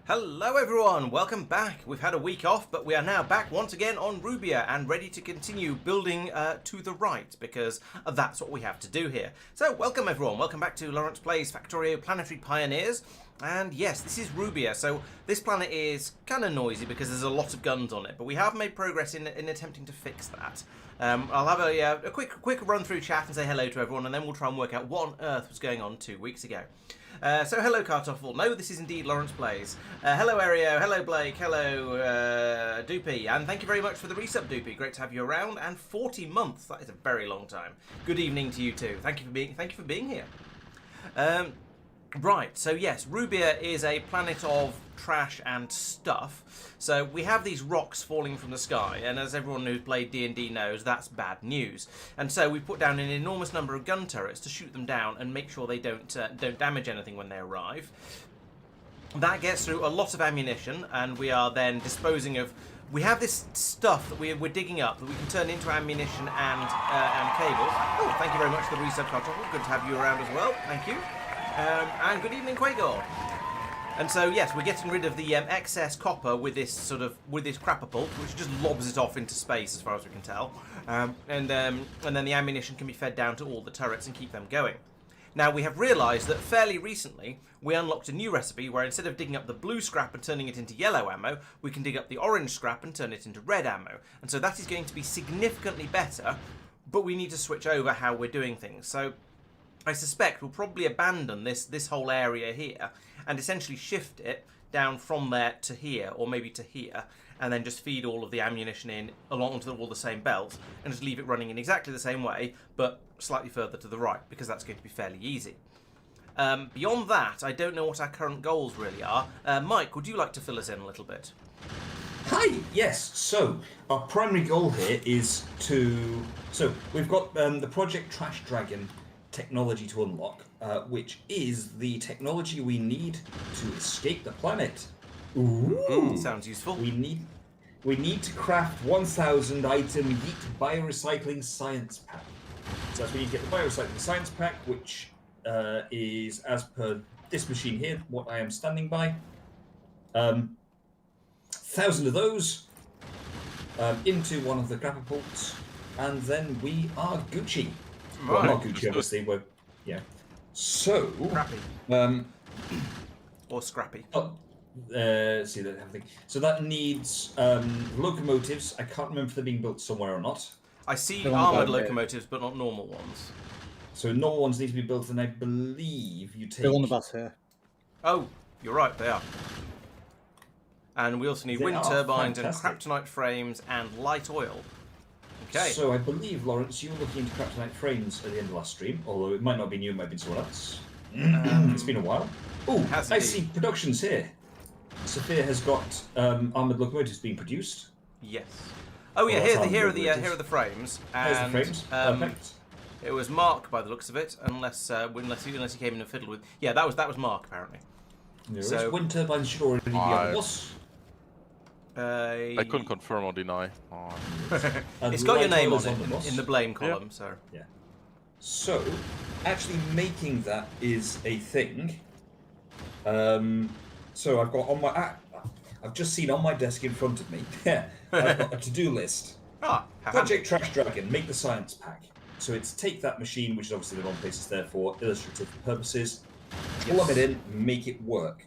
Hello everyone, welcome back. We've had a week off, but we are now back once again on Rubia and ready to continue building to the right, because that's what we have to do here. So welcome everyone, welcome back to Laurence Plays Factorio Planetary Pioneers. And yes, this is Rubia, so this planet is kind of noisy because there's a lot of guns on it, but we have made progress in attempting to fix that. I'll have a quick run through chat and say hello to everyone, and then we'll try and work out what on earth was going on 2 weeks ago. So hello Kartoffel, no this is indeed Laurence Plays. Hello Aereo, hello Blake, hello Doopy, and thank you very much for the resub Doopy, great to have you around, and 40 months, that is a very long time. Good evening to you too, thank you for being here. Right, so yes, Rubia is a planet of trash and stuff. So we have these rocks falling from the sky, and as everyone who's played D&D knows, that's bad news. And so we put down an enormous number of gun turrets to shoot them down and make sure they don't damage anything when they arrive. That gets through a lot of ammunition, and we are then disposing of. We have this stuff that we're digging up that we can turn into ammunition and cables. Oh, thank you very much for the resub, Kartoffel. Good to have you around as well. Thank you. And good evening, Quagor. And so yes, we're getting rid of the excess copper with this crapapult, which just lobs it off into space, as far as we can tell. And then the ammunition can be fed down to all the turrets and keep them going. Now we have realised that fairly recently we unlocked a new recipe where instead of digging up the blue scrap and turning it into yellow ammo, we can dig up the orange scrap and turn it into red ammo. And so that is going to be significantly better, but we need to switch over how we're doing things. So I suspect we'll probably abandon this whole area here and essentially shift it down from there to here, or maybe to here, and then just feed all of the ammunition in along all the same belts and just leave it running in exactly the same way, but slightly further to the right, because that's going to be fairly easy. Beyond that, I don't know what our current goals really are. Mike, would you like to fill us in a little bit? Hi, yes. So our primary goal here is to. So we've got the Project Trash Dragon technology to unlock, which is the technology we need to escape the planet. Ooh, sounds useful. We need to craft 1,000 item Yeet biorecycling science pack. So that's where you get the biorecycling science pack, which is, as per this machine here, what I am standing by. 1,000 of those into one of the catapults, and then we are Gucci. Right. Well, not Gucci, obviously. We're, yeah. So. Scrappy. Or scrappy. See that everything. So that needs locomotives. I can't remember if they're being built somewhere or not. I see armoured locomotives, but not normal ones. So normal ones need to be built, and I believe you take. They're on the bus here. Oh, you're right, they are. And we also need wind turbines and kryptonite frames and light oil. Okay. So I believe, Laurence, you were looking into kryptonite frames at the end of last stream, although it might not have been you, it might have been someone else. It's been a while. Oh, I see productions here. Sophia has got armoured locomotives being produced. Yes. Oh yeah, here are the frames. And, here's the frames. Perfect. It was Mark by the looks of it, unless he came in and fiddled with. Yeah, that was Mark apparently. So wind turbines should already be on the bus. I couldn't confirm or deny. It's got your name on it in the blame column, so. Yeah. So, actually making that is a thing. So I've got on my. I've just seen on my desk in front of me. I've got a to-do list. Project Trash Dragon, make the science pack. So it's take that machine, which is obviously the wrong place it's there for illustrative purposes, plumb it in, make it work.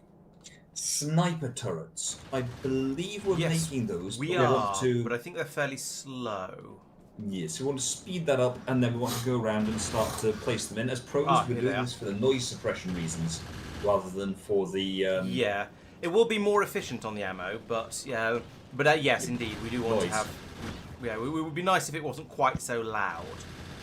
Sniper turrets. I believe we're making those. We are, but I think they're fairly slow. Yes, we want to speed that up, and then we want to go around and start to place them in. As pros, we're doing this for the noise suppression reasons, rather than for the... Yeah, it will be more efficient on the ammo, but yes, indeed, we do want to have... Yeah, it would be nice if it wasn't quite so loud.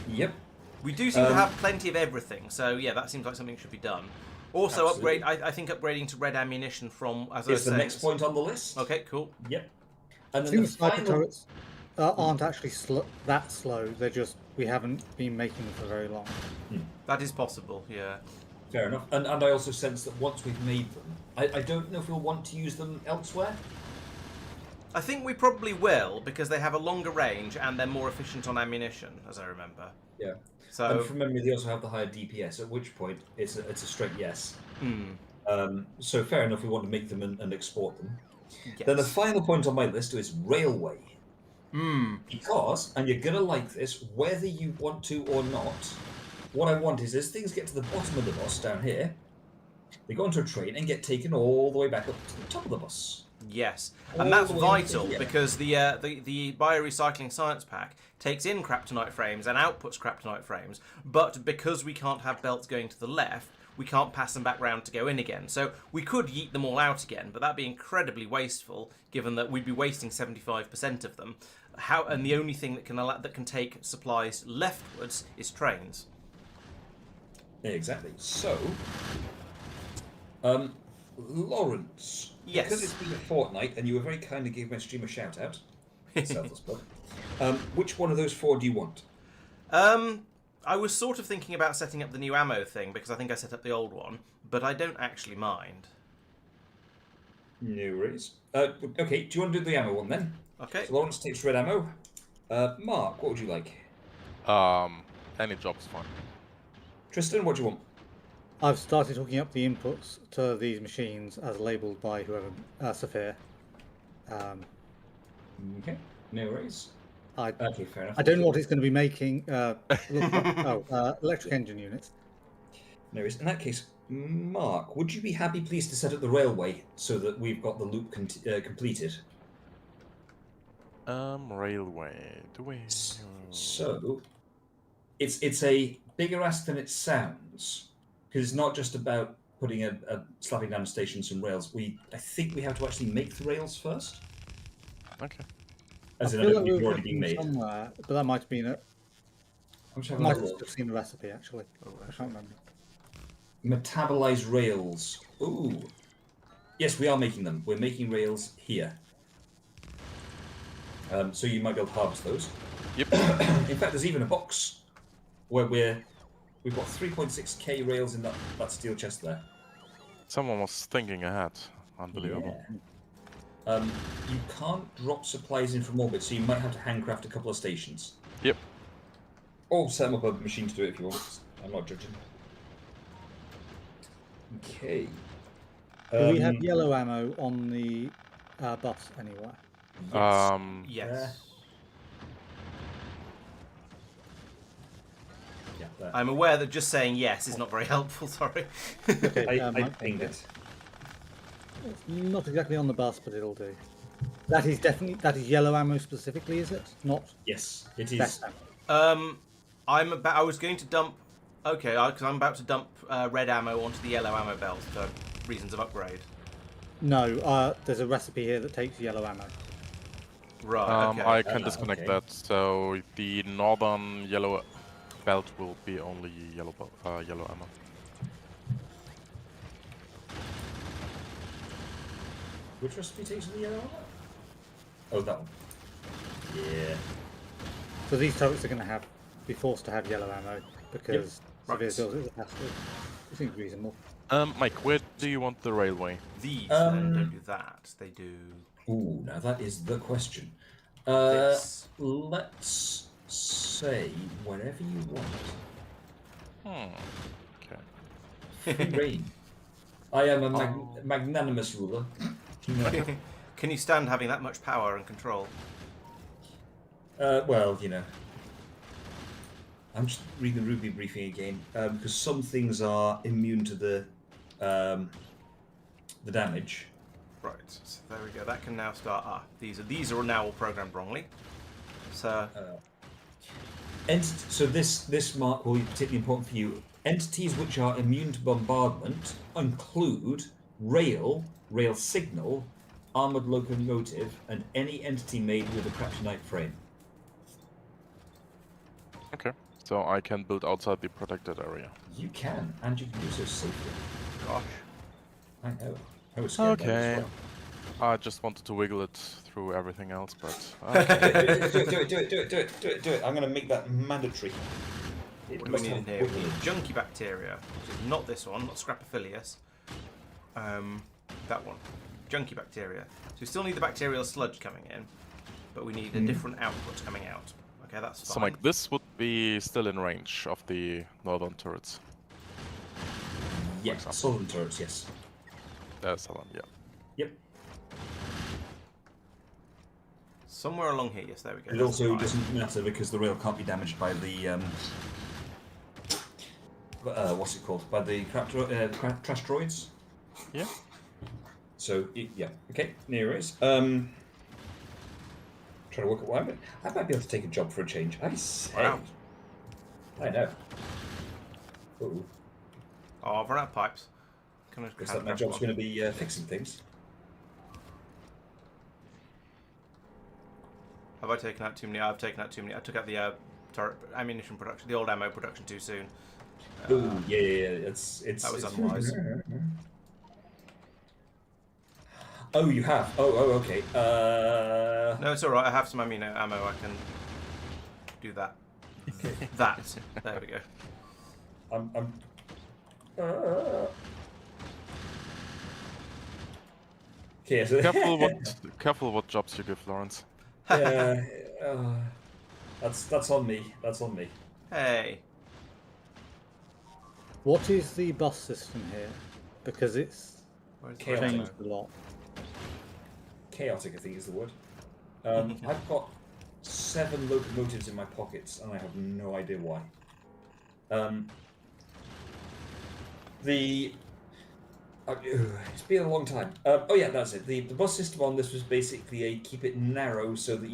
Yep. We do seem to have plenty of everything, so yeah, that seems like something should be done. Also, absolutely. I think upgrading to red ammunition from... Is the next point on the list. Okay, cool. Yep. And then I think the sniper turrets aren't actually that slow. They're just, we haven't been making them for very long. That is possible, yeah. Fair enough. And I also sense that once we've made them, I don't know if we'll want to use them elsewhere. I think we probably will, because they have a longer range and they're more efficient on ammunition, as I remember. Yeah. So, and from memory, they also have the higher DPS, at which point it's a straight yes. So fair enough, we want to make them and export them. Yes. Then the final point on my list is railway. Because, and you're going to like this, whether you want to or not, what I want is as things get to the bottom of the bus down here, they go onto a train and get taken all the way back up to the top of the bus. Yes, All and that's the way vital up to because the biorecycling science pack takes in kryptonite frames and outputs kryptonite frames, but because we can't have belts going to the left, we can't pass them back round to go in again. So we could yeet them all out again, but that'd be incredibly wasteful, given that we'd be wasting 75% of them. And the only thing that can take supplies leftwards is trains. Exactly. So, Laurence. Yes. Because it's been a fortnight and you were very kind to give my stream a shout out. Selfless plug. Which one of those 4 do you want? I was sort of thinking about setting up the new ammo thing because I think I set up the old one, but I don't actually mind. No worries. Okay, do you want to do the ammo one then? Okay. So Laurence takes red ammo. Mark, what would you like? Any job's fine. Tristan, what do you want? I've started hooking up the inputs to these machines as labelled by whoever, Saphir. Okay, no worries. Okay, fair enough. I don't know what it's going to be making. Electric engine units. No worries. In that case, Mark, would you be happy, please, to set up the railway so that we've got the loop completed? Railway. Do we? So, it's a bigger ask than it sounds, because it's not just about putting slapping down a station some rails. I think we have to actually make the rails first. Okay. As in, I feel like they've we were already been made. somewhere, but that might have been it. I'm just I having might a have look. seen the recipe actually. I can't remember. Metabolize rails. Ooh. Yes, we are making them. We're making rails here. So you might be able to harvest those. Yep. In fact, there's even a box where we've got 3.6k rails in that steel chest there. Someone was thinking ahead. Unbelievable. Yeah. You can't drop supplies in from orbit, so you might have to handcraft a couple of stations. Yep. Or set up a machine to do it if you want. I'm not judging. Okay. Do we have yellow ammo on the bus anywhere? Yes. Yeah, there. I'm aware that just saying yes is not very helpful, sorry. Okay, I Mike, pinged it. It's not exactly on the bus, but it'll do. That is yellow ammo specifically, is it? Not Yes, it is. best ammo. I was going to dump. Okay, because I'm about to dump red ammo onto the yellow ammo belt for reasons of upgrade. No, there's a recipe here that takes yellow ammo. Right. Okay. I can disconnect okay. that, so the northern yellow belt will be only yellow ammo. Which recipe takes the yellow one? Oh, that one. Yeah. So these turrets are going to be forced to have yellow ammo because Right. Severe builds it. It seems reasonable. Mike, where do you want the railway? These then don't do that. They do Ooh, now that is the question. this. Let's say wherever you want. Okay. Free reign. I am a magnanimous ruler. Can you stand having that much power and control? Well, you know. I'm just reading the Rubia briefing again because some things are immune to the damage. Right. So there we go. That can now start. These are now all programmed wrongly. So So this mark will be particularly important for you. Entities which are immune to bombardment include rail signal, armored locomotive, and any entity made with a kryptonite frame. Okay. So I can build outside the protected area. You can, and you can do so safely. gosh. I know. I was scared by it as Okay. well. I just wanted to wiggle it through everything else, but Do it. I'm going to make that mandatory. What do we need in here? We need junky bacteria, which is not this one, not Scrapophilus. That one. Junky bacteria. So we still need the bacterial sludge coming in, but we need a different output coming out. Okay, that's fine. so like this would be still in range of the northern turrets. Yeah, southern turrets, yes. Salon, yeah. Yep. Somewhere along here, yes, there we go. It also doesn't matter because the rail can't be damaged by the what's it called? By the trashteroids. Yeah. So yeah, okay, near is. Trying to work out why I might be able to take a job for a change. I say. Wow. I know. Ooh. Oh, I've run out of pipes. Looks like my job's going to be fixing things. Have I taken out too many? I've taken out too many. I took out the turret ammunition production, the old ammo production too soon. Ooh, yeah. It's that was unwise. Oh, you have. Oh, okay. No, it's all right. I have some ammo. I can do that. That. There we go. I'm. Okay, so Careful what jobs you give, Laurence. yeah, that's on me. That's on me. Hey. What is the bus system here? Because it's Chaotic. changed a lot. Chaotic, I think, is the word. I've got 7 locomotives in my pockets, and I have no idea why. It's been a long time. Oh yeah, that's it. The bus system on this was basically a keep it narrow so that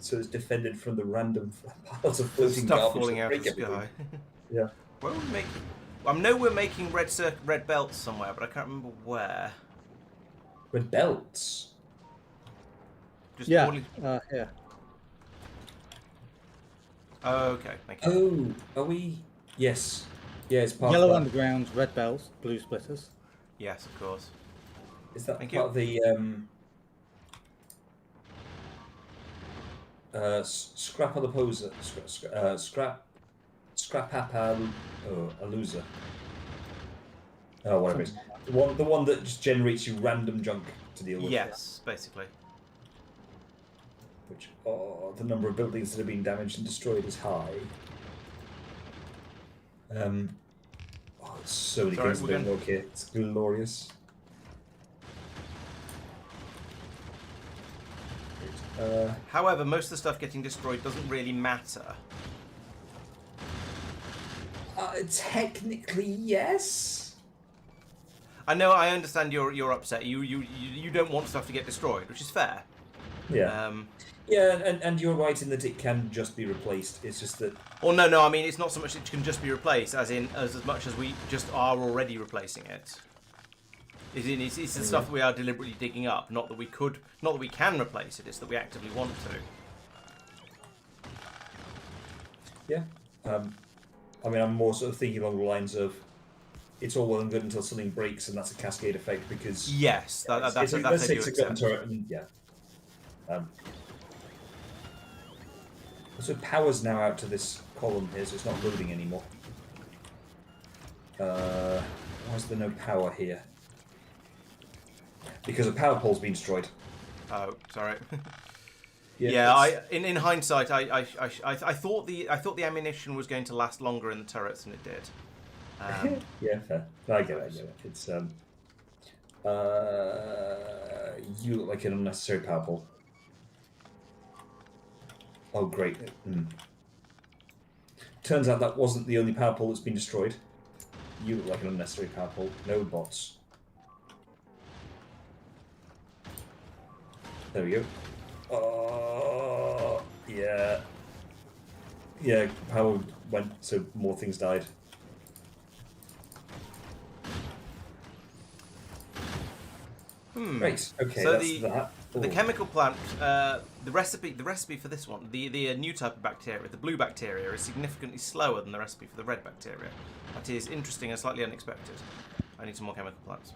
so it's defended from the random piles of floating Stuff garbage falling that out of break the everything. sky. Yeah. Where are we making? I know we're making red belts somewhere, but I can't remember where. Red belts. Just Yeah, poorly- here. Oh, okay, thank you. Oh, are we? Yes. Yeah, it's part Yellow of that. undergrounds, red bells, blue splitters. Yes, of course. Is that Thank part you. of the scrap of the poser? Scrap a loser. Oh, whatever it is. The one that just generates you random junk to deal with. Yes, basically. Which, the number of buildings that have been damaged and destroyed is high. So many Sorry, things we're that don't gonna- work here. It's glorious. However, most of the stuff getting destroyed doesn't really matter. Technically, yes. I know. I understand you're upset. You don't want stuff to get destroyed, which is fair. Yeah. Yeah, and you're right in that it can just be replaced. It's just that. Well, no. I mean, it's not so much it can just be replaced, as much as we just are already replacing it. It's the stuff we are deliberately digging up. Not that we can replace it. It's that we actively want to. Yeah. I mean, I'm more sort of thinking along the lines of, it's all well and good until something breaks, and that's a cascade effect because. Yes, that's let's say it's a gun accept. turret, and yeah. So power's now out to this column here, so it's not loading anymore. Why is there no power here? Because a power pole's been destroyed. Oh, sorry. Yeah, in hindsight, I thought the ammunition was going to last longer in the turrets than it did. Yeah, fair. I get it. It's you look like an unnecessary power pole. Oh, great. Turns out that wasn't the only power pole that's been destroyed. You look like an unnecessary power pole. No bots. There we go. Yeah. Yeah, power went, so more things died. Great. Okay, So that's that. the Ooh. chemical plant, the recipe for this one, the new type of bacteria, the blue bacteria, is significantly slower than the recipe for the red bacteria. That is interesting and slightly unexpected. I need some more chemical plants.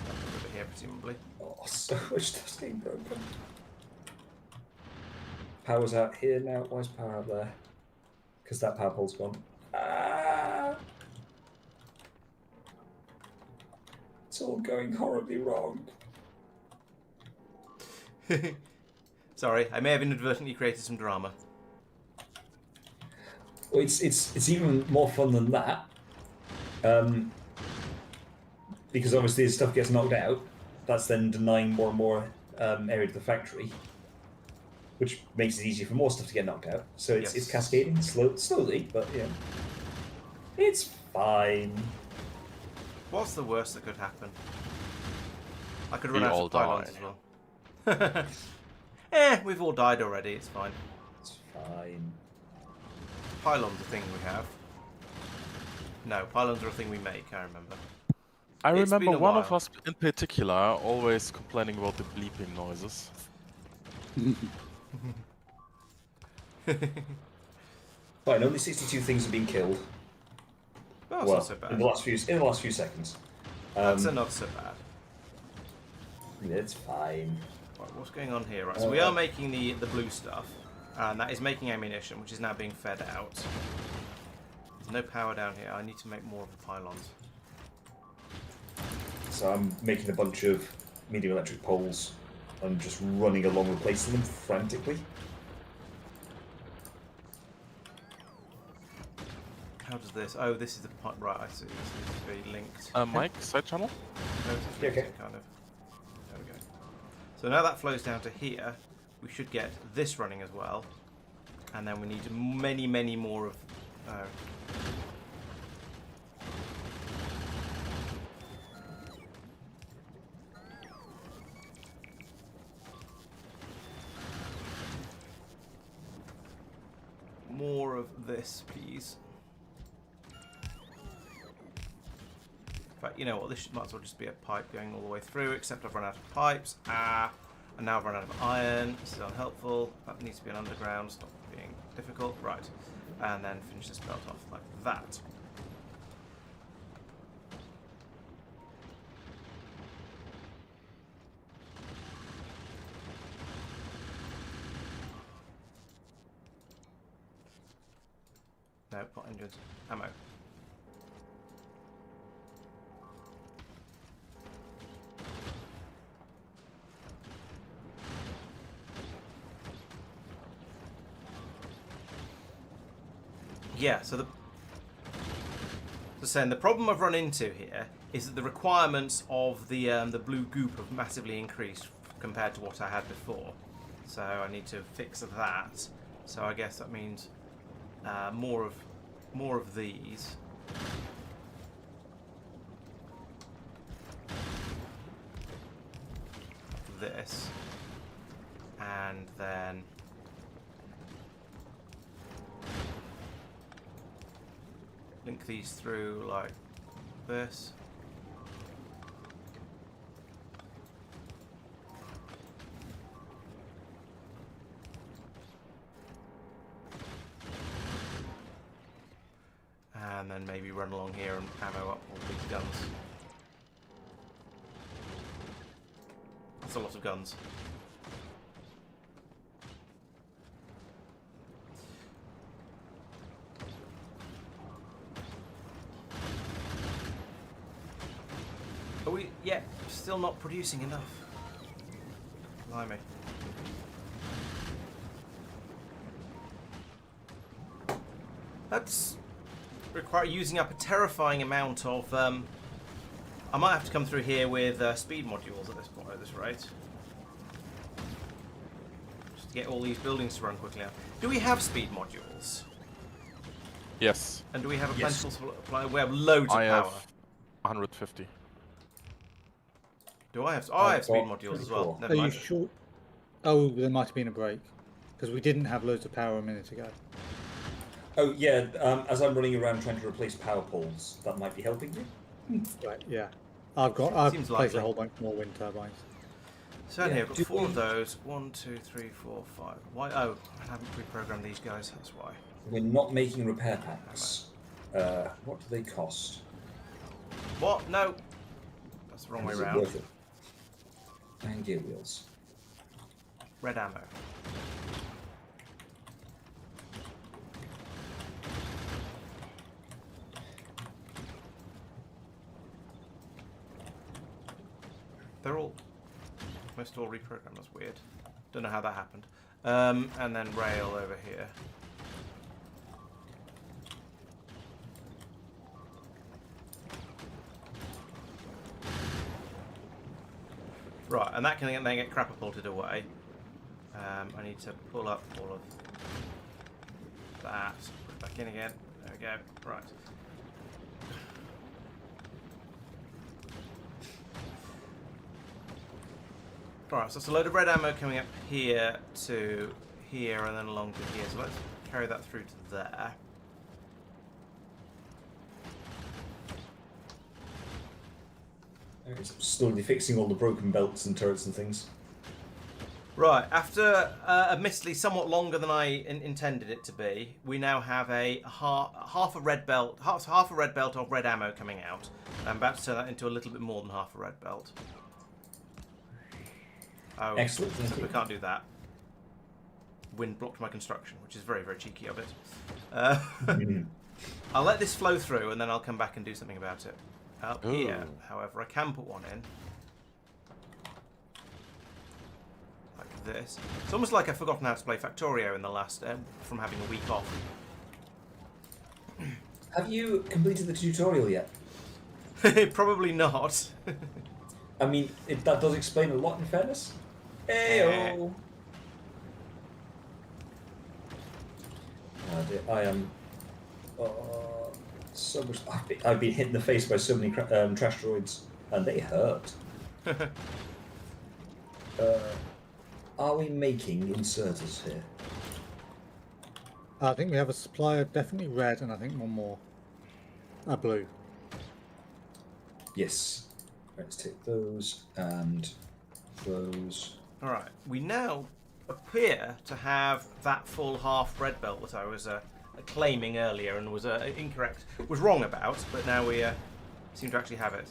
Over here, presumably. Oh, so much stuff's getting broken. Power's out here now. Why is power out there? Because that power pole's gone. Ah! It's all going horribly wrong. Sorry, I may have inadvertently created some drama. Well, it's even more fun than that. Because obviously as stuff gets knocked out, that's then denying more and more area to the factory, which makes it easier for more stuff to get knocked out. So it's cascading slowly, but yeah, it's fine. What's the worst that could happen? I could run out of pylons as well. We've all died already. It's fine. It's fine. Pylons are a thing we have. No, pylons are a thing we make. I remember. I remember one of us in particular always complaining about the bleeping noises. Fine. Only 62 things have been killed. Oh, that's not so bad. In the last few seconds. That's not so bad. It's fine. Right, what's going on here? Right, so we are making the blue stuff, and that is making ammunition, which is now being fed out. There's no power down here. I need to make more of the pylons. So I'm making a bunch of medium electric poles and just running along replacing them frantically. How does this? Oh, this is the part. Right, I see. This needs to be linked. Mike, side channel? No, it's Yeah, okay. kind of. There we go. So now that flows down to here, we should get this running as well, and then we need many, many more of. More of this, please. But you know what, this might as well just be a pipe going all the way through, except I've run out of pipes. And now I've run out of iron. This is unhelpful. That needs to be an underground. Stop being difficult. Right. And then finish this belt off like that. No, not engines. Ammo. Yeah, so the problem I've run into here is that the requirements of the blue goop have massively increased compared to what I had before. So I need to fix that. So I guess that means more of these. This, and then link these through like this. And then maybe run along here and ammo up all these guns. That's a lot of guns. Are we? Yeah, still not producing enough. Blimey. That's require using up a terrifying amount of. I might have to come through here with speed modules at this point, at this rate, just to get all these buildings to run quickly. Do we have speed modules? Yes. And do we have a plentiful supply? We have loads of power. I have 150. Do I have? Oh, I have speed modules as well. Never Are you mind. sure? Oh, there might have been a break because we didn't have loads of power a minute ago. Oh yeah, as I'm running around trying to replace power poles, that might be helping you. Right, yeah. I've placed likely. a whole bunch more wind turbines. So here, I've got 4 of those. 1, 2, 3, 4, 5. Why? Oh, I haven't pre-programmed these guys. That's why. We're not making repair packs. What do they cost? What? No. That's the wrong way Is it around. worth it? And gear wheels. Red ammo. They're all almost all reprogrammed. That's weird. Don't know how that happened. And then rail over here. Right, and that can then get catapulted away. I need to pull up all of that. Put it back in again. There we go. Right. Alright, so it's a load of red ammo coming up here to here and then along to here. So let's carry that through to there. It's slowly fixing all the broken belts and turrets and things. Right, after admittedly somewhat longer than I intended it to be, we now have a half a red belt of red ammo coming out. I'm about to turn that into a little bit more than half a red belt. Oh, Excellent. we can't do that. Wind blocked my construction, which is very, very cheeky of it. I'll let this flow through, and then I'll come back and do something about it. Up here, however, I can put one in. Like this. It's almost like I've forgotten how to play Factorio in the last, from having a week off. Have you completed the tutorial yet? Probably not. I mean, that does explain a lot in fairness. Hey-oh! I am... so much... I've been hit in the face by so many trashteroids, and they hurt. Are we making inserters here? I think we have a supplier, definitely red, and I think one more. Blue. Yes. Let's take those and those. Alright, we now appear to have that full half red belt that I was claiming earlier and was wrong about, but now we seem to actually have it.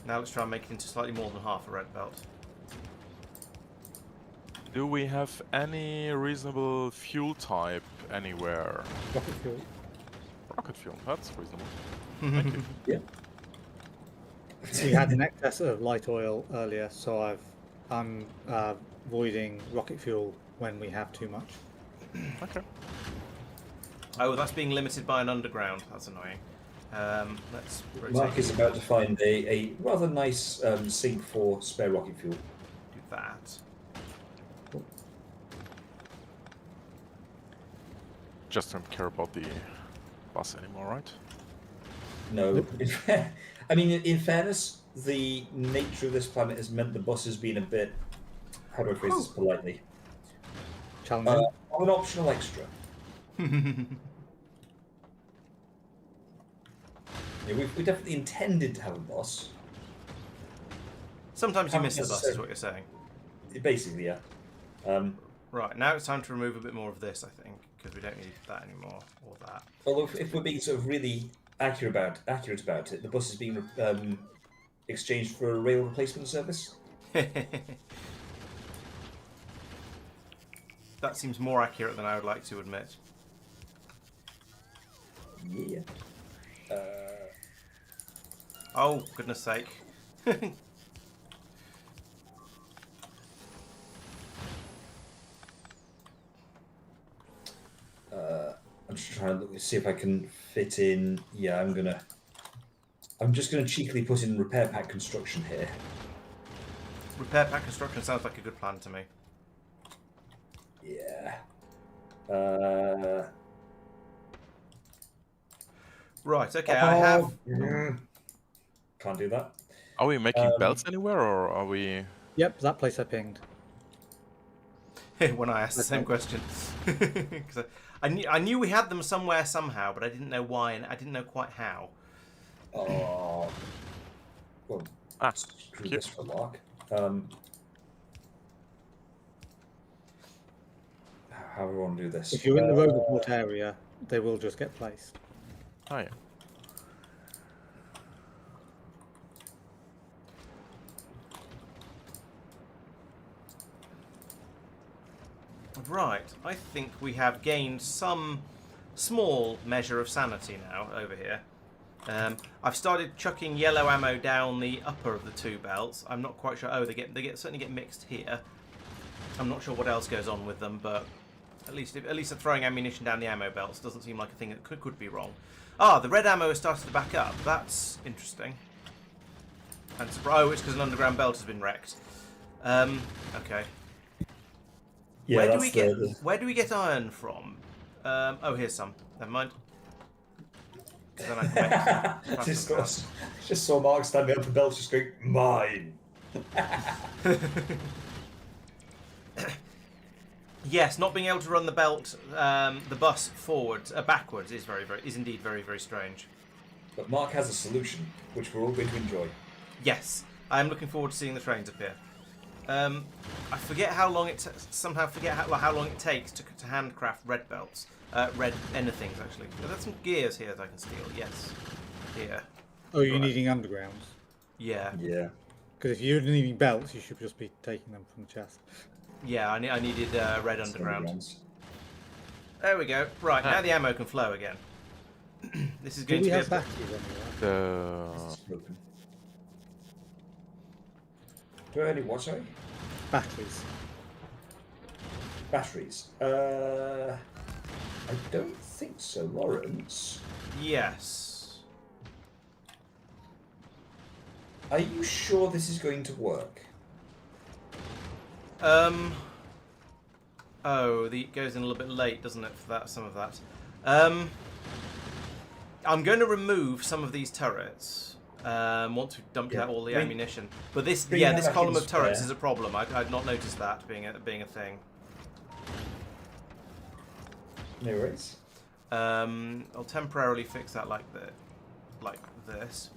Now let's try and make it into slightly more than half a red belt. Do we have any reasonable fuel type anywhere? Rocket fuel. Rocket fuel, that's reasonable. Thank you. Yeah. We had an excess of light oil earlier, so I'm voiding rocket fuel when we have too much. Okay. Oh, that's being limited by an underground. That's annoying. Let's rotate. Mark is about to find a rather nice sink for spare rocket fuel. Do that. Just don't care about the bus anymore, right? No. I mean, in fairness, the nature of this planet has meant the bus has been a bit, how do I phrase this politely? Challenging. An optional extra. Yeah, we definitely intended to have a bus. Sometimes you miss the bus, is what you're saying. Basically, yeah. Right, now it's time to remove a bit more of this, I think, because we don't need that anymore, or that. Although, if we're being sort of really accurate about it, the bus is being exchanged for a rail replacement service. That seems more accurate than I would like to admit. Yeah. Oh, goodness sake. I'm just trying to see if I can fit in. Yeah, I'm just gonna cheekily put in repair pack construction here. Repair pack construction sounds like a good plan to me. Yeah. Right, okay, I have... Can't do that. Are we making belts anywhere, or are we... Yep, that place I pinged. When I asked the same question. 'Cause I knew we had them somewhere somehow, but I didn't know why, and I didn't know quite how. Oh. Well, screw this for luck. How do we want to do this? If you're in the Roboport area, they will just get placed. Oh, yeah. Right, I think we have gained some small measure of sanity now over here. I've started chucking yellow ammo down the upper of the two belts. I'm not quite sure. Oh, they certainly get mixed here. I'm not sure what else goes on with them, but at least they're throwing ammunition down the ammo belts. Doesn't seem like a thing that could be wrong. Ah, the red ammo has started to back up. That's interesting. And oh, it's because an underground belt has been wrecked. Okay. Yeah, Where do we get iron from? Oh, here's some. Never mind. Then I can make just saw Mark standing up the belt, just going, mine. Yes, not being able to run the belt, the bus forwards, backwards is indeed very, very strange. But Mark has a solution, which we're all going to enjoy. Yes, I am looking forward to seeing the trains appear. I forget how long it how long it takes to handcraft red belts, red anythings actually. There's some gears here that I can steal. Yes, here. Oh, you're needing undergrounds. Yeah. Yeah. Because if you're needing belts, you should just be taking them from the chest. Yeah, I needed red underground. There we go. Right, now the ammo can flow again. This is going to be have batteries anywhere? Do I only what, sorry? Batteries. Batteries. I don't think so, Laurence. Yes. Are you sure this is going to work? Oh, it goes in a little bit late, doesn't it, for that, some of that. I'm going to remove some of these turrets once we've dumped out all the ammunition. But this column of turrets is a problem. I'd not noticed that being a thing. No worries. I'll temporarily fix that like this.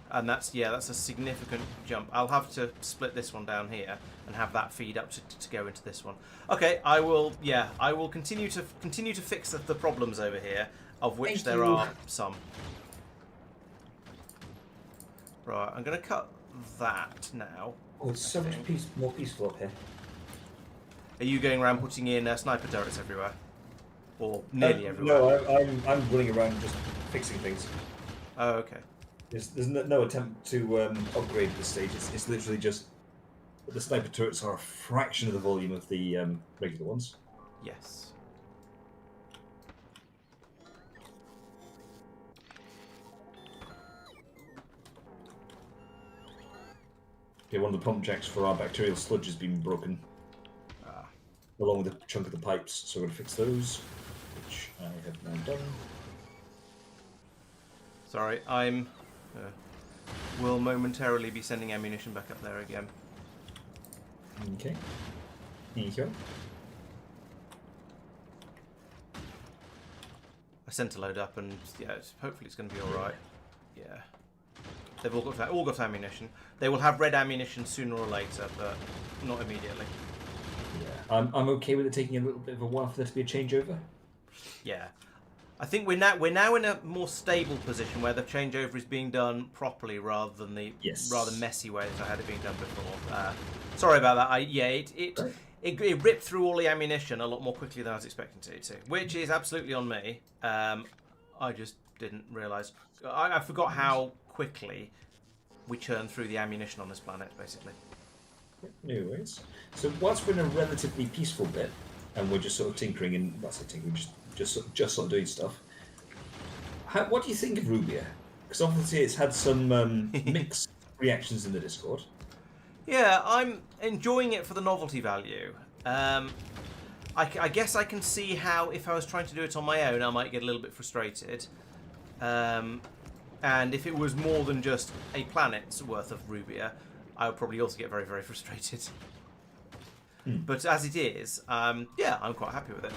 And that's a significant jump. I'll have to split this one down here and have that feed up to go into this one. Okay, I will continue to fix the problems over here, of which there are some. Right, I'm going to cut that now. Oh, it's so much more peaceful up here. Are you going around putting in sniper turrets everywhere? Or nearly everywhere? No, I'm running around just fixing things. Oh, okay. There's no attempt to upgrade at this stage. It's literally just the sniper turrets are a fraction of the volume of the regular ones. Yes. Okay, one of the pump jacks for our bacterial sludge has been broken, along with a chunk of the pipes. So we're going to fix those, which I have now done. Sorry, will momentarily be sending ammunition back up there again. Okay. Thank you. I sent a load up, and yeah, hopefully it's going to be all right. Yeah, they've all got ammunition. They will have red ammunition sooner or later, but not immediately. Yeah, I'm okay with it taking a little bit of a while for there to be a changeover. Yeah. I think we're now in a more stable position where the changeover is being done properly rather than the rather messy way that I had it being done before. Sorry about that. It ripped through all the ammunition a lot more quickly than I was expecting it to, which is absolutely on me. I just didn't realise. I forgot how quickly we churn through the ammunition on this planet, basically. Anyways, so whilst we're in a relatively peaceful bit, and we're just sort of tinkering and just sort of doing stuff. What do you think of Rubia? Because obviously it's had some mixed reactions in the Discord. Yeah, I'm enjoying it for the novelty value. I guess I can see how if I was trying to do it on my own, I might get a little bit frustrated. And if it was more than just a planet's worth of Rubia, I would probably also get very, very frustrated. But as it is, yeah, I'm quite happy with it.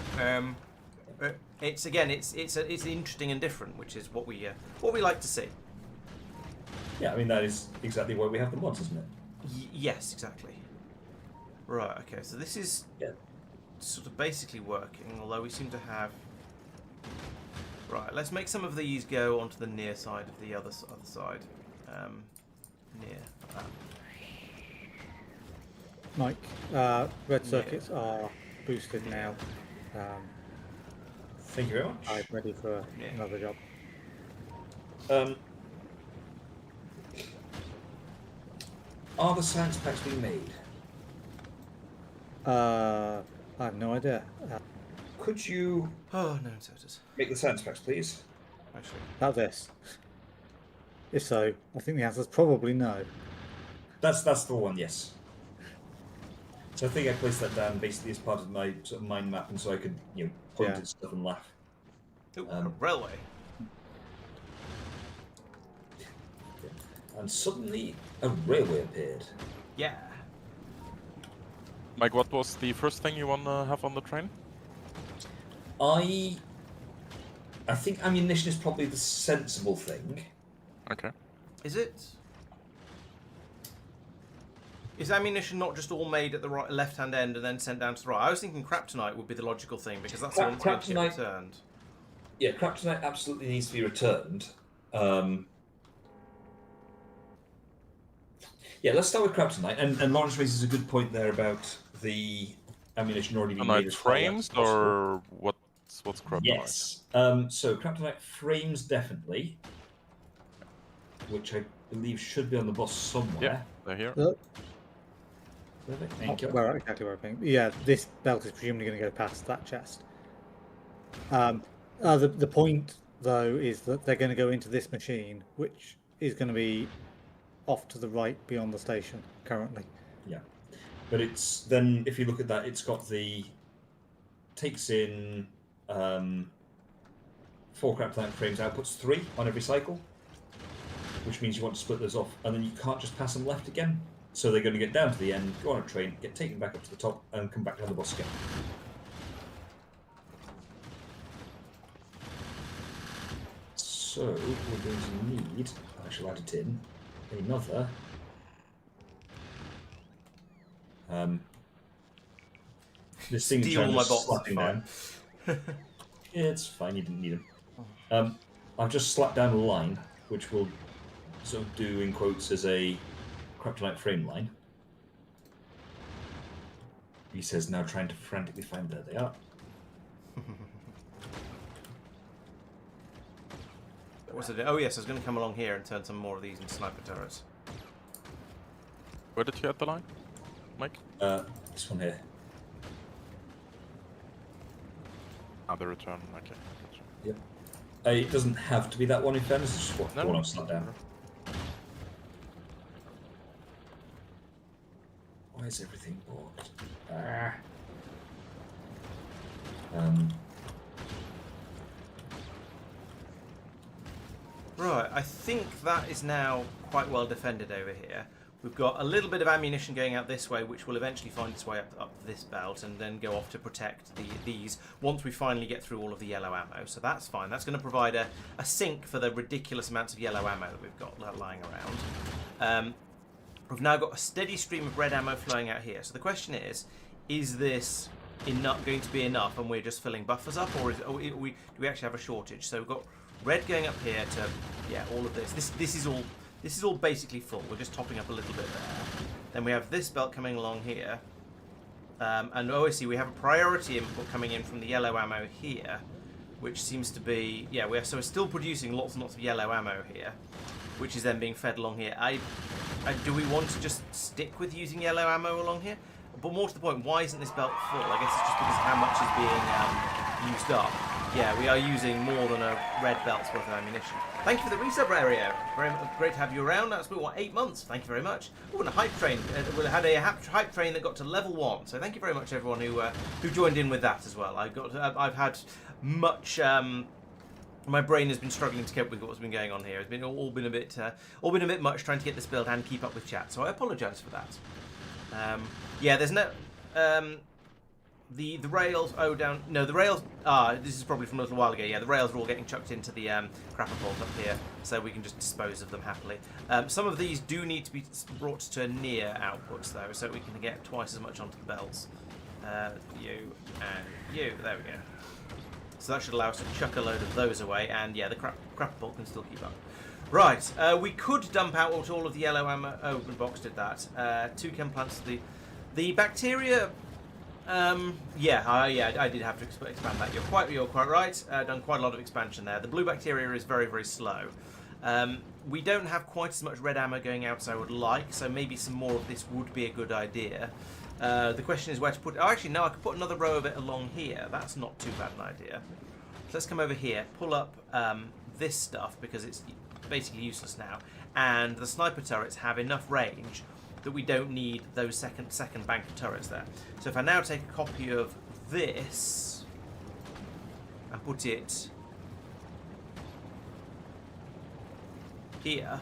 It's interesting and different, which is what we like to see. Yeah, I mean that is exactly why we have the mods, isn't it? Yes, exactly. Right. Okay. So this is sort of basically working, although we seem to have. Right. Let's make some of these go onto the near side of the other side. Near that. Mike, red circuits are boosted now. Thank you very much. I'm ready for another job. Are the science packs being made? I have no idea. Could you Oh no, so it is. make the science packs, please? actually? About this? If so, I think the answer is probably no. That's the one, yes. So I think I placed that down basically as part of my sort of mind map, and so I could, point at stuff and laugh. Ooh, a railway. And suddenly a railway appeared. Yeah. Mike, what was the first thing you want to have on the train? I think ammunition is probably the sensible thing. Okay. Is it? Is ammunition not just all made at the right, left-hand end and then sent down to the right? I was thinking kryptonite would be the logical thing because that's the one that's going to get returned. Yeah, kryptonite absolutely needs to be returned. Yeah, let's start with kryptonite. And Laurence raises a good point there about the ammunition already being made as frames or what's kryptonite? Yes. So kryptonite frames definitely, which I believe should be on the boss somewhere. Yeah, they're here. Perfect. Thank you. Exactly where I'm being. Yeah, this belt is presumably going to go past that chest. The point though is that they're going to go into this machine, which is going to be off to the right beyond the station currently. Yeah, but it's then if you look at that, it's got takes in 4 kryptonite frames, outputs 3 on every cycle, which means you want to split those off, and then you can't just pass them left again. So they're going to get down to the end, go on a train, get taken back up to the top, and come back down the boss again. So we're going to need, I shall add it in, another. This thing Steal my box. slapping down. Yeah, it's fine. You didn't need them. I've just slapped down a line, which will sort of do in quotes as a kryptonite frame line. He says now, trying to frantically find there they are. What's it? Oh yes, I was going to come along here and turn some more of these into sniper turrets. Where did you add the line, Mike? This one here. The return. Okay. Gotcha. Yep. It doesn't have to be that one in fairness. It's just the one I've slapped down. Why is everything blocked? Right, I think that is now quite well defended over here. We've got a little bit of ammunition going out this way, which will eventually find its way up this belt and then go off to protect these once we finally get through all of the yellow ammo. So that's fine. That's going to provide a sink for the ridiculous amounts of yellow ammo that we've got lying around. We've now got a steady stream of red ammo flowing out here. So the question is this going to be enough and we're just filling buffers up, or do we actually have a shortage? So we've got red going up here to, all of this. This is all basically full. We're just topping up a little bit there. Then we have this belt coming along here. And obviously we have a priority input coming in from the yellow ammo here, which seems to be, we're still producing lots and lots of yellow ammo here, which is then being fed along here. Do we want to just stick with using yellow ammo along here? But more to the point, why isn't this belt full? I guess it's just because of how much is being used up. Yeah, we are using more than a red belt's worth of ammunition. Thank you for the resub, Ario. Very great to have you around. That's been, 8 months? Thank you very much. Oh, and a hype train. We had a hype train that got to level 1. So thank you very much, everyone who joined in with that as well. I've had much. My brain has been struggling to cope with what's been going on here. It's been all been a bit much trying to get this build and keep up with chat. So I apologise for that. There's no. The rails, the rails, this is probably from a little while ago, the rails are all getting chucked into the crapper up here, so we can just dispose of them happily. Some of these do need to be brought to near outputs though, so we can get twice as much onto the belts. You and you, there we go. So that should allow us to chuck a load of those away, and the crapper bolt can still keep up. Right, we could dump out all of the yellow ammo. Oh, the box did that. 2 chem plants. The bacteria. I did have to expand that. You're quite right. Done quite a lot of expansion there. The blue bacteria is very, very slow. We don't have quite as much red ammo going out as I would like, so maybe some more of this would be a good idea. The question is where to put it. Oh, actually, no, I could put another row of it along here. That's not too bad an idea. So let's come over here, pull up this stuff because it's basically useless now, and the sniper turrets have enough range that we don't need those second bank of turrets there. So if I now take a copy of this and put it here,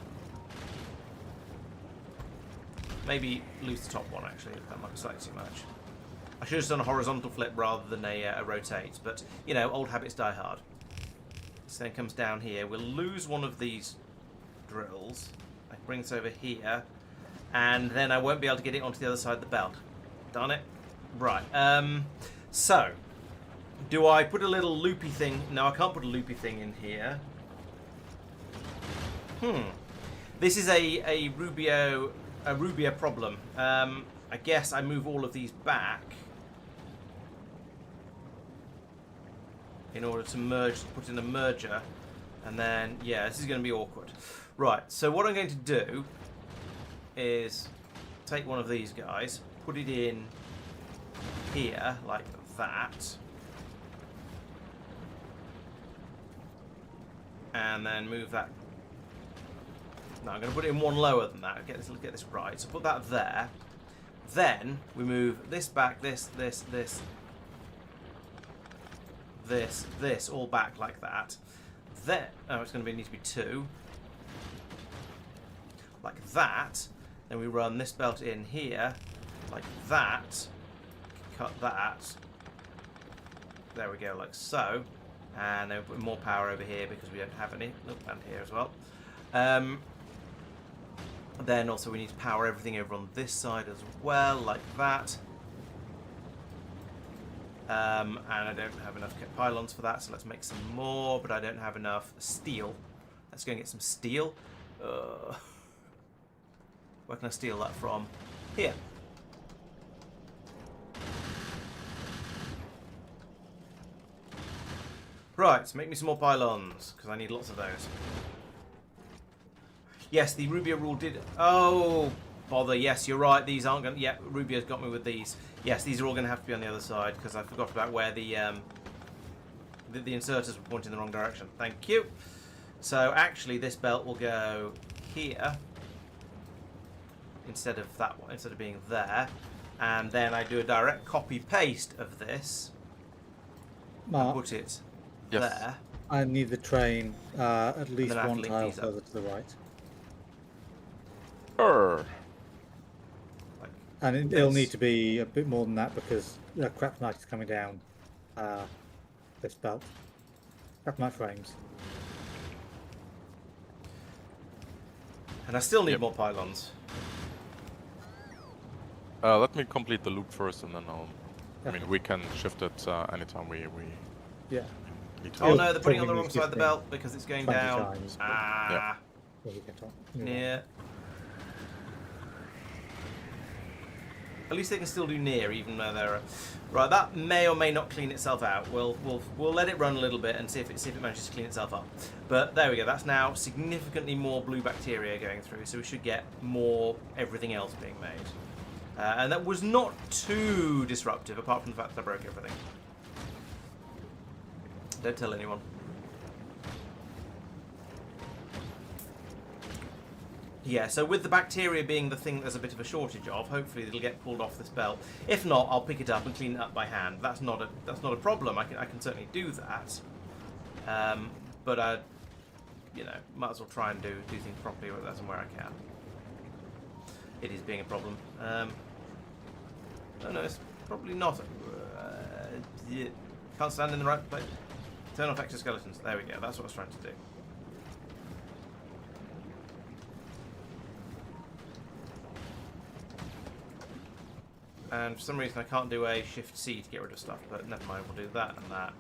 maybe lose the top one actually, that might be slightly too much. I should have done a horizontal flip rather than a rotate, but you know, old habits die hard. This then comes down here, we'll lose one of these drills, I can bring this over here, and then I won't be able to get it onto the other side of the belt. Darn it. Right, so, do I put a little loopy thing? No, I can't put a loopy thing in here. This is a Rubia problem. I guess I move all of these back in order to merge, put in a merger, and then, yeah, this is going to be awkward. Right, so what I'm going to do is take one of these guys, put it in here, like that, and then move that. No, I'm going to put it in one lower than that. Get this right. So put that there. Then we move this back, this, all back like that. Then, oh, it's going to need to be 2. Like that. Then we run this belt in here, like that. Cut that. There we go, like so. And then we put more power over here because we don't have any. Look, and here as well. Then also we need to power everything over on this side as well, like that. And I don't have enough pylons for that, so let's make some more, but I don't have enough steel. Let's go and get some steel. Where can I steal that from? Here. Right, so make me some more pylons, because I need lots of those. Yes, the Rubia rule did... Oh, bother. Yes, you're right. These aren't going to... Yeah, Rubia's got me with these. Yes, these are all going to have to be on the other side, because I forgot about where the inserters were pointing in the wrong direction. Thank you. So, actually, this belt will go here, instead of that one, instead of being there. And then I do a direct copy-paste of this. Mark, put it yes. there. I need the train at least Then I have to one link tile these up. further to the right. Like And it'll this. need to be a bit more than that because the Kryptonite is coming down this belt. Kryptonite frames. And I still need more pylons. Let me complete the loop first, and then I'll. I Yeah. mean, we can shift it anytime we Yeah. need to. Oh no, they're putting it on the probably wrong needs side of the shifting belt because it's going 20 down. times, but- Ah, Well, you get on. near. At least they can still do near, even though they're right. That may or may not clean itself out. We'll let it run a little bit and see if it manages to clean itself up. But there we go. That's now significantly more blue bacteria going through, so we should get more everything else being made. And that was not too disruptive, apart from the fact that I broke everything. Don't tell anyone. Yeah, so with the bacteria being the thing there's a bit of a shortage of, hopefully it'll get pulled off this belt. If not, I'll pick it up and clean it up by hand. That's not a problem. I can certainly do that. But I, might as well try and do things properly as and where I can. It is being a problem. Oh no, it's probably not. Yeah. Can't stand in the right place. Turn off exoskeletons. There we go. That's what I was trying to do. And for some reason I can't do a Shift C to get rid of stuff, but never mind, we'll do that and that.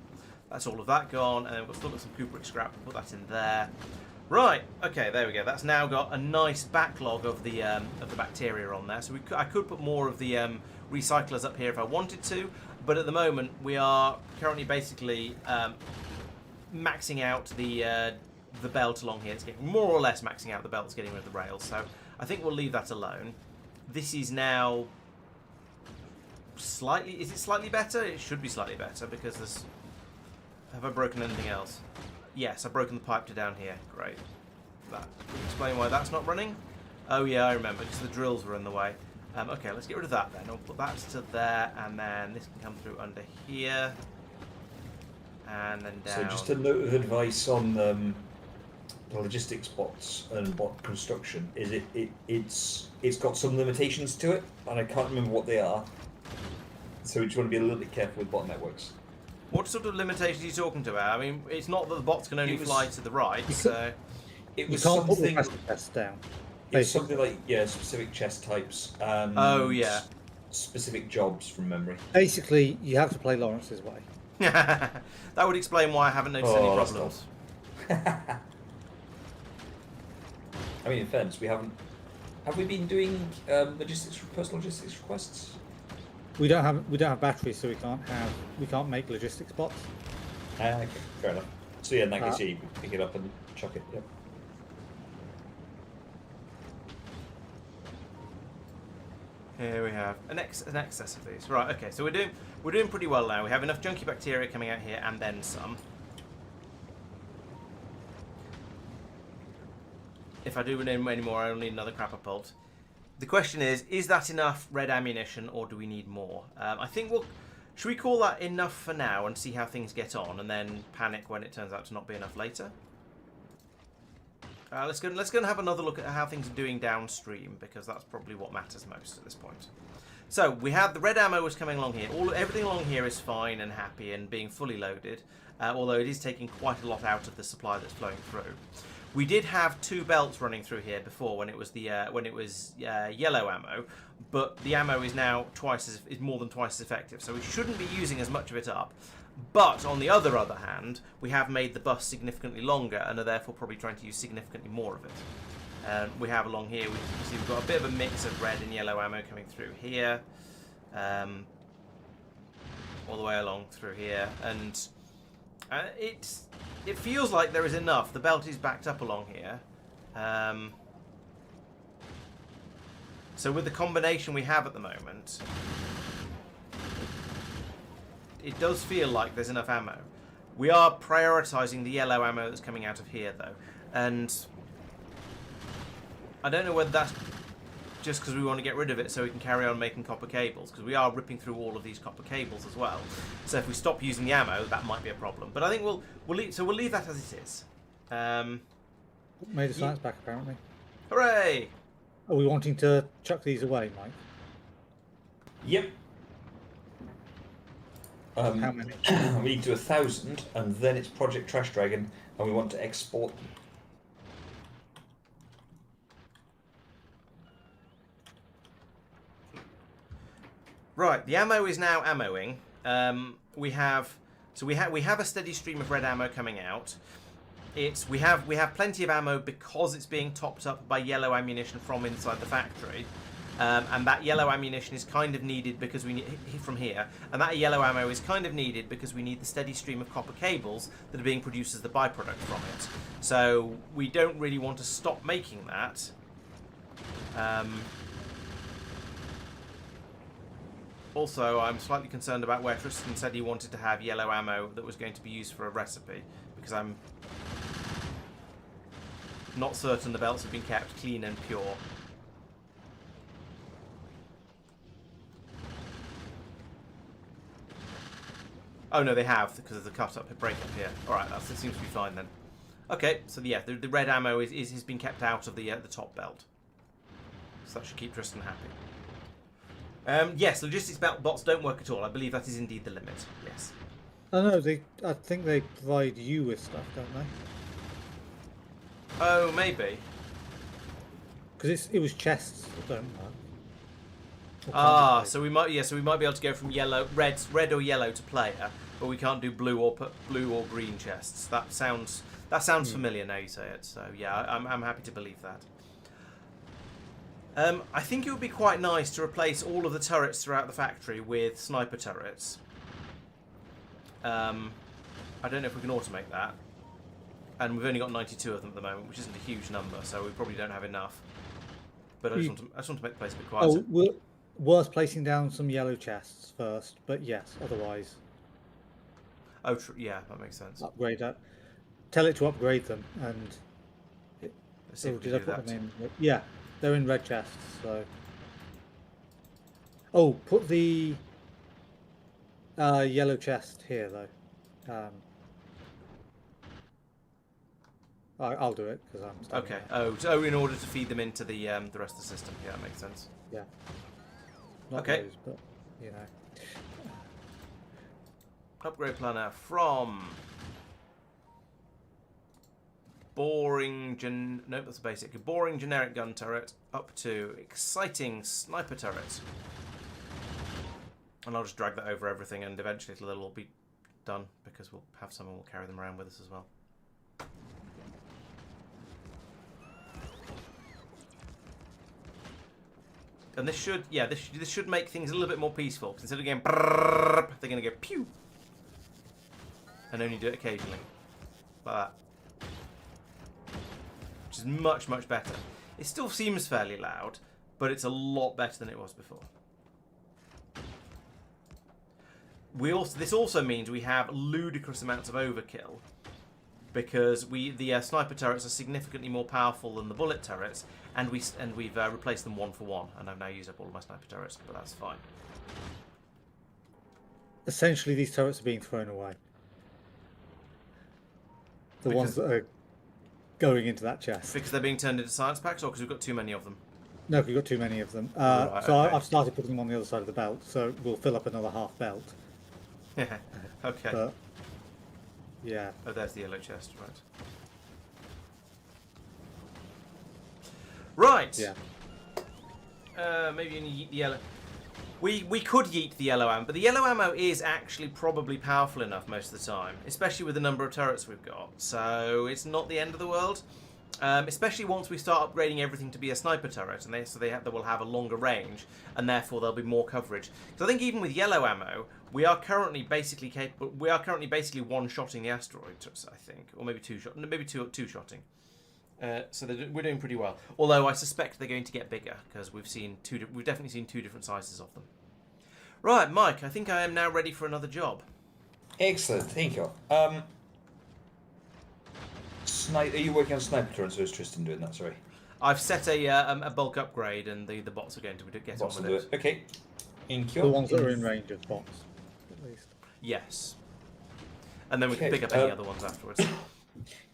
That's all of that gone, and then we've still got some Kubrick scrap, we'll put that in there. Right, okay, there we go. That's now got a nice backlog of the bacteria on there. So I could put more of the recyclers up here if I wanted to, but at the moment we are currently basically maxing out the belt along here. It's getting more or less maxing out the belt, it's getting rid of the rails. So I think we'll leave that alone. This is now slightly. Is it slightly better? It should be slightly better because there's. Have I broken anything else? Yes, I've broken the pipe to down here. Great. That would explain why that's not running. Oh yeah, I remember, because the drills were in the way. Okay, let's get rid of that then. I'll put that to there, and then this can come through under here. And then down. So just a note of advice on the logistics bots and bot construction is it's got some limitations to it, and I can't remember what they are. So we just want to be a little bit careful with bot networks. What sort of limitations are you talking about? I mean, it's not that the bots can only fly to the right, so... It was you can't put something... the chests down. It's something like, yeah, specific chest types. And oh, yeah. Specific jobs from memory. Basically, you have to play Laurence's way. That would explain why I haven't noticed any problems. I mean, in fairness, we haven't... Have we been doing personal logistics requests? We don't have batteries, so we can't make logistics bots. Okay, fair enough. So yeah, in that case, you pick it up and chuck it. Yep. Here we have an excess of these. Right. Okay. So we're doing pretty well now. We have enough junky bacteria coming out here, and then some. If I do need any more, I only need another crapapult. The question is that enough red ammunition, or do we need more? I think should we call that enough for now and see how things get on, and then panic when it turns out to not be enough later? Let's go and have another look at how things are doing downstream, because that's probably what matters most at this point. So we have the red ammo is coming along here. Everything along here is fine and happy and being fully loaded, although it is taking quite a lot out of the supply that's flowing through. We did have 2 belts running through here before when it was yellow ammo, but the ammo is now is more than twice as effective, so we shouldn't be using as much of it up. But on the other hand, we have made the bus significantly longer and are therefore probably trying to use significantly more of it. We have along here, we've got a bit of a mix of red and yellow ammo coming through here, all the way along through here, and it feels like there is enough. The belt is backed up along here. So with the combination we have at the moment, it does feel like there's enough ammo. We are prioritising the yellow ammo that's coming out of here, though. And I don't know whether that's just because we want to get rid of it so we can carry on making copper cables, because we are ripping through all of these copper cables as well. So if we stop using the ammo, that might be a problem. But I think we'll leave that as it is. Made the science back, apparently. Hooray! Are we wanting to chuck these away, Mike? Yep. How many? We need to do 1,000, and then it's Project Trash Dragon, and we want to export them. Right, the ammo is now ammoing. We have a steady stream of red ammo coming out. We have plenty of ammo because it's being topped up by yellow ammunition from inside the factory. And that yellow ammunition is kind of needed because we need from here, and that yellow ammo is kind of needed because we need the steady stream of copper cables that are being produced as the byproduct from it. So we don't really want to stop making that. Also, I'm slightly concerned about where Tristan said he wanted to have yellow ammo that was going to be used for a recipe, because I'm not certain the belts have been kept clean and pure. Oh no, they have, because of the cut-up break-up here. Alright, that seems to be fine then. Okay, so yeah, the red ammo has been kept out of the top belt. So that should keep Tristan happy. Yes, logistics bots don't work at all. I believe that is indeed the limit, yes. Oh no, I think they provide you with stuff, don't they? Oh, maybe. Because it was chests that don't work. So we might be able to go from red or yellow to player, but we can't do blue or green chests. That sounds familiar now you say it. So yeah, I'm happy to believe that. I think it would be quite nice to replace all of the turrets throughout the factory with sniper turrets. I don't know if we can automate that, and we've only got 92 of them at the moment, which isn't a huge number, so we probably don't have enough. But I just want to make the place a bit quieter. Oh, worth placing down some yellow chests first, but yes, otherwise. Oh, yeah, that makes sense. Upgrade that. tell it to upgrade them, and Let's see if we did can I do put that. them in? Yeah, they're in red chests. So, oh, put the yellow chest here though. I'll do it because I'm standing Okay. out. Oh, so in order to feed them into the rest of the system. Yeah, that makes sense. Yeah. Not Okay. those, but you know. Upgrade planner from boring nope, that's basic. Boring generic gun turret up to exciting sniper turret. And I'll just drag that over everything, and eventually it'll all be done because we'll have someone will carry them around with us as well. And this should, yeah, this should make things a little bit more peaceful. Because instead of going, brrrr, they're going to go pew, and only do it occasionally, like that, which is much, much better. It still seems fairly loud, but it's a lot better than it was before. This also means we have ludicrous amounts of overkill, because the sniper turrets are significantly more powerful than the bullet turrets, and we've replaced them 1 for 1, and I've now used up all of my sniper turrets, but that's fine. Essentially, these turrets are being thrown away. The ones that are going into that chest. Because they're being turned into science packs, or because we've got too many of them? No, we've got too many of them. Right, so okay. I've started putting them on the other side of the belt, so we'll fill up another half belt. Yeah. Okay. But, yeah. Oh, there's the yellow chest, right. Right. Yeah. Maybe you need the yellow. We could yeet the yellow ammo, but the yellow ammo is actually probably powerful enough most of the time, especially with the number of turrets we've got. So it's not the end of the world. Especially once we start upgrading everything to be a sniper turret, and they will have a longer range, and therefore there'll be more coverage. So I think even with yellow ammo, we are currently basically capable. We are currently basically one-shotting the asteroids, I think, or maybe two-shotting. So we're doing pretty well. Although I suspect they're going to get bigger because we've definitely seen 2 different sizes of them. Right, Mike. I think I am now ready for another job. Excellent, thank you. Are you working on sniper turrets, or is Tristan doing that? Sorry. I've set a bulk upgrade, and the bots are going to get Bots on will with do it. it. Okay. Thank you. The ones that are in range of bots, at least. Yes. And then we can Okay, pick up any other ones afterwards.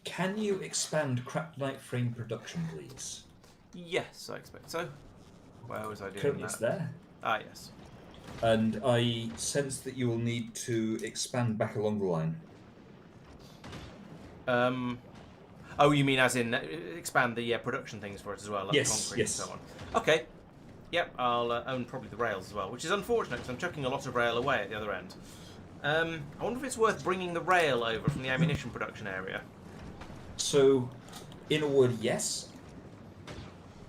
Can you expand Kryptonite frame production, please? Yes, I expect so. Where was I doing Currently that? it's there. Ah, yes. And I sense that you will need to expand back along the line. Oh, you mean as in expand the production things for it as well, like Yes, concrete yes. and so on. Okay. Yep, I'll own probably the rails as well, which is unfortunate because I'm chucking a lot of rail away at the other end. I wonder if it's worth bringing the rail over from the ammunition production area. So, in a word, yes.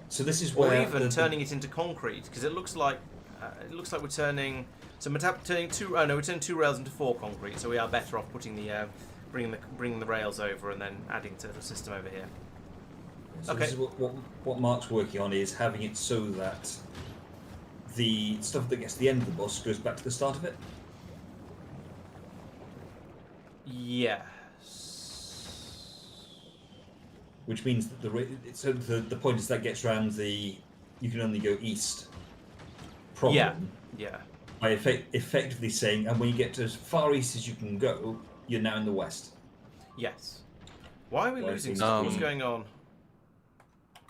So this is Or where even turning it into concrete, because it looks like we're turning. So we're turning 2. Oh no, we're turning 2 rails into 4 concrete. So we are better off putting the bringing the rails over and then adding to the system over here. So Okay. this is what Mark's working on, is having it so that the stuff that gets to the end of the bus goes back to the start of it. Yes. Which means that the point is that gets around you can only go east problem. Yeah. By effectively saying, and when you get to as far east as you can go, you're now in the west. Yes. Why are we Why losing is stuff? it- What's going on?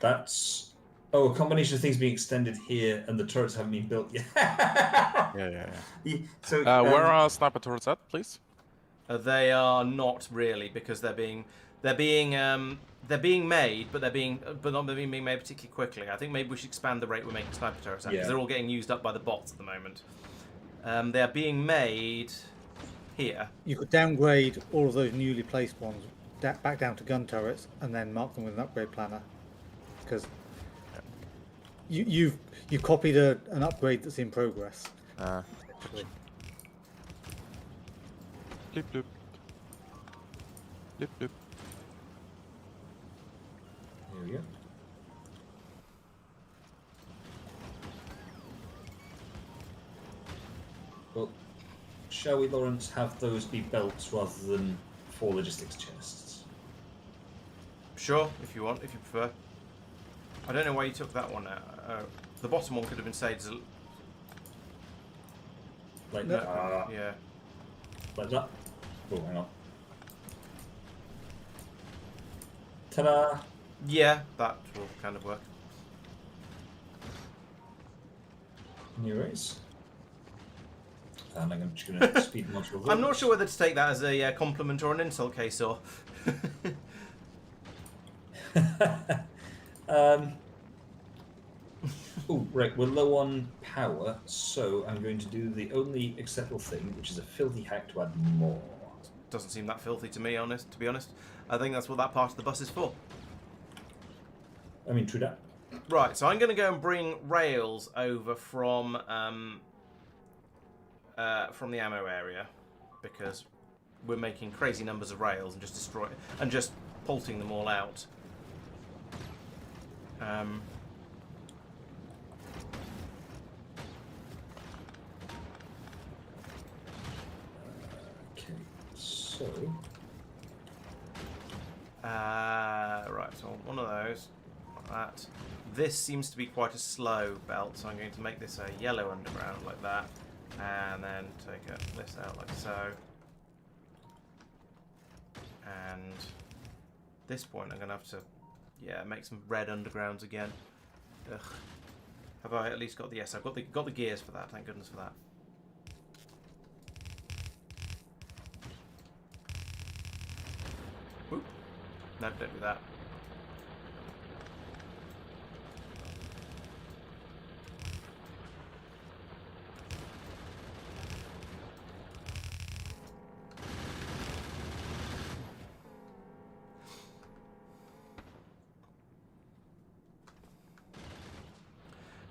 That's a combination of things being extended here, and the turrets haven't been built yet. Yeah. So Where are sniper turrets at, please? They are not really, because they're being made, but not being made particularly quickly. I think maybe we should expand the rate we're making sniper turrets at, because they're all getting used up by the bots at the moment. They are being made here. You could downgrade all of those newly placed ones back down to gun turrets, and then mark them with an upgrade planner, because you've copied an upgrade that's in progress. Actually. Bloop, bloop. Bloop, bloop. There we go. Well, shall we, Laurence, have those be belts rather than 4 logistics chests? Sure, if you want, if you prefer. I don't know why you took that one out. The bottom one could have been saved as a... Like No. that. Yeah. Like that. Oh, hang on. Ta-da! Yeah, that will kind of work. New race. And I'm just going to speed them onto a I'm not sure whether to take that as a compliment or an insult, case or. Oh, right, we're low on power, so I'm going to do the only acceptable thing, which is a filthy hack to add more. Doesn't seem that filthy to me, to be honest. I think that's what that part of the bus is for. I mean, true that. Right, so I'm going to go and bring rails over from the ammo area, because we're making crazy numbers of rails and just pulting them all out. Okay, so... right, so one of those, like that. This seems to be quite a slow belt, so I'm going to make this a yellow underground like that, and then take this out like so. And at this point I'm going to have to, make some red undergrounds again. Ugh. Have I at least got the... Yes, I've got the gears for that, thank goodness for that. Whoop. No, don't do that.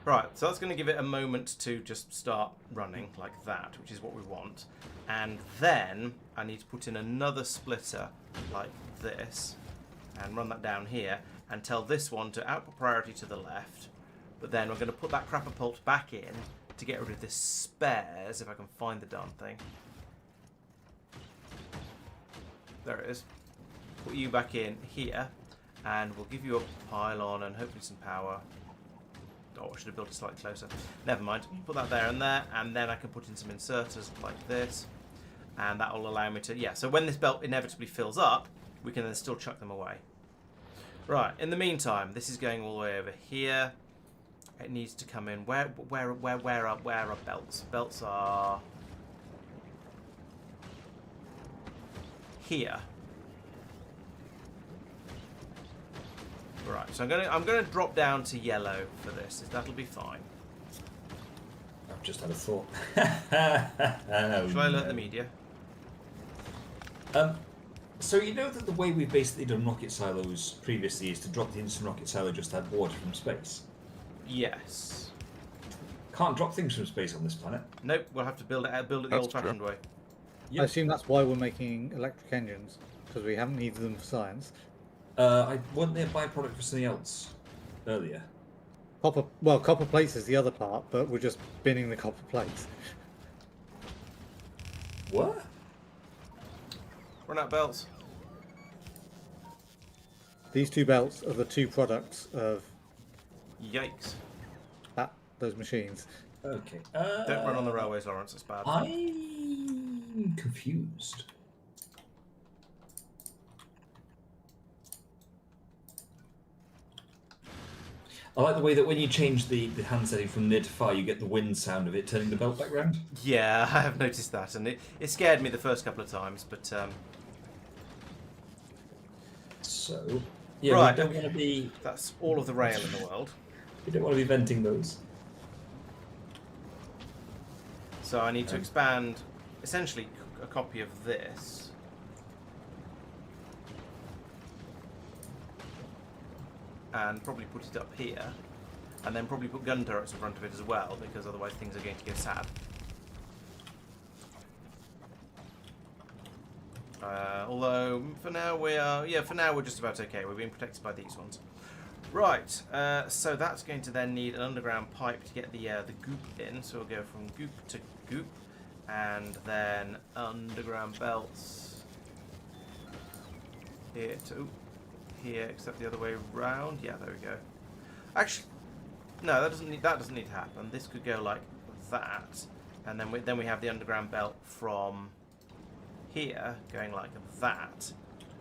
Right, so that's going to give it a moment to just start running like that, which is what we want. And then I need to put in another splitter like this and run that down here and tell this one to output priority to the left. But then we're going to put that crapper pulp back in to get rid of this spares, if I can find the darn thing. There it is. Put you back in here and we'll give you a pylon and hopefully some power. Oh, I should have built it slightly closer. Never mind. Put that there, and then I can put in some inserters like this, and that will allow me to... Yeah, so when this belt inevitably fills up, we can then still chuck them away. Right, in the meantime, this is going all the way over here. It needs to come in. Where are belts? Belts are... here. Right, so I'm gonna drop down to yellow for this. That'll be fine. I've just had a thought. Shall I alert the media? So you know that the way we've basically done rocket silos previously is to drop the instant rocket silo just to add water from space? Yes. Can't drop things from space on this planet. Nope, we'll have to build it the That's old-fashioned way. I assume that's why we're making electric engines, because we haven't needed them for science. Wasn't there a byproduct for something else earlier? Copper plates is the other part, but we're just binning the copper plates. What? Run out belts. These two belts are the two products of Yikes. those machines. Okay. Don't run on the railways, Laurence, it's bad. I'm confused. I like the way that when you change the hand setting from near to far, you get the wind sound of it turning the belt back round. Yeah, I have noticed that, and it scared me the first couple of times, but... So, yeah, right, we don't want to be... That's all of the rail in the world. We don't want to be venting those. So I need to expand, essentially, a copy of this. And probably put it up here. And then probably put gun turrets in front of it as well, because otherwise things are going to go sad. Although, for now we're just about okay. We're being protected by these ones. Right, so that's going to then need an underground pipe to get the goop in. So we'll go from goop to goop, and then underground belts here to here, except the other way around. Yeah, there we go. Actually, no, that doesn't need to happen. This could go like that, and then we have the underground belt from here going like that,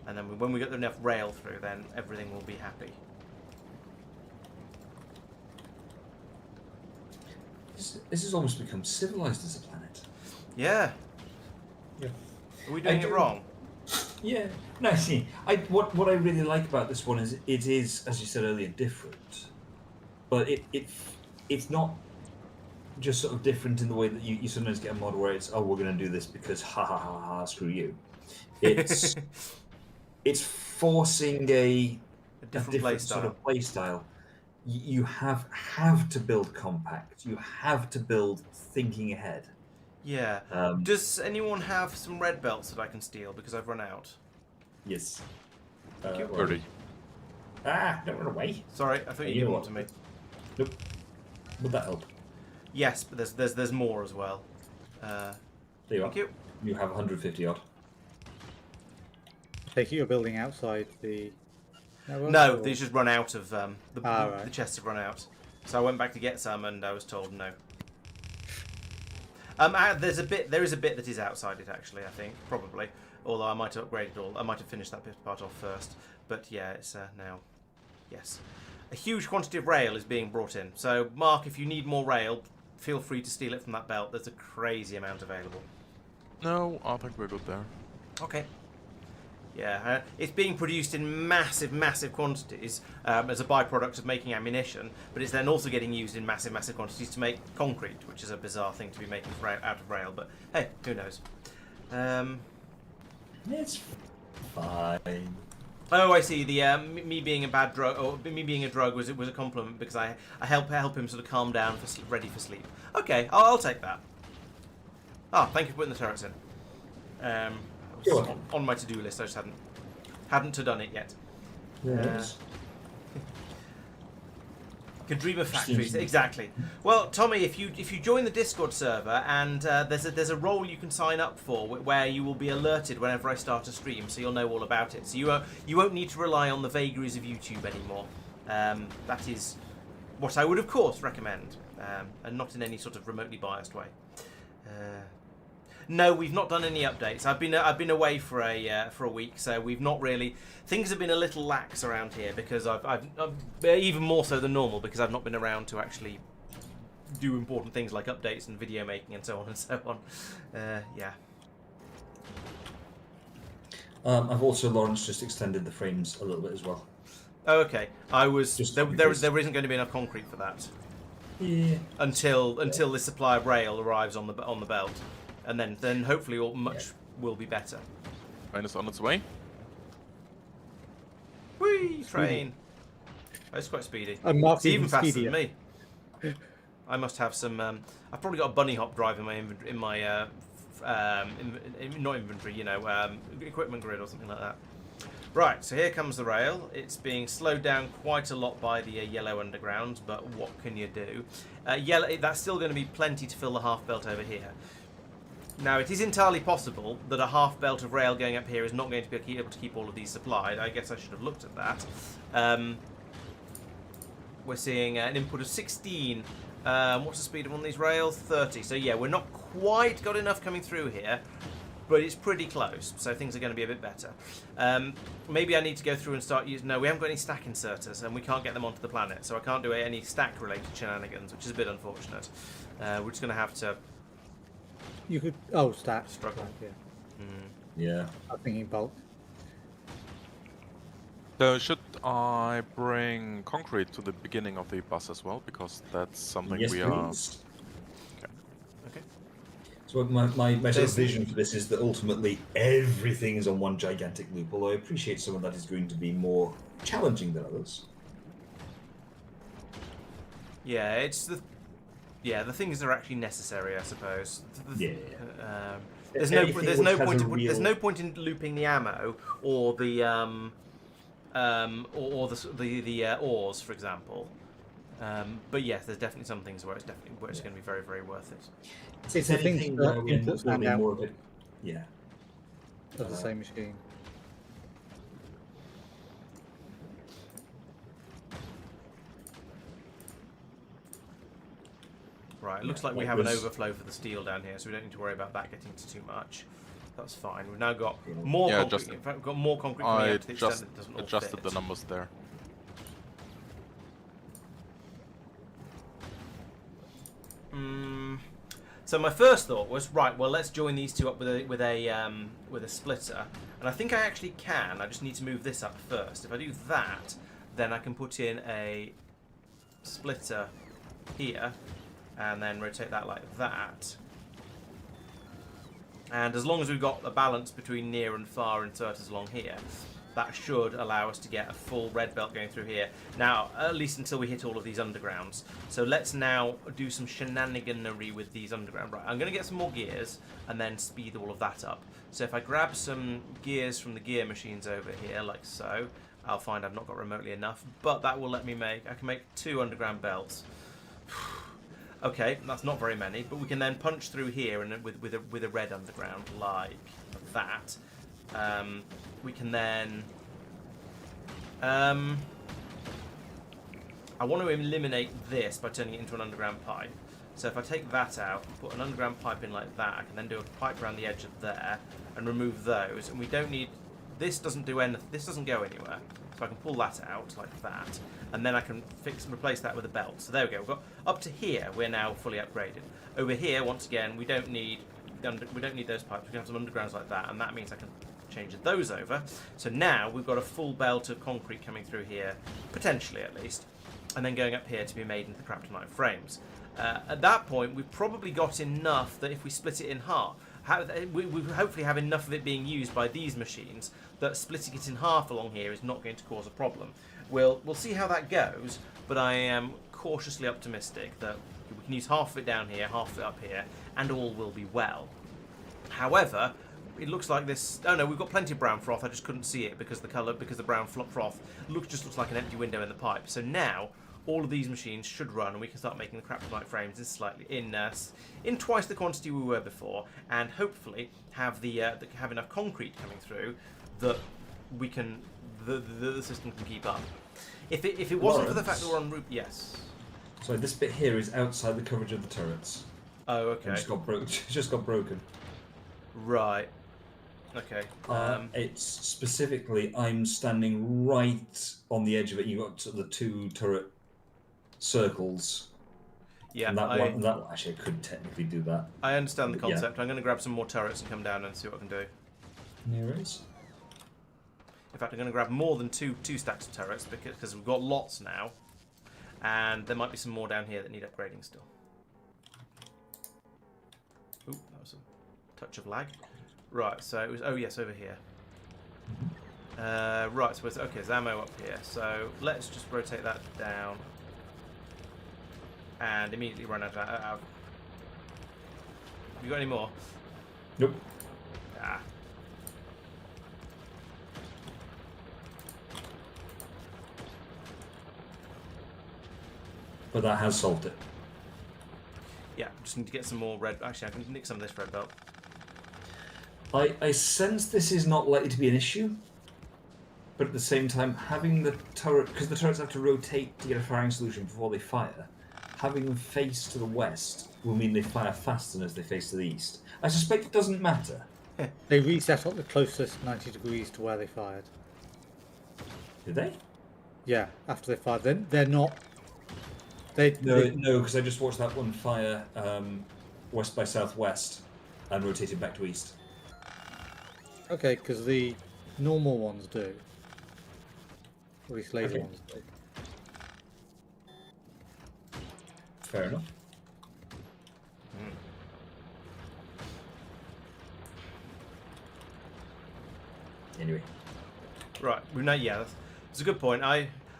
and then when we get enough rail through, then everything will be happy. This has almost become civilized as a planet. Yeah. Yeah. Are we doing it wrong? Yeah. No, see, what I really like about this one is it is, as you said earlier, different. But it's not just sort of different in the way that you sometimes get a mod where it's, oh, we're going to do this because ha ha ha ha, screw you. It's it's forcing a different sort of play style. You have to build compact. You have to build thinking ahead. Yeah. Does anyone have some red belts that I can steal because I've run out? Yes. Thank you. 30. Don't run away. Sorry, I thought you gave one to me. Nope. Would that help? Yes, but there's more as well. There you thank are. You have 150 odd. Take it you're building outside the... No, these just run out of the right. chests have run out. So I went back to get some, and I was told no. There is a bit that is outside it actually. I think probably, although I might have upgraded all. I might have finished that part off first. But yeah, it's now. Yes, a huge quantity of rail is being brought in. So Mark, if you need more rail, feel free to steal it from that belt. There's a crazy amount available. No, I think we're good there. Okay. Yeah, it's being produced in massive, massive quantities as a byproduct of making ammunition, but it's then also getting used in massive, massive quantities to make concrete, which is a bizarre thing to be making out of rail, but hey, who knows? It's fine. Oh, I see. The me being a bad drug, or me being a drug, was a compliment because I help him sort of calm down, ready for sleep. Okay, I'll take that. Ah, thank you for putting the turrets in. On my to-do list, I just hadn't done it yet. Yes. Kadriba factories, exactly. Well, Tommy, if you join the Discord server, and there's a role you can sign up for where you will be alerted whenever I start a stream, so you'll know all about it. So you won't need to rely on the vagaries of YouTube anymore. That is what I would, of course, recommend, and not in any sort of remotely biased way. No, we've not done any updates. I've been away for a week, so we've not really. Things have been a little lax around here because I've even more so than normal because I've not been around to actually do important things like updates and video making and so on and so on. Yeah. I've also, Laurence, just extended the frames a little bit as well. Oh, okay. I was Just there isn't going to be enough concrete for that. Yeah. Until the supply of rail arrives on the belt. And then hopefully much will be better. Train is on its way. Whee! Train. Oh, it's quite speedy. It's even faster than me. I must have some. I've probably got a bunny hop drive in my not inventory. You know, equipment grid or something like that. Right. So here comes the rail. It's being slowed down quite a lot by the yellow underground, but what can you do? Yellow. That's still going to be plenty to fill the half belt over here. Now, it is entirely possible that a half belt of rail going up here is not going to be able to keep all of these supplied. I guess I should have looked at that. We're seeing an input of 16. What's the speed of one of these rails? 30. So yeah, we're not quite got enough coming through here, but it's pretty close. So things are going to be a bit better. Maybe I need to go through and start using... No, we haven't got any stack inserters, and we can't get them onto the planet. So I can't do any stack-related shenanigans, which is a bit unfortunate. We're just going to have to... You could stack. Struggle. Yeah. Yeah. I'm thinking bulk. So should I bring concrete to the beginning of the bus as well, because that's something Yes, we please. are. Okay. So my sort of vision for this is that ultimately everything is on one gigantic loop. Although I appreciate some of that is going to be more challenging than others. Yeah, it's the... Yeah, the things that are actually necessary, I suppose. There's no point in looping the ammo or the ores, for example. But yes, there's definitely some things where it's going to be very, very worth it. It's the thing that we end up inputs stand building out more of it. Yeah. of the same machine. Right, it looks like we have an overflow for the steel down here, so we don't need to worry about that getting to too much. That's fine. We've now got more concrete. In fact, we've got more concrete coming out to the extent that it doesn't all adjusted fit. the numbers there. So my first thought was, right, well, let's join these two up with a splitter, and I think I actually can. I just need to move this up first. If I do that, then I can put in a splitter here, and then rotate that like that. And as long as we've got a balance between near and far inserters along here, that should allow us to get a full red belt going through here. Now, at least until we hit all of these undergrounds. So let's now do some shenaniganery with these underground. Right, I'm going to get some more gears and then speed all of that up. So if I grab some gears from the gear machines over here, like so, I'll find I've not got remotely enough, but that will let me I can make 2 underground belts. Okay, that's not very many, but we can then punch through here and with a red underground like that. We can then I want to eliminate this by turning it into an underground pipe. So if I take that out and put an underground pipe in like that, I can then do a pipe around the edge of there and remove those. And we don't need, this doesn't do anything, this doesn't go anywhere. So I can pull that out like that, and then I can replace that with a belt. So there we go. We've got up to here. We're now fully upgraded. Over here, once again, we don't need those pipes. We can have some undergrounds like that, and that means I can change those over. So now we've got a full belt of concrete coming through here, potentially at least, and then going up here to be made into the Kryptonite frames. At that point, we've probably got enough that if we split it in half, we hopefully have enough of it being used by these machines that splitting it in half along here is not going to cause a problem. We'll see how that goes, but I am cautiously optimistic that we can use half of it down here, half of it up here, and all will be well. However, it looks like this. Oh no, we've got plenty of brown froth. I just couldn't see it because the brown froth just looks like an empty window in the pipe. So now all of these machines should run, and we can start making the Kryptonite frames in twice the quantity we were before, and hopefully have have enough concrete coming through that we can the system can keep up. If it wasn't for the fact that we're on Rubia, yes. So this bit here is outside the coverage of the turrets. Oh, okay. It just got broken. Right. Okay. It's specifically, I'm standing right on the edge of it. You got the 2 turret circles. Yeah. And that actually, I could technically do that. I understand the concept. Yeah. I'm going to grab some more turrets and come down and see what I can do. There is. In fact, I'm going to grab more than two stacks of turrets because we've got lots now, and there might be some more down here that need upgrading still. Ooh, that was a touch of lag. Right, so it was, oh yes, over here. Right, so okay, there's ammo up here. So let's just rotate that down and immediately run out. Have you got any more? Nope. Ah. But that has solved it. Yeah, just need to get some more red. Actually, I can nick some of this red belt. I sense this is not likely to be an issue, but at the same time, having the turret, because the turrets have to rotate to get a firing solution before they fire, having them face to the west will mean they fire faster as they face to the east. I suspect it doesn't matter. They reset at the closest 90 degrees to where they fired. Did they? Yeah, after they fired. They're not... No, because I just watched that one fire west by southwest and rotated back to east. Okay, because the normal ones do. At least laser Okay. ones do. Fair enough. Anyway. Right, we know. Yeah, that's a good point.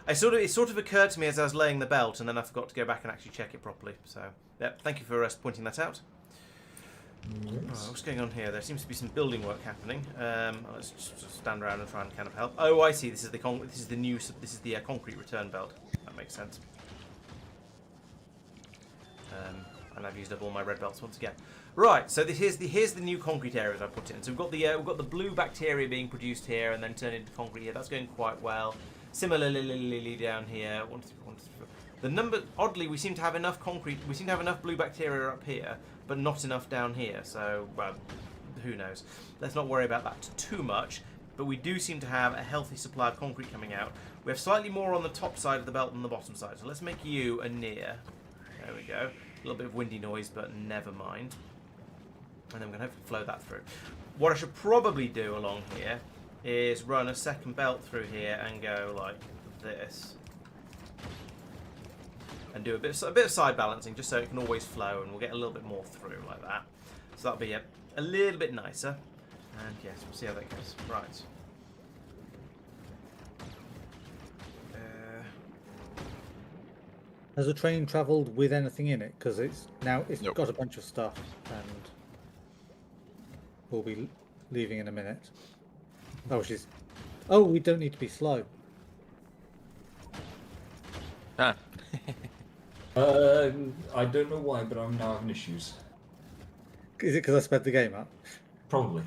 It sort of occurred to me as I was laying the belt, and then I forgot to go back and actually check it properly. So, yeah, thank you for pointing that out. Right, what's going on here? There seems to be some building work happening. Let's just stand around and try and kind of help. Oh, I see. This is the concrete return belt. That makes sense. And I've used up all my red belts once again. Right, so here's the new concrete areas I put in. So we've got the blue bacteria being produced here and then turned into concrete here. That's going quite well. Similarly down here, The number, oddly, we seem to have enough concrete. We seem to have enough blue bacteria up here, but not enough down here. So, well, who knows? Let's not worry about that too much. But we do seem to have a healthy supply of concrete coming out. We have slightly more on the top side of the belt than the bottom side. So let's make you a near. There we go. A little bit of windy noise, but never mind. And then we're going to hopefully flow that through. What I should probably do along here is run a second belt through here and go like this. And do a bit of side balancing just so it can always flow and we'll get a little bit more through like that. So that'll be a little bit nicer. And yes, we'll see how that goes. Right. Has the train travelled with anything in it? Because it's Nope. got a bunch of stuff, and we'll be leaving in a minute. Oh, oh, we don't need to be slow. Ah. I don't know why, but I'm now having issues. Is it because I sped the game up? Probably.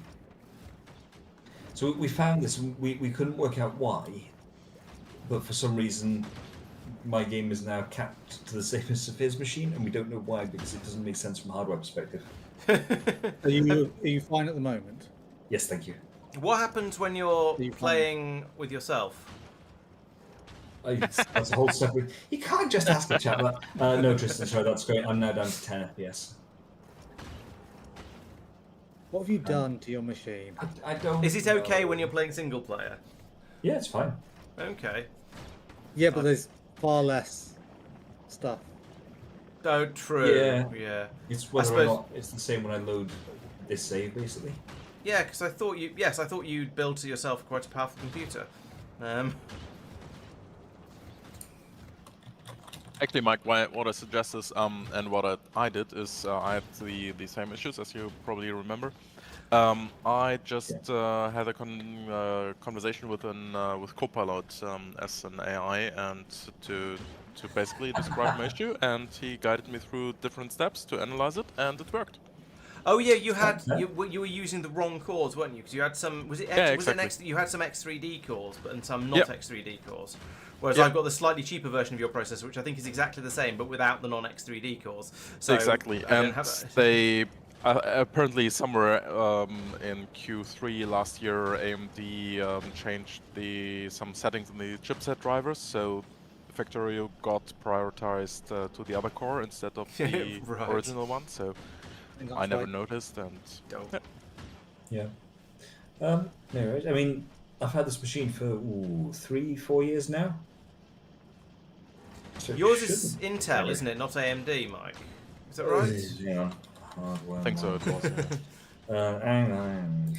So we found this, and we couldn't work out why, but for some reason my game is now capped to the same as Sophia's machine, and we don't know why, because it doesn't make sense from a hardware perspective. Are you fine at the moment? Yes, thank you. What happens when you're playing with yourself? That's a whole separate... You can't just ask the chat that. No, Tristan, sorry, that's great. I'm now down to 10 FPS. What have you done to your machine? I don't Is it okay when you're playing single player? Yeah, it's fine. Okay. Yeah, but there's far less stuff. Oh, true. Yeah. Yeah. It's whether or not it's the same when I load this save, basically. Yeah, because I thought you... Yes, I thought you'd built to yourself quite a powerful computer. Actually, Mike, what I suggest is, and what I did is, I had the same issues as you probably remember. I just had a conversation with Copilot as an AI, and to basically describe my issue, and he guided me through different steps to analyze it, and it worked. Oh yeah, you were using the wrong cores, weren't you? Because you had some you had some X3D cores, and some not X3D cores. Whereas I've got the slightly cheaper version of your processor, which I think is exactly the same, but without the non-X3D cores. So exactly, and they apparently somewhere in Q3 last year, AMD changed some settings in the chipset drivers, so Factorio got prioritized to the other core instead of the original one. So I never noticed, and yeah. Anyway, I mean, I've had this machine for 3-4 years now. So yours is Intel, isn't it? Not AMD, Mike. Is that right? Yeah. I think so. It was. Hang on.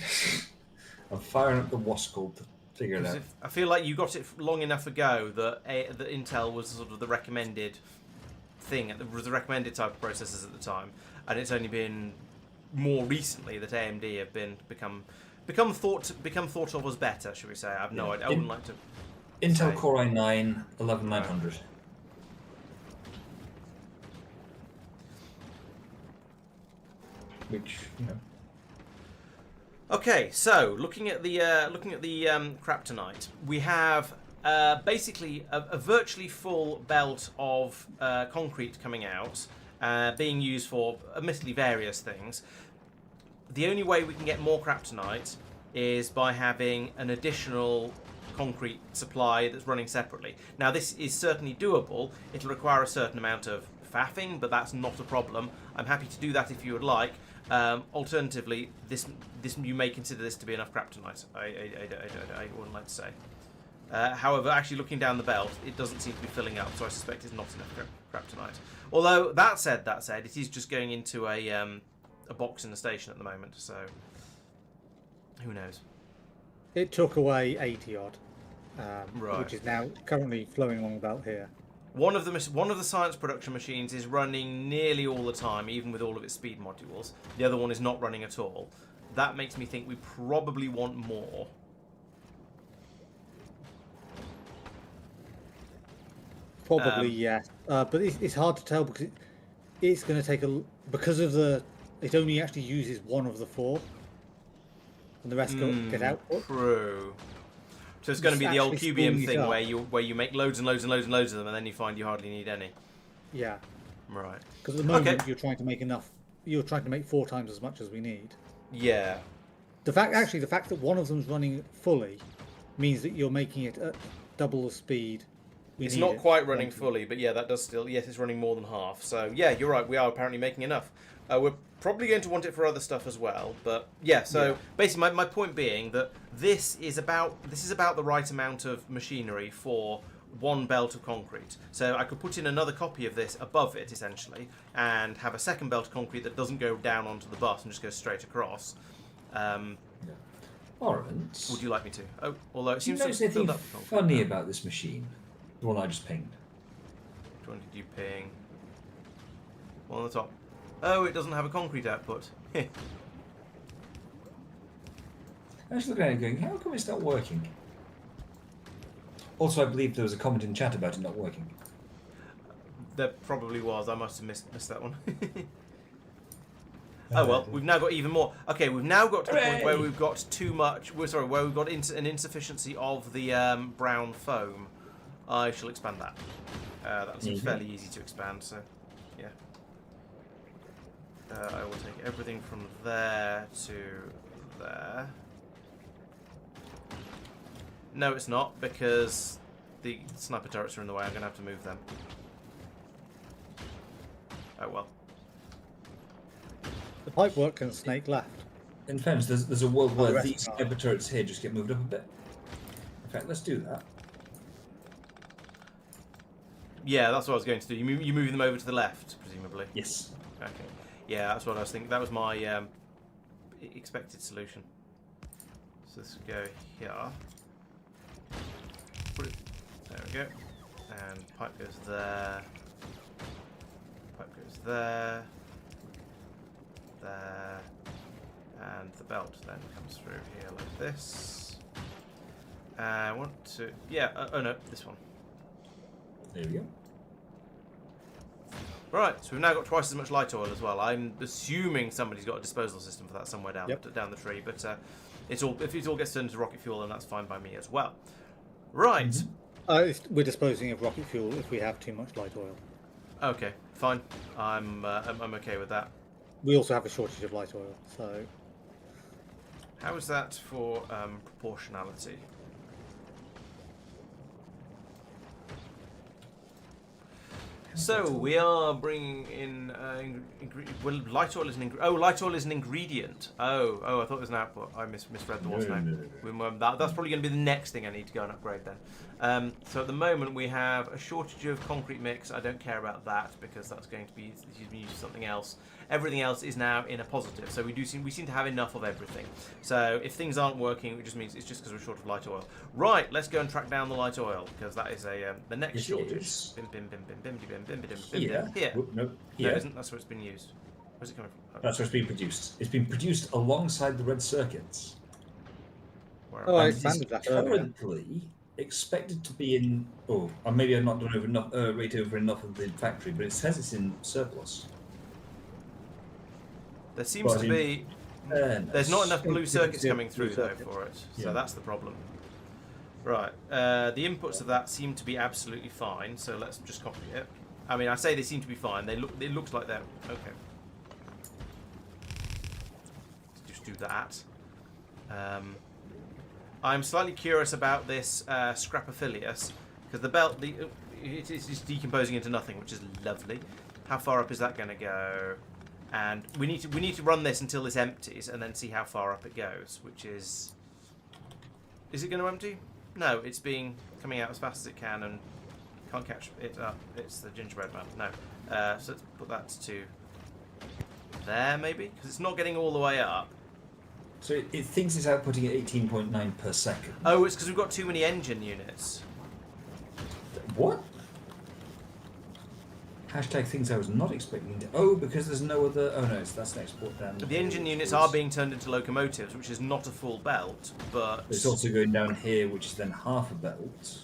I'm firing up the Wascall to figure it out. I feel like you got it long enough ago that Intel was sort of the recommended thing. It was the recommended type of processors at the time, and it's only been more recently that AMD have become thought of as better, should we say? I have no idea. I wouldn't like to. Intel say. Core i9 11900. Which, you know. Okay, so looking at the Kryptonite, we have basically a virtually full belt of concrete coming out, being used for admittedly various things. The only way we can get more Kryptonite is by having an additional concrete supply that's running separately. Now, this is certainly doable. It'll require a certain amount of faffing, but that's not a problem. I'm happy to do that if you would like. Alternatively, this you may consider this to be enough Kryptonite. I wouldn't like to say. However, actually looking down the belt, it doesn't seem to be filling up, so I suspect it's not enough Kryptonite. Although that said, it is just going into a box in the station at the moment, so who knows? It took away 80 odd, right. Which is now currently flowing along the belt here. One of the science production machines is running nearly all the time, even with all of its speed modules. The other one is not running at all. That makes me think we probably want more. Probably, yes. But it's hard to tell because it's going to take because of it only actually uses one of the 4, and the rest get output. True. So it's going to be the old actually cubium spooling it thing up. where you make loads and loads and loads and loads of them, and then you find you hardly need any. Yeah. Right. Because at the moment Okay. you're trying to make enough. You're trying to make 4 times as much as we need. Yeah. The fact that one of them's running fully means that you're making it at double the speed. It's not quite running fully, but yeah, that does still. Yes, it's running more than half. So yeah, you're right. We are apparently making enough. We're probably going to want it for other stuff as well. But yeah, so basically, my point being that this is about the right amount of machinery for one belt of concrete. So I could put in another copy of this above it essentially, and have a second belt of concrete that doesn't go down onto the bus and just goes straight across. Laurence, Would you like me to? Oh, although it do you seems to notice have anything filled up. with concrete funny now. about this machine? The one I just pinged. Which one did you ping? One on the top. Oh, it doesn't have a concrete output. I was looking at it going, how come it's not working? Also, I believe there was a comment in chat about it not working. There probably was. I must have missed that one. Oh well, we've now got even more. Okay, we've now got to the point where we've got too much. Where we've got an insufficiency of the brown foam. I shall expand that. That seems fairly easy to expand. So, yeah. I will take everything from there to there. No, it's not, because the sniper turrets are in the way. I'm going to have to move them. Oh well. The pipework can snake left. In fairness, there's a world where rest these are. sniper turrets here just get moved up a bit. In fact, let's do that. Yeah, that's what I was going to do. You move them over to the left, presumably. Yes. Okay. Yeah, that's what I was thinking. That was my expected solution. So let's go here. Put it. There we go. And pipe goes there. Pipe goes there. There. And the belt then comes through here like this. I want to. Yeah. Oh no, this one. There we go. Right, so we've now got twice as much light oil as well. I'm assuming somebody's got a disposal system for that somewhere down the tree, but if it all gets turned into rocket fuel, then that's fine by me as well. Right. We're disposing of rocket fuel if we have too much light oil. Okay, fine. I'm okay with that. We also have a shortage of light oil, so How is that for proportionality? So we are bringing in well, light oil is an light oil is an ingredient. Oh, I thought it was an output. I misread the what's name. That's probably going to be the next thing I need to go and upgrade then. So at the moment we have a shortage of concrete mix. I don't care about that because that's going to be used for something else. Everything else is now in a positive. So we seem to have enough of everything. So if things aren't working, it just means it's just because we're short of light oil. Right, let's go and track down the light oil because that is the next shortage. Here. Here. No, No, here. it isn't. That's where it's been used. Where's it coming from? That's where it's been produced. It's been produced alongside the red circuits. Where Oh, I And it is expanded that earlier. currently expected to be in. Oh, or maybe I've not done over enough, rate over enough of the factory, but it says it's in surplus. There seems to be. There's not enough blue circuits Yeah, coming through blue though circuits. for it, so Yeah. that's the problem. Right, the inputs of that seem to be absolutely fine. So let's just copy it. I mean, I say they seem to be fine. They look. It looks like they're okay. Let's just do that. I'm slightly curious about this Scrapophilius because the belt, it is decomposing into nothing, which is lovely. How far up is that going to go? And we need to run this until this empties, and then see how far up it goes. Which is it going to empty? No, it's coming out as fast as it can, and can't catch it up. It's the gingerbread man. No, so let's put that to there maybe, because it's not getting all the way up. So it thinks it's outputting at 18.9 per second. Oh, it's because we've got too many engine units. What? Hashtag things I was not expecting to. Oh, because there's no other. Oh no, that's an export down. The engine units are being turned into locomotives, which is not a full belt, but It's also going down here, which is then half a belt.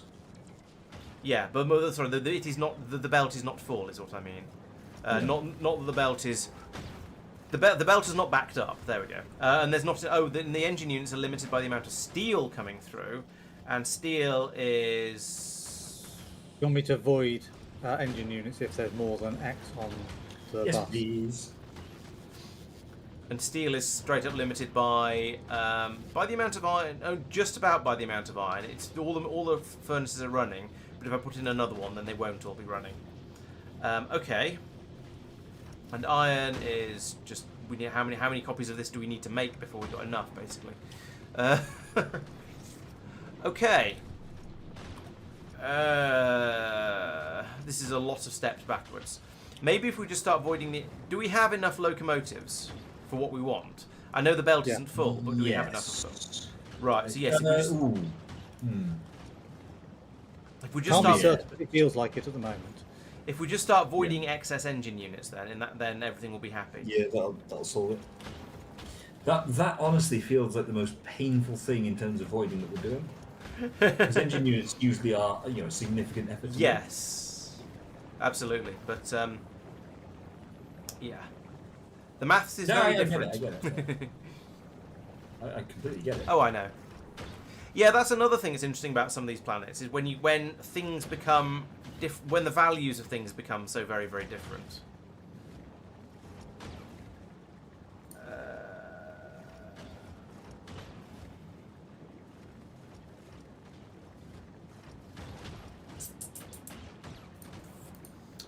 yeah, but sorry, it is not the belt is not full, is what I mean. Not that the belt is. The belt is not backed up. There we go. And there's not. The engine units are limited by the amount of steel coming through, And steel is... You want me to void engine units if there's more than X on the Yes, bus? please. And steel is straight up limited by the amount of iron. Oh, just about by the amount of iron. It's all the furnaces are running, but if I put in another one, then they won't all be running. Okay. And iron is just we need how many copies of this do we need to make before we've got enough, basically. Okay. This is a lot of steps backwards. Maybe if we just start voiding the... Do we have enough locomotives for what we want? I know the belt isn't full, but do we have enough of them? Right, so yes, if we just... If we just Can't be start... certain, but it feels like it at the moment. If we just start voiding excess engine units, then everything will be happy. Yeah, that'll solve it. That honestly feels like the most painful thing in terms of voiding that we're doing. Because engine units usually are, significant effort. Yes, absolutely. But yeah, the maths is very different. I get it. I completely get it. Oh, I know. Yeah, that's another thing that's interesting about some of these planets is when things become when the values of things become so very, very different.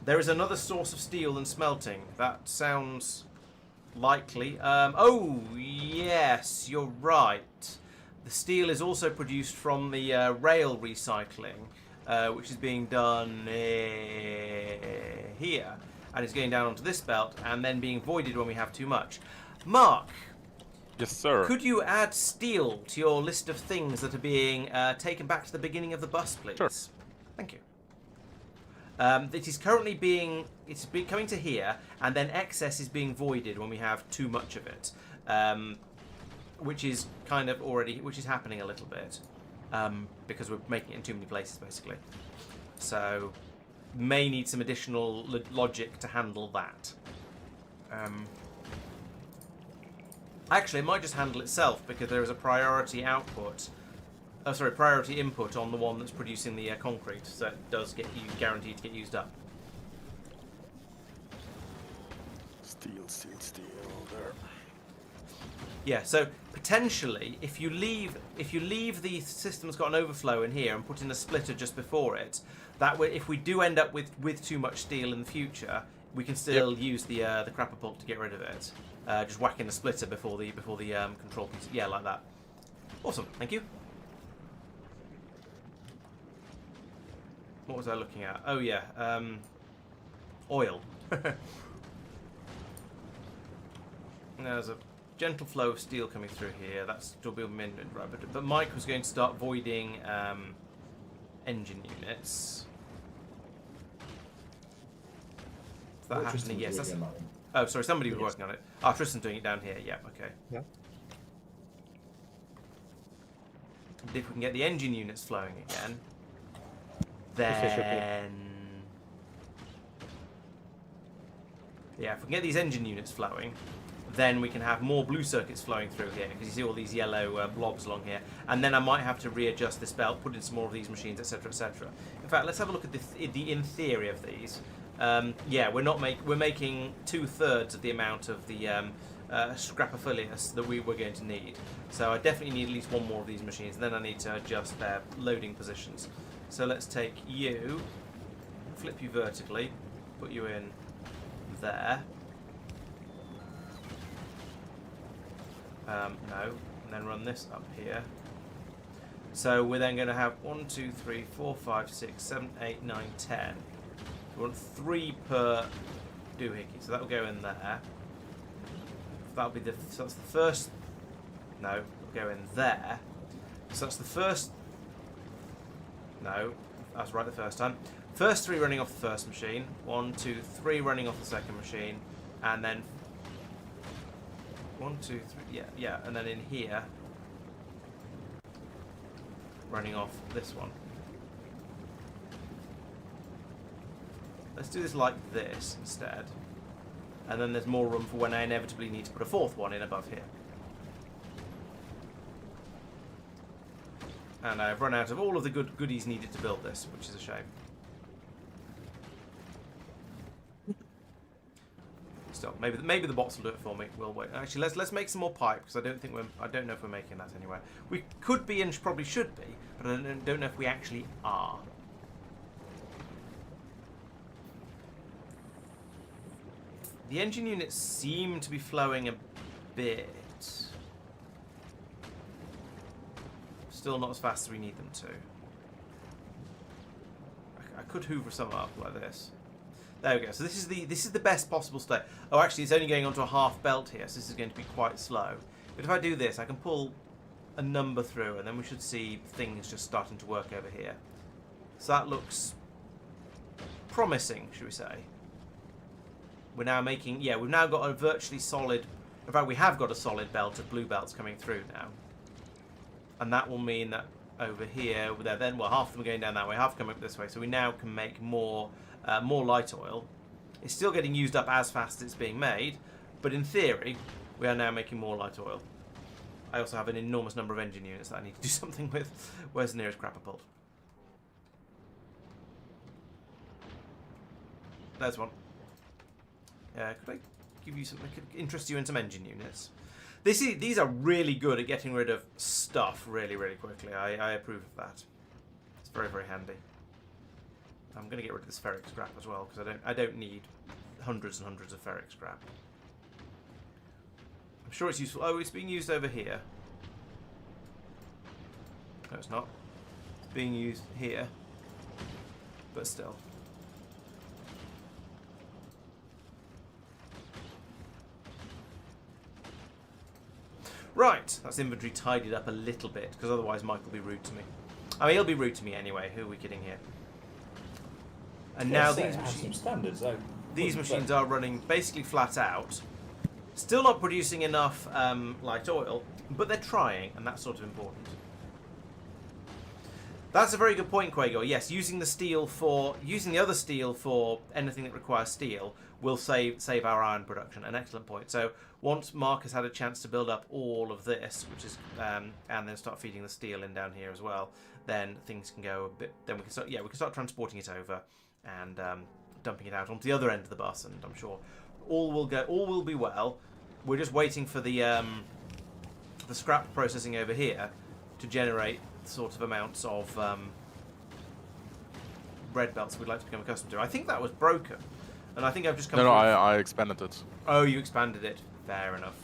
There is another source of steel than smelting. That sounds likely. Oh, yes, you're right. The steel is also produced from the rail recycling, which is being done here. And it's going down onto this belt and then being voided when we have too much. Mark! Yes, sir. Could you add steel to your list of things that are being taken back to the beginning of the bus, please? Sure. Thank you. It is currently coming to here, and then excess is being voided when we have too much of it, which is happening a little bit, because we're making it in too many places, basically. So, may need some additional logic to handle that. Actually, it might just handle itself because there is a priority output. Priority input on the one that's producing the concrete, so it does get you guaranteed to get used up. Steel there. Yeah, so potentially, if you leave the system that's got an overflow in here and put in a splitter just before it, that way, if we do end up with too much steel in the future, we can still use the crapper pulp to get rid of it. Just whack in a splitter before the control piece. Yeah, like that. Awesome, thank you. What was I looking at? Oh yeah, oil. There's a gentle flow of steel coming through here. That's still being right, but Mike was going to start voiding engine units. Is that happening? Yes. That's... Oh, sorry. Somebody was working on it. Ah, Tristan's doing it down here. Yeah. Okay. Yeah. If we can get the engine units flowing again. Then, yeah, if we can get these engine units flowing, then we can have more blue circuits flowing through here, because you see all these yellow blobs along here. And then I might have to readjust this belt, put in some more of these machines, etc., etc. In fact, let's have a look at the in theory of these. Yeah, we're making 2/3 of the amount of the scrapophilius that we were going to need. So I definitely need at least one more of these machines. And then I need to adjust their loading positions. So let's take you, flip you vertically, put you in there. No, and then run this up here. So we're then going to have 1, 2, 3, 4, 5, 6, 7, 8, 9, 10. We want 3 per doohickey, so that'll go in there. That'll be so that's the first. No, it'll go in there. So that's the first. No, I was right the first time. First 3 running off the first machine. 1, 2, 3 running off the second machine, and then 1, 2, 3. Yeah, and then in here, running off this one. Let's do this like this instead, and then there's more room for when I inevitably need to put a 4th one in above here. And I've run out of all of the goodies needed to build this, which is a shame. Still, maybe the bots will do it for me. We'll wait. Actually, let's make some more pipe, because I don't know if we're making that anywhere. We could be and probably should be, but I don't know if we actually are. The engine units seem to be flowing a bit. Still not as fast as we need them to. I could hoover some up like this. There we go. So this is the best possible state. Oh, actually, it's only going onto a half belt here, so this is going to be quite slow. But if I do this, I can pull a number through, and then we should see things just starting to work over here. So that looks promising, should we say? We're now making, yeah, we've now got a virtually solid. In fact, we have got a solid belt of blue belts coming through now. And that will mean that over here, then well, half of them are going down that way, half coming up this way. So we now can make more light oil. It's still getting used up as fast as it's being made, but in theory, we are now making more light oil. I also have an enormous number of engine units that I need to do something with. Where's the nearest crapper There's one. Could I give you something? Could interest you in some engine units? These are really good at getting rid of stuff really, really quickly. I approve of that. It's very, very handy. I'm going to get rid of this ferric scrap as well, because I don't need hundreds and hundreds of ferric scrap. I'm sure it's useful. Oh, it's being used over here. No, it's not. It's being used here, but still. Right, that's inventory tidied up a little bit, because otherwise Mike will be rude to me. I mean, he'll be rude to me anyway. Who are we kidding here? And now these machines are running basically flat out. Still not producing enough light oil, but they're trying, and that's sort of important. That's a very good point, Quago. Yes, using the other steel for anything that requires steel will save our iron production. An excellent point. So once Mark has had a chance to build up all of this, which is and then start feeding the steel in down here as well, then things can go a bit. Then we can start transporting it over and dumping it out onto the other end of the bus, and I'm sure all will be well. We're just waiting for the scrap processing over here to generate the sort of amounts of red belts we'd like to become accustomed to. I think that was broken, and I think I've just come. No, I expanded it. Oh, you expanded it. Fair enough.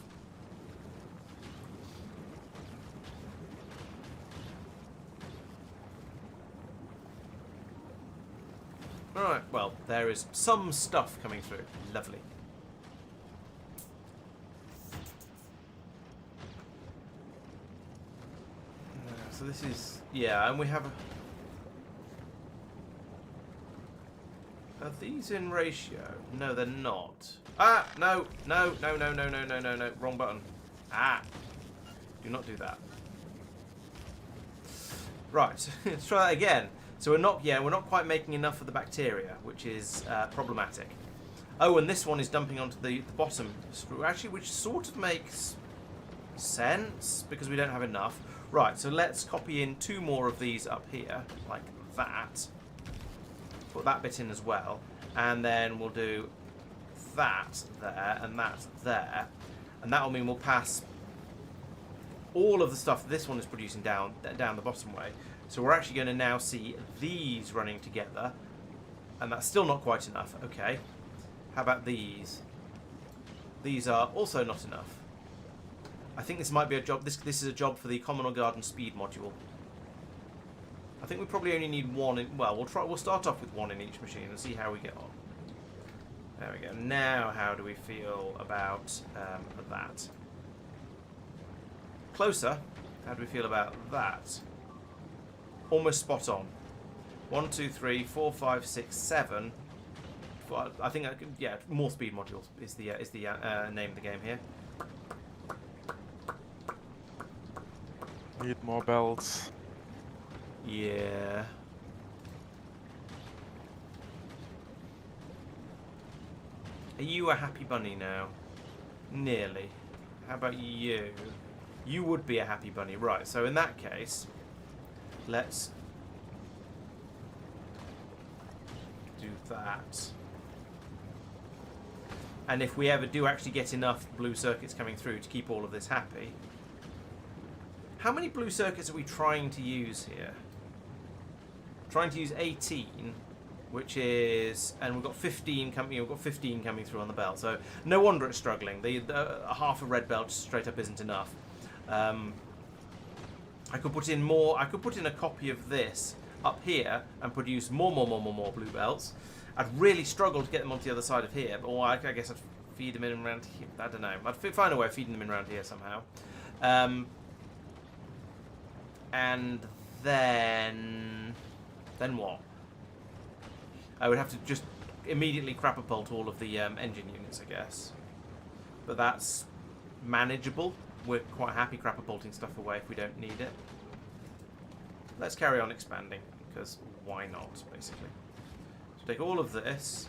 Alright, well, there is some stuff coming through. Lovely. So this is... yeah, and we have... Are these in ratio? No, they're not. Ah! No! No! No, no, no, no, no, no, no. Wrong button. Ah! Do not do that. Right, let's try that again. So we're not quite making enough of the bacteria, which is problematic. Oh, and this one is dumping onto the bottom screw, actually, which sort of makes sense, because we don't have enough. Right, so let's copy in 2 more of these up here, like that. Put that bit in as well, and then we'll do that there, and that there. And that will mean we'll pass all of the stuff this one is producing down the bottom way. So we're actually going to now see these running together, and that's still not quite enough. Okay, how about these? These are also not enough. I think this might be a job. This is a job for the Communal Garden Speed module. I think we probably only need 1 in. Well, we'll start off with 1 in each machine and see how we get on. There we go. Now, how do we feel about that? Closer. How do we feel about that? Almost spot on. 1, 2, 3, 4, 5, 6, 7. I think yeah, more speed modules is the name of the game here. Need more belts. Yeah. Are you a happy bunny now? Nearly. How about you? You would be a happy bunny. Right, so in that case, let's do that. And if we ever do actually get enough blue circuits coming through to keep all of this happy... How many blue circuits are we trying to use here? Trying to use 18, which is... And we've got 15 coming. We've got 15 coming through on the belt. So no wonder it's struggling. The half a red belt straight up isn't enough. I could put in more. I could put in a copy of this up here and produce more blue belts. I'd really struggle to get them onto the other side of here, but I guess I'd feed them in around here. I don't know. I'd find a way of feeding them in around here somehow. And then what? I would have to just immediately crapapult all of the engine units, I guess. But that's manageable. We're quite happy crapapulting stuff away if we don't need it. Let's carry on expanding, because why not, basically. So take all of this,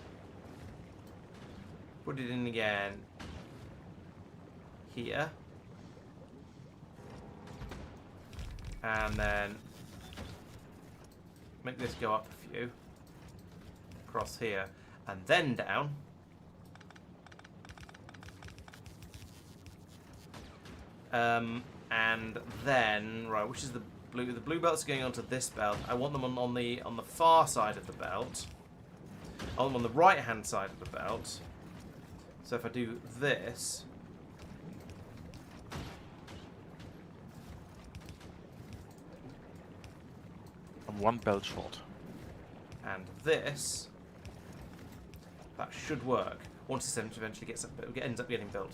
put it in again here, and then make this go up a few, across here, and then down. And then, right, which is the blue? The blue belts are going onto this belt. I want them on the far side of the belt. I want them on the right-hand side of the belt. So if I do this, I'm one belt short. And this, that should work once this eventually ends up getting built.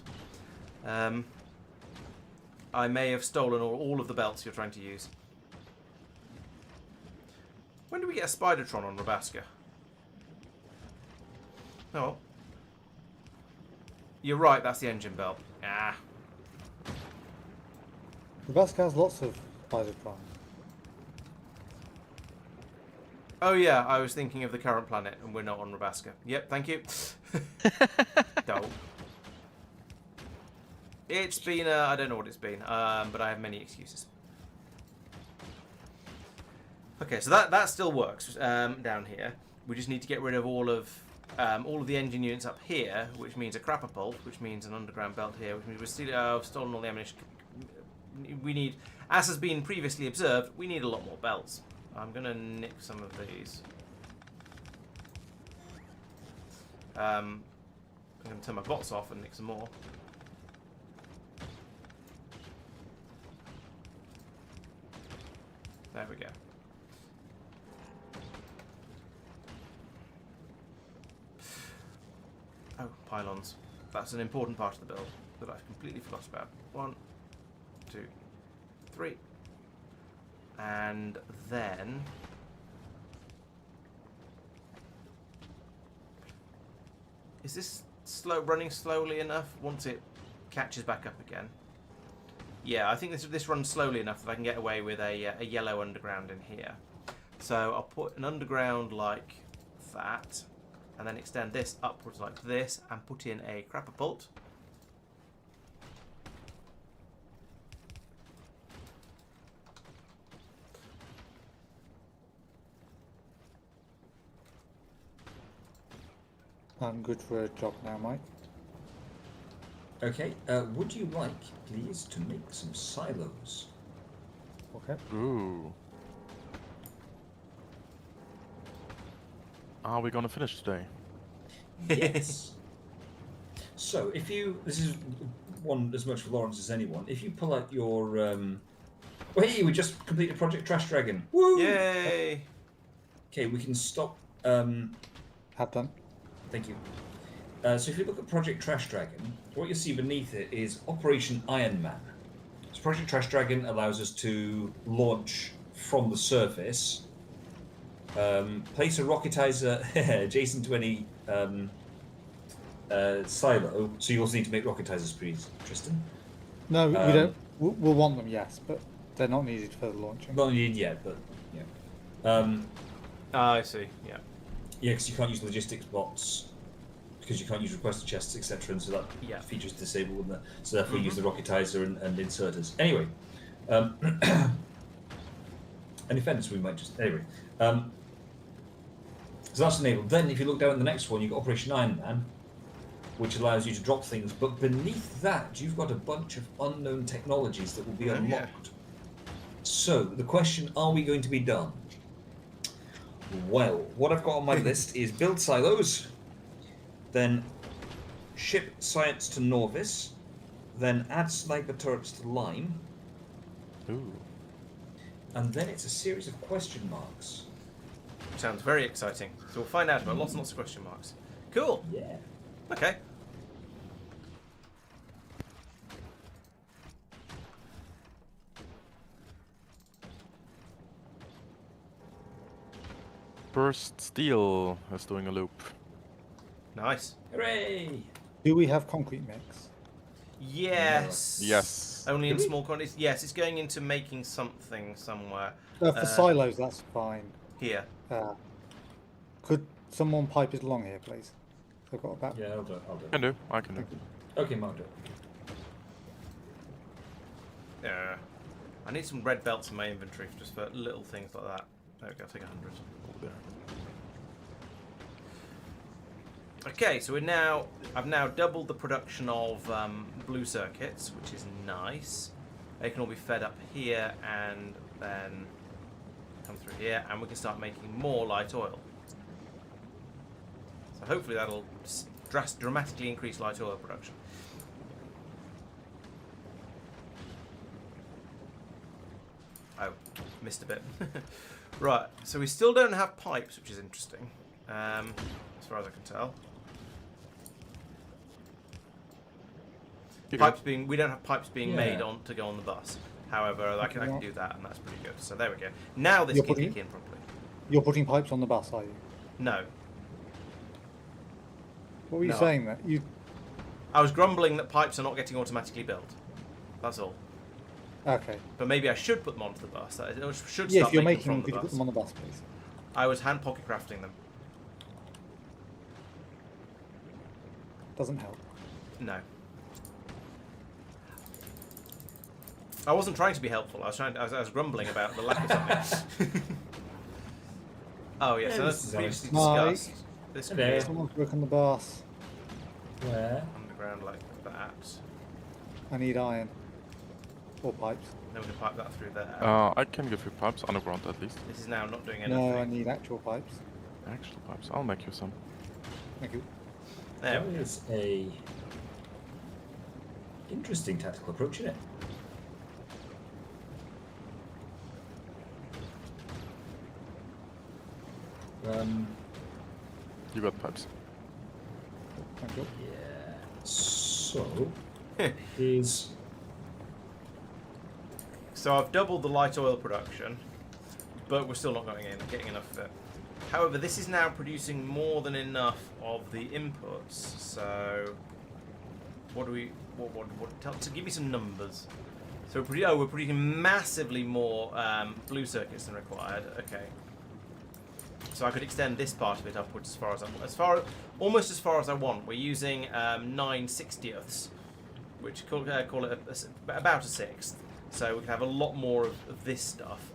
I may have stolen all of the belts you're trying to use. When do we get a Spidertron on Rabaska? Oh. You're right, that's the engine belt. Ah. Rabaska has lots of Spidertron. Oh yeah, I was thinking of the current planet, and we're not on Rabaska. Yep, thank you. No. It's been, I don't know what it's been, but I have many excuses. Okay, so that still works down here. We just need to get rid of all of the engine units up here, which means a crapapult, which means an underground belt here, which means we're still, I've stolen all the ammunition. We need, as has been previously observed, we need a lot more belts. I'm going to nick some of these. I'm going to turn my bots off and nick some more. There we go. Oh, pylons. That's an important part of the build that I've completely forgot about. 1, 2, 3. And then... Is this running slowly enough once it catches back up again? Yeah, I think this runs slowly enough that I can get away with a yellow underground in here. So I'll put an underground like that, and then extend this upwards like this, and put in a crapapult. I'm good for a job now, Mike. Okay, would you like, please, to make some silos? Okay. Ooh. Are we gonna finish today? Yes. So, if you... This is one as much for Laurence as anyone. If you pull out your... Hey, we just completed Project Trash Dragon. Woo! Yay! Okay, we can stop... Have done. Thank you. So if you look at Project Trash Dragon, what you'll see beneath it is Operation Iron Man. So Project Trash Dragon allows us to launch from the surface, place a rocketizer adjacent to any silo. So you also need to make rocketizers, please, Tristan. No, we don't. We'll want them, yes, but they're not needed for the launching. Not needed yet, but yeah. I see. Yeah. Yeah, because you can't use logistics bots. Because you can't use requester chests, etc., and so that feature's disabled, and so therefore use the rocketizer and inserters. Anyway, And in fairness, we might just anyway. So that's enabled. Then, if you look down at the next one, you've got Operation Iron Man, which allows you to drop things. But beneath that, you've got a bunch of unknown technologies that will be unlocked. Yeah. So the question: are we going to be done? Well, what I've got on my list is build silos, then ship science to Norvis, then add sniper turrets to Line, Ooh. and then it's a series of question marks. Sounds very exciting. So we'll find out about lots and lots of question marks. Cool. Yeah. Okay. Burst Steel is doing a loop. Nice. Hooray! Do we have concrete mix? Yes. Yes. Only Do in we? small quantities. Yes, it's going into making something somewhere. For silos, that's fine. Here. Could someone pipe it along here, please? I've got about. Yeah, I'll do it. Can do. I can do. Okay, Mark, do it. Yeah. I need some red belts in my inventory just for little things like that. There we go, I'll take 100. There. Okay, so I've now doubled the production of blue circuits, which is nice. They can all be fed up here and then come through here, and we can start making more light oil. So hopefully that'll dramatically increase light oil production. Oh, missed a bit. Right, so we still don't have pipes, which is interesting, as far as I can tell. We don't have pipes being made on to go on the bus. However, I can do that, and that's pretty good. So there we go. Now this can kick in properly. You're putting pipes on the bus, are you? No. What were you saying that you? I was grumbling that pipes are not getting automatically built. That's all. Okay. But maybe I should put them onto the bus. I should Yeah, start if you're making making them, them could you from put the them on bus. the bus, please? I was hand pocket crafting them. Doesn't help. No. I wasn't trying to be helpful. I was grumbling about the lack of something. Oh yes, Yeah, so this that's is previously Mike. discussed. This could Hello. be Someone's work on the bus. Where? underground like that. I need iron. Or pipes. Then we can pipe that through there. I can give you pipes, underground at least. This is now not doing anything. No, I need actual pipes. Actual pipes. I'll make you some. Thank you. There. That is a interesting tactical approach, isn't it? You got pipes. Thank you. Yeah. So is So I've doubled the light oil production, but we're still not getting enough of it. However, this is now producing more than enough of the inputs. So what do we? So give me some numbers. So we're producing massively more blue circuits than required. Okay. So I could extend this part of it upwards almost as far as I want. We're using 9/60ths, which call it about a sixth. So we can have a lot more of this stuff.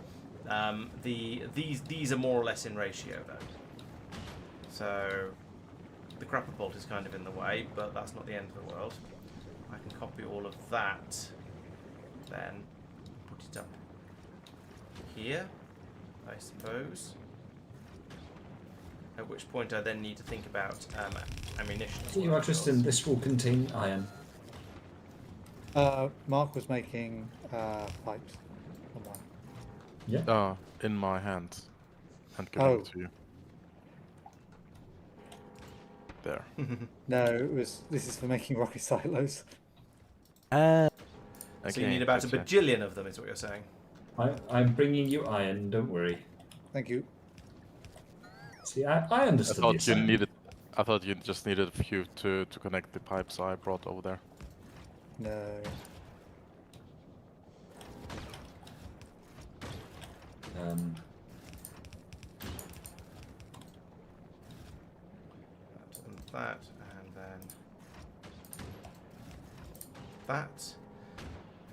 These are more or less in ratio though. So the crapper bolt is kind of in the way, but that's not the end of the world. I can copy all of that, then put it up here, I suppose. At which point I then need to think about ammunition. as you well, are of Tristan, course. this will contain iron. Mark was making pipes. On mine. Yeah. In my hands. And giving Oh. it to you. There. No, this is for making rocket silos. So you need about a okay. bajillion of them, is what you're saying. I'm bringing you iron, don't worry. Thank you. See, I I understood the thought you assignment. needed. I thought you just needed a few to connect the pipes I brought over there. No. That, and then that.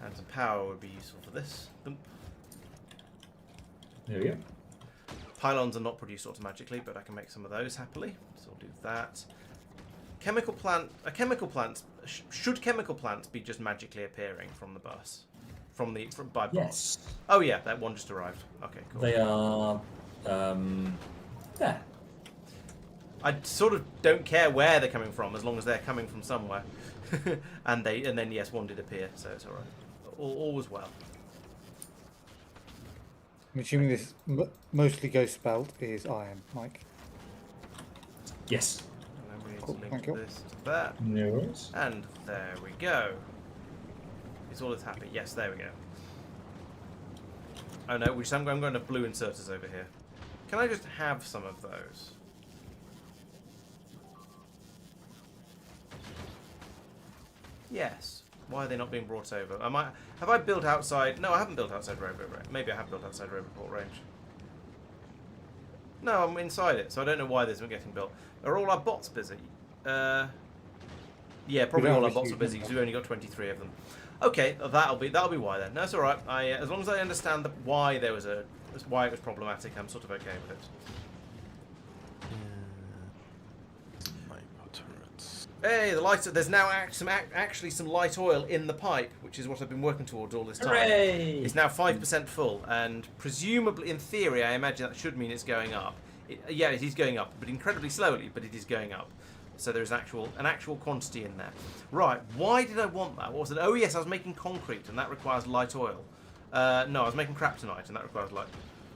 And some power would be useful for this. Thump. There we go. Pylons are not produced automatically, but I can make some of those happily. So I'll do that. Chemical plant. Should chemical plants be just magically appearing from the bus, from by Yes. Oh yeah, that one just arrived. Okay, cool. They are. Yeah. I sort of don't care where they're coming from, as long as they're coming from somewhere. and then yes, one did appear, so it's all right. All was well. I'm assuming this mostly ghost belt is iron, Mike. Yes. And then we need Cool, to link thank you. this to that. No worries. And there we go. It's all is happy. Yes, there we go. Oh no, I'm going to blue inserters over here. Can I just have some of those? Yes. Why are they not being brought over? Have I built outside? No, I haven't built outside Roboport range. Maybe I have built outside Roboport range. No, I'm inside it, so I don't know why this isn't getting built. Are all our bots busy? Yeah, probably all our bots are busy because we've only got 23 of them. Okay, that'll be why then. No, that's all right. As long as I understand why it was problematic, I'm sort of okay with it. Hey, the light. There's now actually some light oil in the pipe, which is what I've been working towards all this time. Hooray! It's now 5% full, and presumably, in theory, I imagine that should mean it's going up. Yeah, it is going up, but incredibly slowly. But it is going up. So there's an actual quantity in there. Right, why did I want that? What was it? Oh yes, I was making concrete, and that requires light oil. No, I was making kryptonite, and that requires light.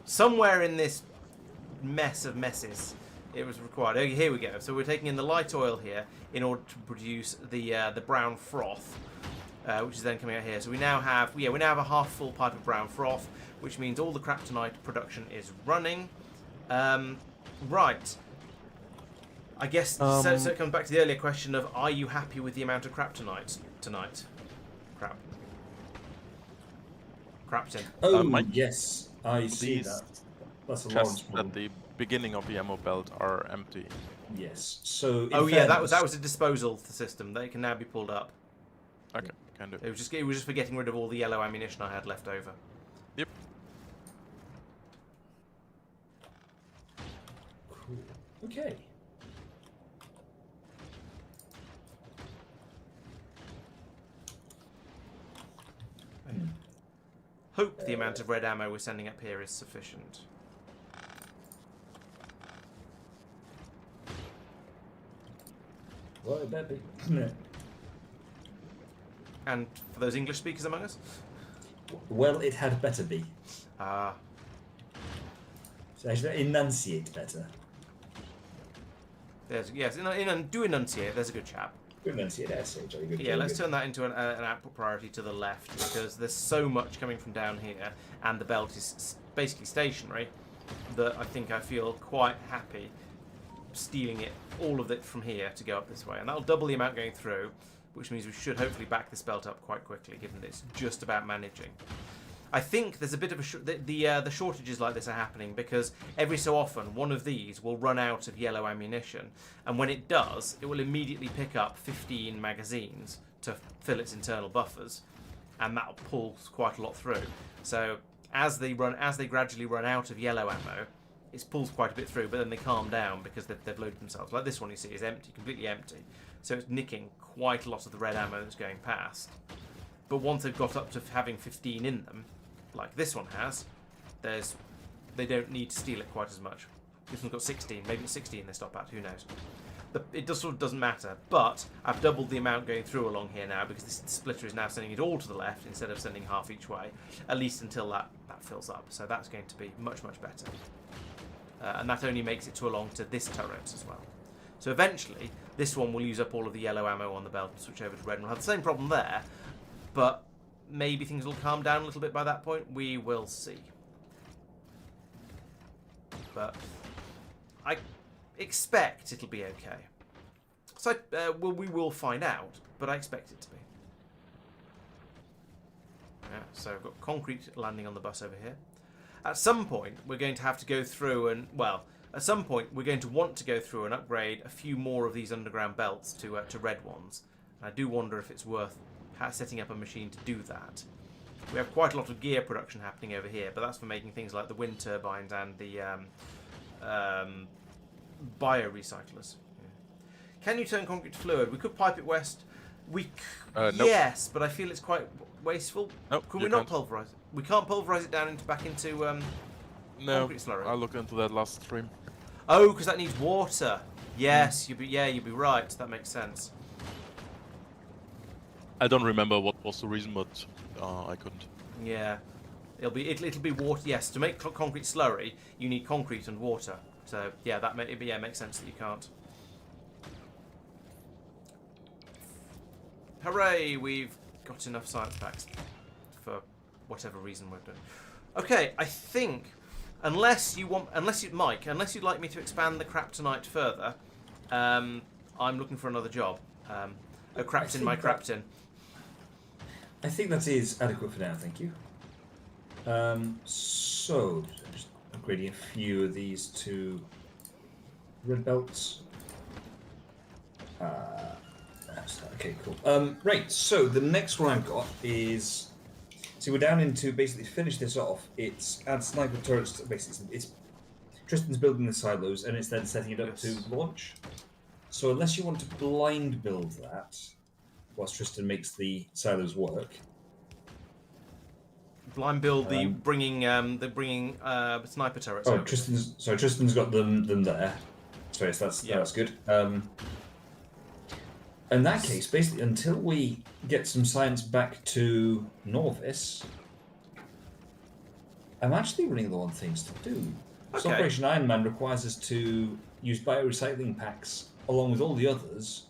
Somewhere in this mess of messes, it was required. Okay, here we go. So we're taking in the light oil here in order to produce the brown froth, which is then coming out here. So we now have a half full pipe of brown froth, which means all the kryptonite production is running. Right. I guess so it comes back to the earlier question of, are you happy with the amount of kryptonite tonight? Crapton. Oh, yes. I see that. That's a Laurence chests at the beginning of the ammo belt are empty. Yes. So. Oh yeah, that was a disposal system. They can now be pulled up. Okay, can do. It was just for getting rid of all the yellow ammunition I had left over. Yep. Cool. Okay. Hope the amount of red ammo we're sending up here is sufficient. Well, it better be. And for those English speakers among us? Well, it had better be. Ah. So I should enunciate better. Do enunciate. There's a good chap. Enunciate SH. Yeah, let's turn that into an output priority to the left, because there's so much coming from down here, and the belt is basically stationary, that I feel quite happy stealing all of it from here to go up this way. And that'll double the amount going through, which means we should hopefully back this belt up quite quickly, given that it's just about managing. I think there's a bit of the shortages like this are happening because every so often one of these will run out of yellow ammunition, and when it does, it will immediately pick up 15 magazines to fill its internal buffers, and that'll pull quite a lot through. So as they gradually run out of yellow ammo, it pulls quite a bit through, but then they calm down because they've loaded themselves. Like this one, you see, is empty, completely empty. So it's nicking quite a lot of the red ammo that's going past. But once they've got up to having 15 in them, like this one has, they don't need to steal it quite as much. This one's got 16, maybe it's 16 they stop at, who knows. It sort of doesn't matter, but I've doubled the amount going through along here now because this splitter is now sending it all to the left instead of sending half each way, at least until that fills up. So that's going to be much, much better. And that only makes it along to this turret as well. So eventually, this one will use up all of the yellow ammo on the belt and switch over to red, and we'll have the same problem there, but maybe things will calm down a little bit by that point. We will see. But I expect it'll be okay. So we will find out, but I expect it to be. Yeah, so I've got concrete landing on the bus over here. At some point, we're going to have to go through and, well, at some point, we're going to want to go through and upgrade a few more of these underground belts to red ones. And I do wonder if it's worth setting up a machine to do that. We have quite a lot of gear production happening over here, but that's for making things like the wind turbines and the bio-recyclers. Yeah. Can you turn concrete to fluid? We could pipe it west. Nope. Yes, but I feel it's quite wasteful. Nope, Can you we not can't. pulverize it? We can't pulverize it down back into No, concrete slurry. I'll look into that last stream. Oh, because that needs water. Yes, you'd be right. That makes sense. I don't remember what was the reason, but I couldn't. Yeah, it'll be water. Yes, to make concrete slurry, you need concrete and water. So yeah, makes sense that you can't. Hooray! We've got enough science packs for whatever reason we're doing. Okay, I think unless you'd like me to expand the Kryptonite further, I'm looking for another job. My Krypton. I think that is adequate for now, thank you. So, just upgrading a few of these to red belts. Okay, cool. Right, so the next one I've got is... So we're down into, basically, to finish this off, it's add sniper turrets, basically, it's Tristan's building the silos, and it's then setting it up to launch. So unless you want to blind build that, whilst Tristan makes the silos work. Blind build bringing sniper turrets. Oh, over. Tristan's got them there. So yes, that's good. In that case, basically, until we get some science back to Norvis, I'm actually running low on things to do. So Okay. Operation Iron Man requires us to use biorecycling packs along with all the others.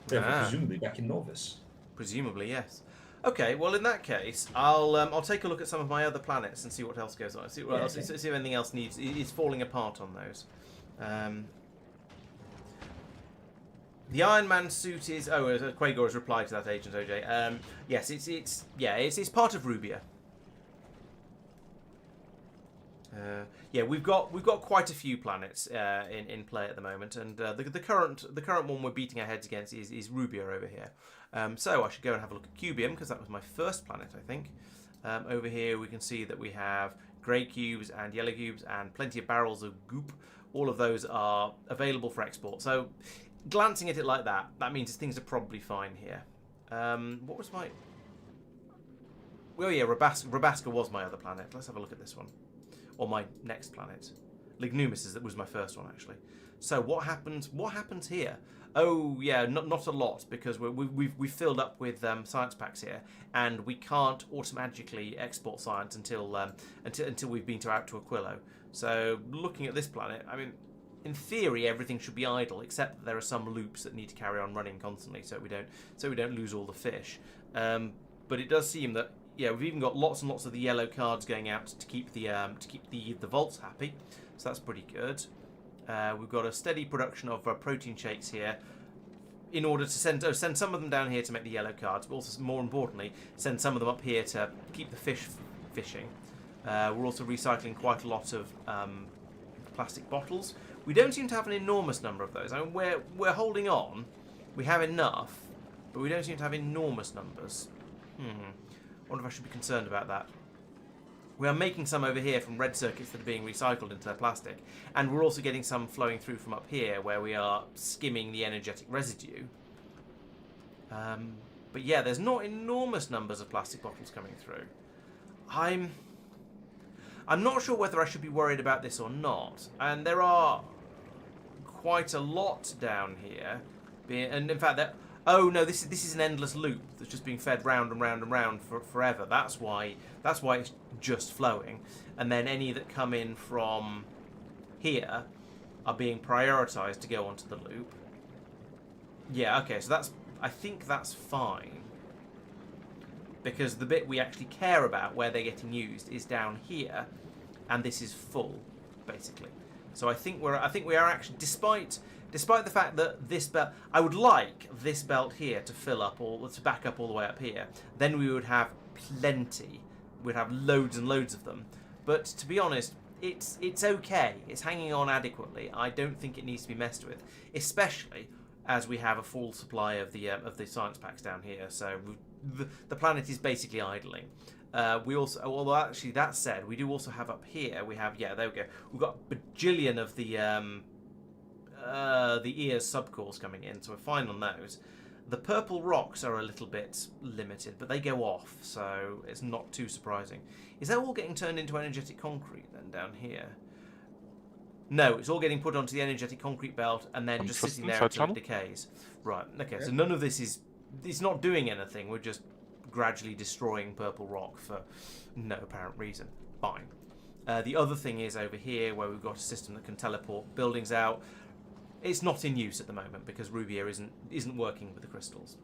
Therefore, presumably back in Norvis. Presumably, yes. Okay, well in that case, I'll take a look at some of my other planets and see what else goes on. See if anything else is falling apart on those. The Iron Man suit is. Oh, Quagor has replied to that, Agent OJ. Yes, it's part of Rubia. We've got quite a few planets in play at the moment, and the current one we're beating our heads against is Rubia over here. So I should go and have a look at Cubium because that was my first planet, I think. Over here we can see that we have grey cubes and yellow cubes and plenty of barrels of goop. All of those are available for export. So glancing at it like that, that means things are probably fine here. What was my... Oh yeah, Rabaska was my other planet. Let's have a look at this one. Or my next planet. Lignumus was my first one, actually. So what happens here? Oh yeah, not a lot, because we've filled up with science packs here, and we can't automatically export science until we've been out to Aquilo. So looking at this planet, I mean, in theory everything should be idle, except that there are some loops that need to carry on running constantly, so we don't lose all the fish. But it does seem that we've even got lots and lots of the yellow cards going out to keep the vaults happy, so that's pretty good. We've got a steady production of protein shakes here, in order to send some of them down here to make the yellow cards, but also more importantly, send some of them up here to keep the fish fishing. We're also recycling quite a lot of plastic bottles. We don't seem to have an enormous number of those. I mean, we're holding on. We have enough, but we don't seem to have enormous numbers. I wonder if I should be concerned about that. We are making some over here from red circuits that are being recycled into their plastic, and we're also getting some flowing through from up here where we are skimming the energetic residue. But yeah, there's not enormous numbers of plastic bottles coming through. I'm not sure whether I should be worried about this or not, and there are quite a lot down here, and in fact, oh no, this is an endless loop that's just being fed round and round and round forever. That's why it's just flowing, and then any that come in from here are being prioritized to go onto the loop. Yeah, okay, so I think that's fine, because the bit we actually care about where they're getting used is down here, and this is full, basically. So I think we are actually, despite the fact that this belt, I would like this belt here to fill up or to back up all the way up here. Then we would have plenty. We'd have loads and loads of them. But to be honest, it's okay. It's hanging on adequately. I don't think it needs to be messed with, especially as we have a full supply of the science packs down here. So the planet is basically idling. We also, although actually that said, we do also have up here. We have there we go. We've got a bajillion of the EOS subcores coming in, so we're fine on those. The purple rocks are a little bit limited, but they go off, so it's not too surprising. Is that all getting turned into energetic concrete then down here? No, it's all getting put onto the energetic concrete belt and then just sitting there until it decays. Right, okay, so none of this is... It's not doing anything, we're just gradually destroying purple rock for no apparent reason. Fine. The other thing is over here, where we've got a system that can teleport buildings out. It's not in use at the moment because Rubia isn't working with the crystals.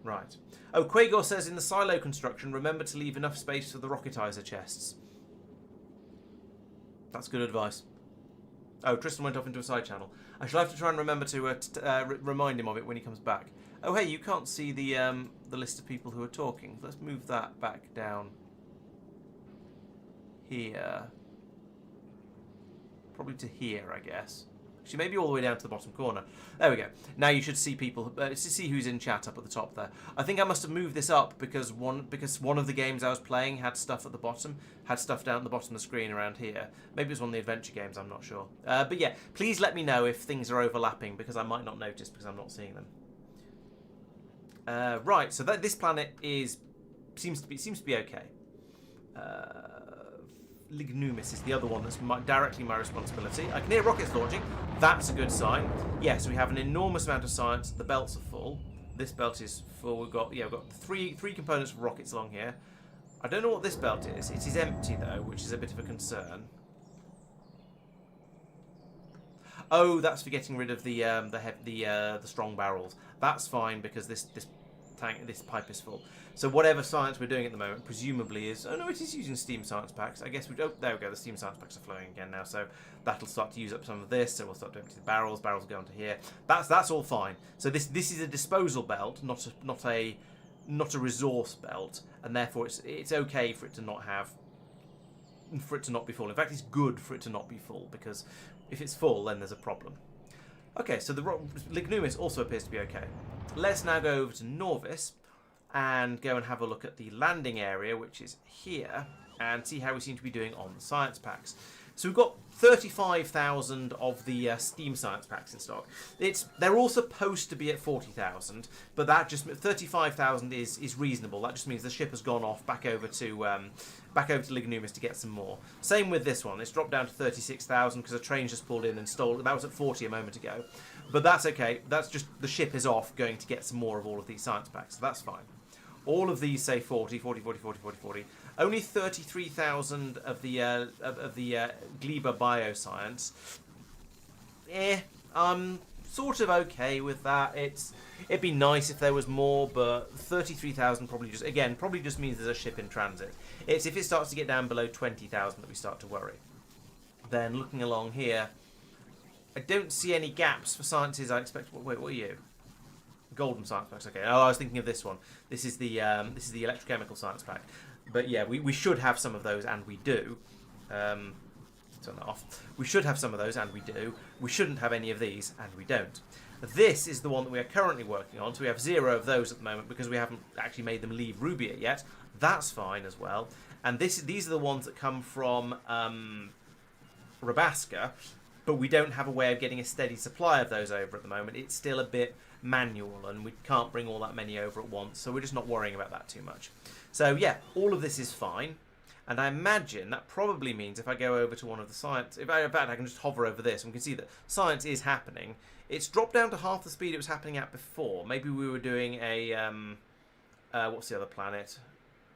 Right. Oh, Quagor says in the silo construction, remember to leave enough space for the rocketizer chests. That's good advice. Oh, Tristan went off into a side channel. I shall have to try and remember to remind him of it when he comes back. Oh, hey, you can't see the list of people who are talking. Let's move that back down here. Probably to here, I guess. Actually, maybe all the way down to the bottom corner. There we go. Now you should see people, see who's in chat up at the top there. I think I must have moved this up because one of the games I was playing had stuff at the bottom, had stuff down at the bottom of the screen around here. Maybe it was one of the adventure games, I'm not sure. But yeah, please let me know if things are overlapping because I might not notice because I'm not seeing them. Right, so this planet seems to be okay. Lignumis is the other one that's directly my responsibility. I can hear rockets launching. That's a good sign. Yes, we have an enormous amount of science. The belts are full. This belt is full. We've got three components for rockets along here. I don't know what this belt is. It is empty though, which is a bit of a concern. Oh, that's for getting rid of the strong barrels. That's fine because this pipe is full. So whatever science we're doing at the moment, presumably is... Oh no, it is using steam science packs. I guess we... Oh, there we go. The steam science packs are flowing again now. So that'll start to use up some of this. So we'll start to empty the barrels. Barrels go onto here. That's all fine. So this is a disposal belt, not a resource belt, and therefore it's okay for it to not be full. In fact, it's good for it to not be full because if it's full, then there's a problem. Okay, so the Lignumis also appears to be okay. Let's now go over to Norvis and go and have a look at the landing area, which is here, and see how we seem to be doing on the science packs. So we've got 35,000 of the Steam science packs in stock. They're all supposed to be at 40,000, but that just 35,000 is reasonable. That just means the ship has gone off back over to Lignumis to get some more. Same with this one. It's dropped down to 36,000 because a train just pulled in and stole it. That was at 40 a moment ago, but that's okay. That's just the ship is off going to get some more of all of these science packs, so that's fine. All of these say 40, 40, 40, 40, 40, 40. Only 33,000 of the Gleba bioscience. I'm sort of okay with that. It'd be nice if there was more, but 33,000 probably just means there's a ship in transit. It's if it starts to get down below 20,000 that we start to worry. Then looking along here, I don't see any gaps for sciences. I expect. Wait, what are you? Golden science packs. Okay. Oh, I was thinking of this one. This is the electrochemical science pack. But yeah, we should have some of those, and we do. Turn that off. We should have some of those, and we do. We shouldn't have any of these, and we don't. This is the one that we are currently working on, so we have 0 of those at the moment because we haven't actually made them leave Rubia yet. That's fine as well. And these are the ones that come from Rabaska, but we don't have a way of getting a steady supply of those over at the moment. It's still a bit manual, and we can't bring all that many over at once, so we're just not worrying about that too much. So yeah, all of this is fine, and I imagine that probably means if I go over to one of the science, in fact I can just hover over this and we can see that science is happening. It's dropped down to half the speed it was happening at before. Maybe we were doing a what's the other planet?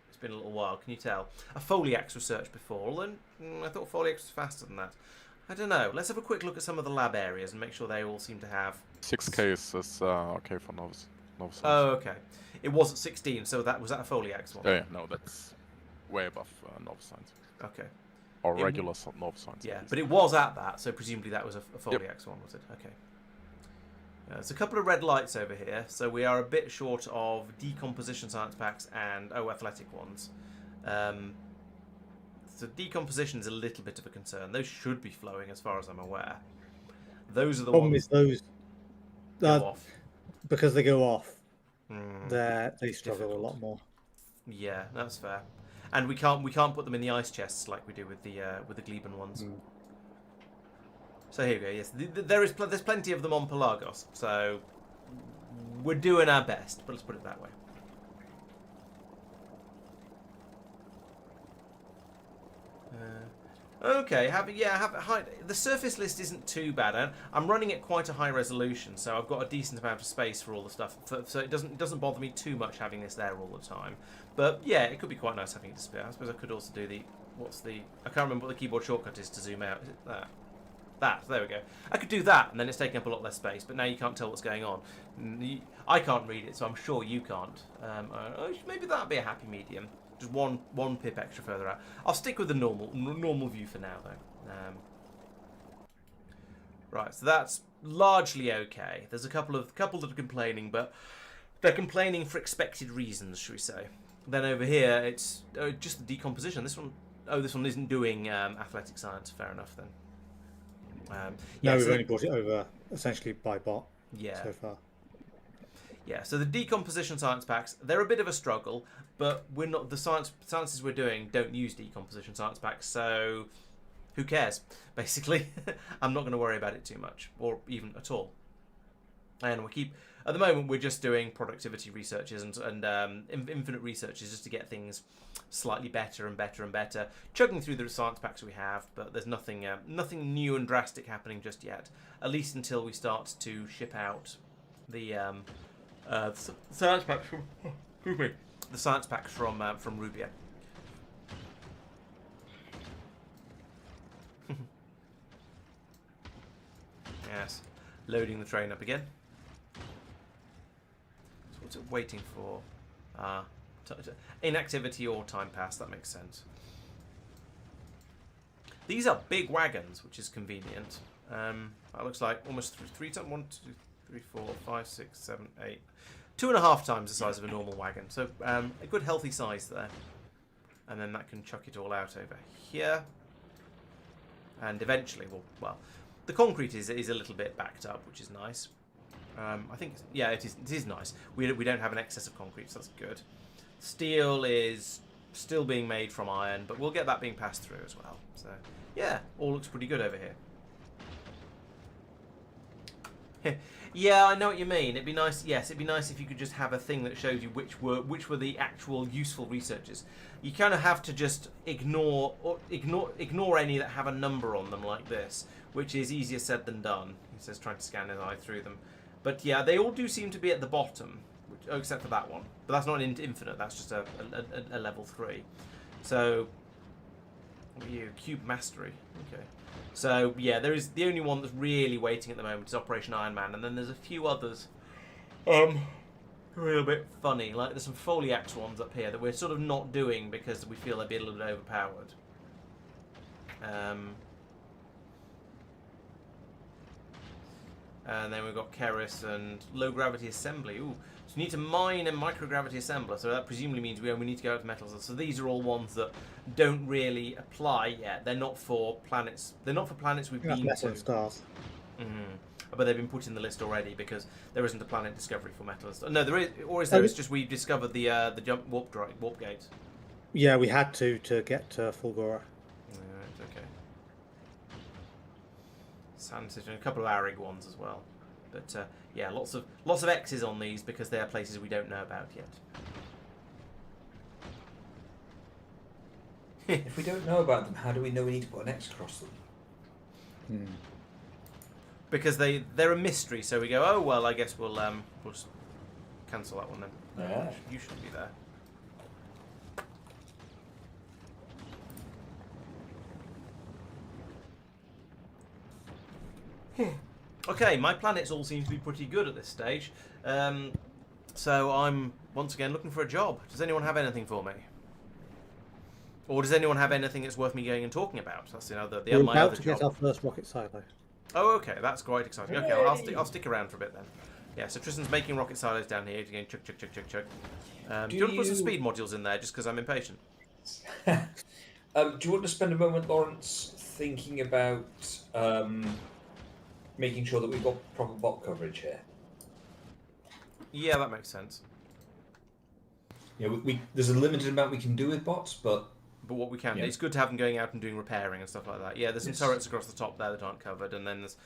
It's been a little while. Can you tell? A foliax research before, and I thought foliax was faster than that. I don't know. Let's have a quick look at some of the lab areas and make sure they all seem to have 6K is okay for novice. Oh, okay. It was at 16, so was that a foliax one? Yeah, no, that's way above novice science. Okay. Or regular novice science. Yeah, but it was at that, so presumably that was a foliax one, was it? Okay. There's a couple of red lights over here, so we are a bit short of decomposition science packs and athletic ones. So decomposition is a little bit of a concern. Those should be flowing, as far as I'm aware. Those are the problem ones. Is those go off because they go off. they struggle a lot more. Yeah, that's fair. And we can't put them in the ice chests like we do with the Gleben ones. So here we go. Yes, there's plenty of them on Pelagos. So we're doing our best, but let's put it that way. Okay, the surface list isn't too bad. I'm running at quite a high resolution, so I've got a decent amount of space for all the stuff. So it doesn't bother me too much having this there all the time. But yeah, it could be quite nice having it display. I suppose I could also do I can't remember what the keyboard shortcut is to zoom out. Is it that? There we go. I could do that, and then it's taking up a lot less space. But now you can't tell what's going on. I can't read it, so I'm sure you can't. Maybe that'd be a happy medium. Just one pip extra further out. I'll stick with the normal view for now, though. Right, so that's largely okay. There's a couple that are complaining, but they're complaining for expected reasons, shall we say? Then over here, it's just the decomposition. This one isn't doing athletic science. Fair enough then. We've only brought it over essentially by bot so far. Yeah, so the decomposition science packs, they're a bit of a struggle, but we're not the sciences we're doing don't use decomposition science packs, so who cares, basically. I'm not going to worry about it too much, or even at all. And at the moment, we're just doing productivity researches and infinite researches just to get things slightly better and better and better, chugging through the science packs we have, but there's nothing new and drastic happening just yet, at least until we start to ship out the science packs from Rubia. Yes, loading the train up again. So what's it waiting for? Inactivity or time pass. That makes sense. These are big wagons, which is convenient. That looks like almost three times. 1, 2, 3, 4, 5, 6, 7, 8. 2.5 times the size of a normal wagon. So a good healthy size there. And then that can chuck it all out over here. And eventually, well, the concrete is a little bit backed up, which is nice. I think, it is nice. We don't have an excess of concrete, so that's good. Steel is still being made from iron, but we'll get that being passed through as well. So, yeah, all looks pretty good over here. Yeah, I know what you mean. It'd be nice. Yes, it'd be nice if you could just have a thing that shows you which were the actual useful researches. You kind of have to just ignore any that have a number on them like this, which is easier said than done. He says trying to scan his eye through them. But yeah, they all do seem to be at the bottom, except for that one. But that's not an infinite. That's just a level 3. So, cube mastery. Okay. So yeah, there is the only one that's really waiting at the moment is Operation Iron Man, and then there's a few others who are a little bit funny. Like there's some Foliax ones up here that we're sort of not doing because we feel they'd be a little bit overpowered. And then we've got Keris and low gravity assembly. Ooh, so we need to mine a microgravity assembler. So that presumably means we need to go out to metals. So these are all ones that don't really apply yet. They're not for planets. They're not for planets we've been to. And stars. But they've been put in the list already because there isn't a planet discovery for metal and stars. No, there is, or is there? It's just we've discovered the jump warp gate. Yeah, we had to get to Fulgora. Right, okay. Sandstone, and a couple of Arig ones as well. But yeah, lots of X's on these because they are places we don't know about yet. If we don't know about them, how do we know we need to put an X across them? Because they're a mystery, so we go, oh well, I guess we'll just cancel that one then. Yeah. You should be there. Okay, my planets all seem to be pretty good at this stage. So I'm once again looking for a job. Does anyone have anything for me? Or does anyone have anything that's worth me going and talking about? That's my other We're about to job. get our first rocket silo. Oh, okay, that's quite exciting. Okay, I'll stick around for a bit then. Yeah, so Tristan's making rocket silos down here. He's going chug. Do you want to put some speed modules in there just because I'm impatient? Do you want to spend a moment, Laurence, thinking about making sure that we've got proper bot coverage here? Yeah, that makes sense. You know, there's a limited amount we can do with bots, but what we can, Yeah. it's good to have them going out and doing repairing and stuff like that. Yeah, there's some Yes. turrets across the top there that aren't covered, and then there's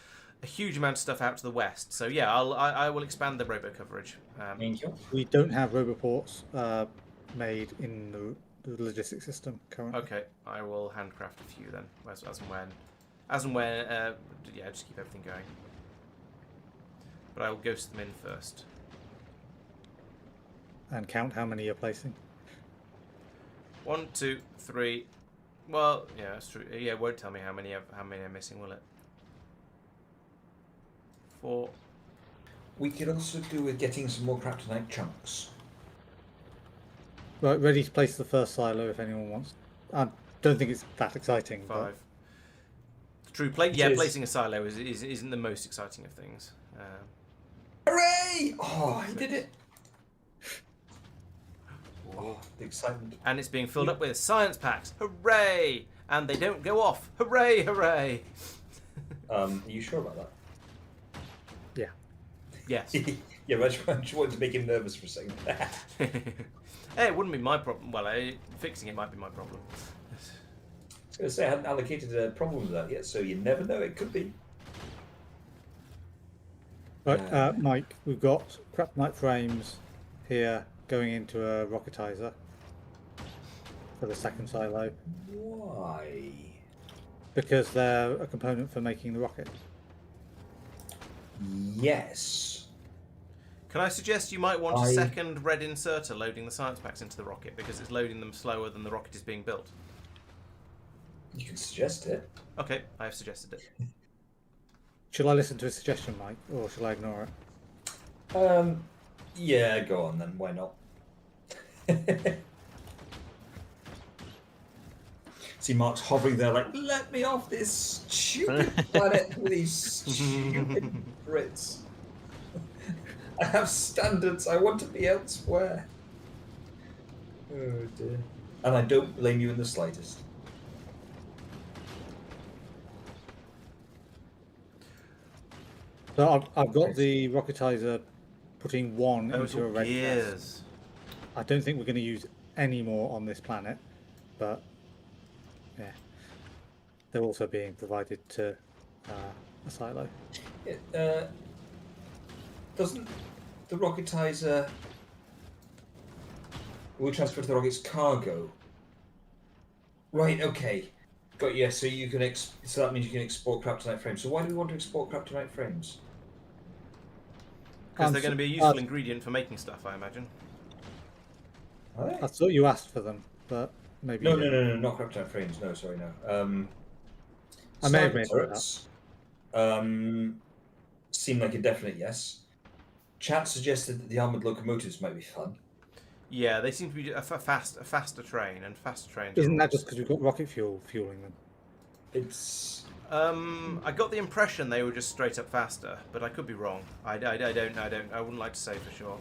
a huge amount of stuff out to the west. So yeah, I will expand the robo coverage. thank you. We don't have roboports made in the logistics system currently. Okay, I will handcraft a few then, as and when. Yeah, just keep everything going. But I will ghost them in first. And count how many you're placing. 1, 2, 3. Well, yeah, that's true. Yeah, it won't tell me how many I'm missing, will it? 4. We could also do with getting some more kryptonite chunks. Right, ready to place the first silo if anyone wants. I don't think it's that exciting. 5. But True. Placing a silo isn't the most exciting of things. Hooray! Oh, he did it! Oh, the excitement. And it's being filled up with science packs. Hooray! And they don't go off. Hooray! Hooray! Are you sure about that? yeah. Yes. Yeah, I just wanted to make him nervous for a second. Hey, it wouldn't be my problem. Well, fixing it might be my problem. I was going to say, I hadn't allocated a problem with that yet, so you never know, it could be. Right, Mike, we've got kryptonite frames here going into a rocketizer for the second silo. Why? Because they're a component for making the rocket. Yes. Can I suggest you might want a second red inserter loading the science packs into the rocket because it's loading them slower than the rocket is being built? You can suggest it. Okay, I have suggested it. Shall I listen to a suggestion, Mike, or shall I ignore it? Yeah, go on then, why not? See, Mark's hovering there like, let me off this stupid planet with these stupid Brits. I have standards, I want to be elsewhere. Oh dear. And I don't blame you in the slightest. So I've got the rocketizer putting one Oh, it's into a all red gears. nest. I don't think we're going to use any more on this planet, but yeah, they're also being provided to a silo. Doesn't the rocketizer will transfer to the rocket's cargo? Right, okay. Got you. So you can so that means you can export kryptonite frames. So why do we want to export kryptonite frames? Because they're going to be a useful ingredient for making stuff, I imagine. Are they? I thought you asked for them, but maybe No, you didn't. no, not kryptonite frames. No, sorry, no. I may have made turrets. Seem like a definite yes. Chat suggested that the armored locomotives might be fun. Yeah, they seem to be a faster train, and faster trains. Isn't that just because we've got rocket fuel fueling them? It's. I got the impression they were just straight up faster, but I could be wrong. I wouldn't like to say for sure.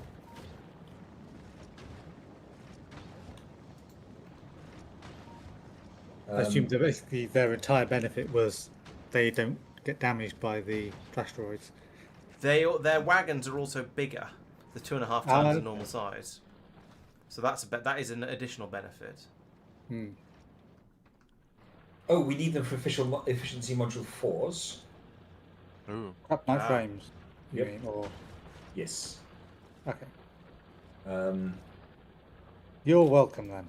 I assume that basically their entire benefit was they don't get damaged by the trashteroids. Their wagons are also bigger. They're 2.5 times the normal size. So that is an additional benefit. Hmm. Oh, we need them for efficiency module 4s. Ooh. My frames, you Yep. mean, or Yes. okay. You're welcome then.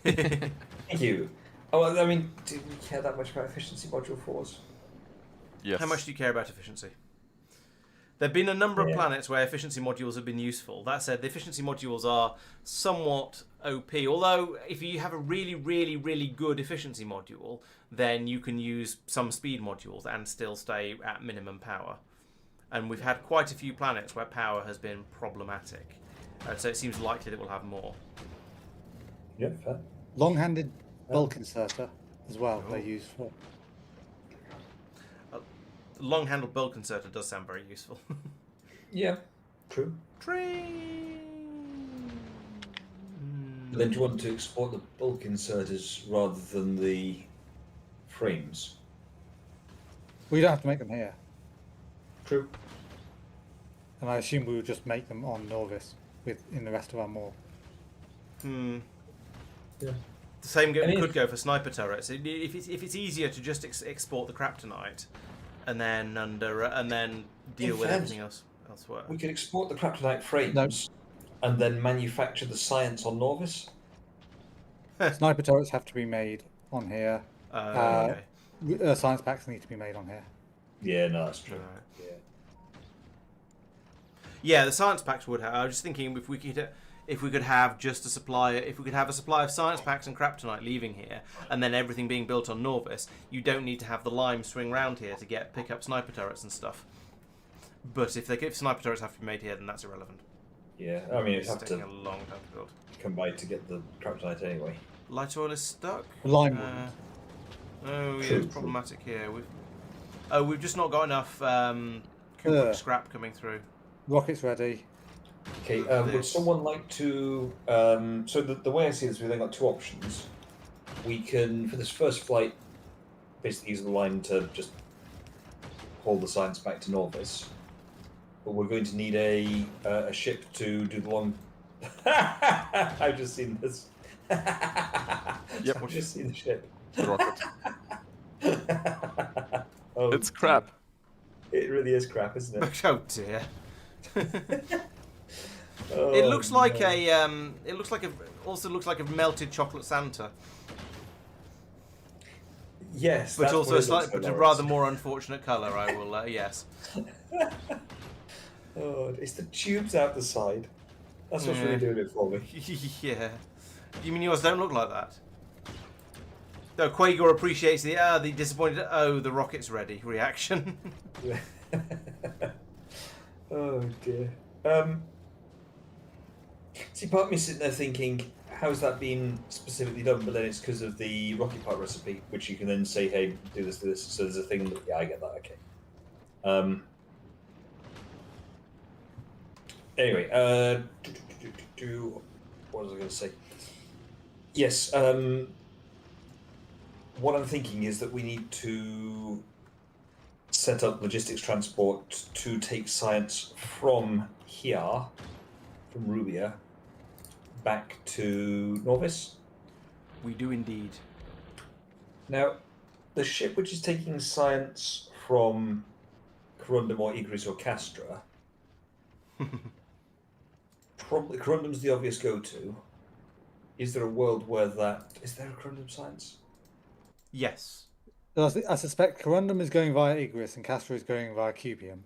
Thank you. Oh, I mean, do we care that much about efficiency module 4s? Yes. How much do you care about efficiency? There have been a number of Yeah. planets where efficiency modules have been useful. That said, the efficiency modules are somewhat OP. Although, if you have a really, really, really good efficiency module, then you can use some speed modules and still stay at minimum power. And we've had quite a few planets where power has been problematic. So it seems likely that we'll have more. Yeah, fair. Long-handed bulk inserter as well. Oh. They use for. Long-handled bulk inserter does sound very useful. Yeah, true. Train. But then do you want to export the bulk inserters rather than the frames? We don't have to make them here, True. and I assume we would just make them on Norvis in the rest of our more. Hmm. Yeah. The same could go for sniper turrets. If it's easier to just export the kryptonite, and then deal with everything else elsewhere. We could export the kryptonite frames and then manufacture the science on Norvis. Sniper turrets have to be made on here. Okay. Science packs need to be made on here. Yeah, no, that's true. Right. Yeah. Yeah, the science packs would have. I was just thinking if we could have just a supply, if we could have a supply of science packs and kryptonite leaving here, and then everything being built on Norvis, you don't need to have the lime swing round here to pick up sniper turrets and stuff. But if sniper turrets have to be made here, then that's irrelevant. Yeah, I mean, it'd It's have taking to a long time to build. combine to get the kryptonite anyway. Light oil is stuck. Lime wouldn't. Oh yeah, True, it's problematic here. We've just not got enough Kubrick scrap coming through. Rockets ready. Okay, would someone like to... so the way I see this, we've then got two options. We can, for this first flight, basically use the line to just haul the science back to Norvis. But we're going to need a ship to do the long... I've just seen this. Yep. I've just seen the ship. The rocket. Oh, It's crap. It really is crap, isn't it? Oh dear. Oh, It looks like no. also looks like a melted chocolate Santa, Yes, but that's also what a it slight, looks but like, a Laurence. rather more unfortunate colour. I will yes. Oh, it's the tubes out the side. That's what's really doing it for me. Yeah. You mean yours don't look like that? No, Quagor appreciates the disappointed. Oh, the rocket's ready reaction. Oh dear. See, part of me sitting there thinking, how's that been specifically done? But then it's because of the rocket part recipe, which you can then say, hey, do this, do this. So there's a thing that, yeah, I get that, okay. Anyway, what was I going to say? Yes, what I'm thinking is that we need to set up logistics transport to take science from here, from Rubia, back to Norvis. We do indeed. Now, the ship which is taking science from Corundum or Igris or Castra, probably Corundum's the obvious go-to. Is there a world where is there a Corundum science? Yes. So I suspect Corundum is going via Igris and Castor is going via Cubium.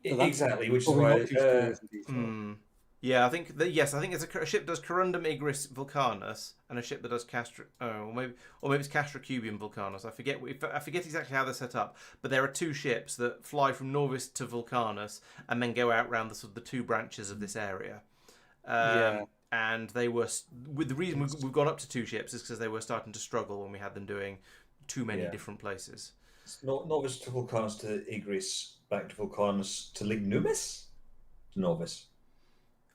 So Exactly, which is probably why... not too serious in detail. Yeah, I think yes. I think it's a ship that does Corundum, Igris, Vulcanus, and a ship that does Castra. Oh, or maybe it's Castra, Cubium, Vulcanus. I forget exactly how they're set up. But there are two ships that fly from Norvis to Vulcanus and then go out round the two branches of this area. Yeah. And they were the reason we've gone up to two ships is because they were starting to struggle when we had them doing too many different places. Norvis to Vulcanus to Igris, back to Vulcanus to Lignumis? To Norvis.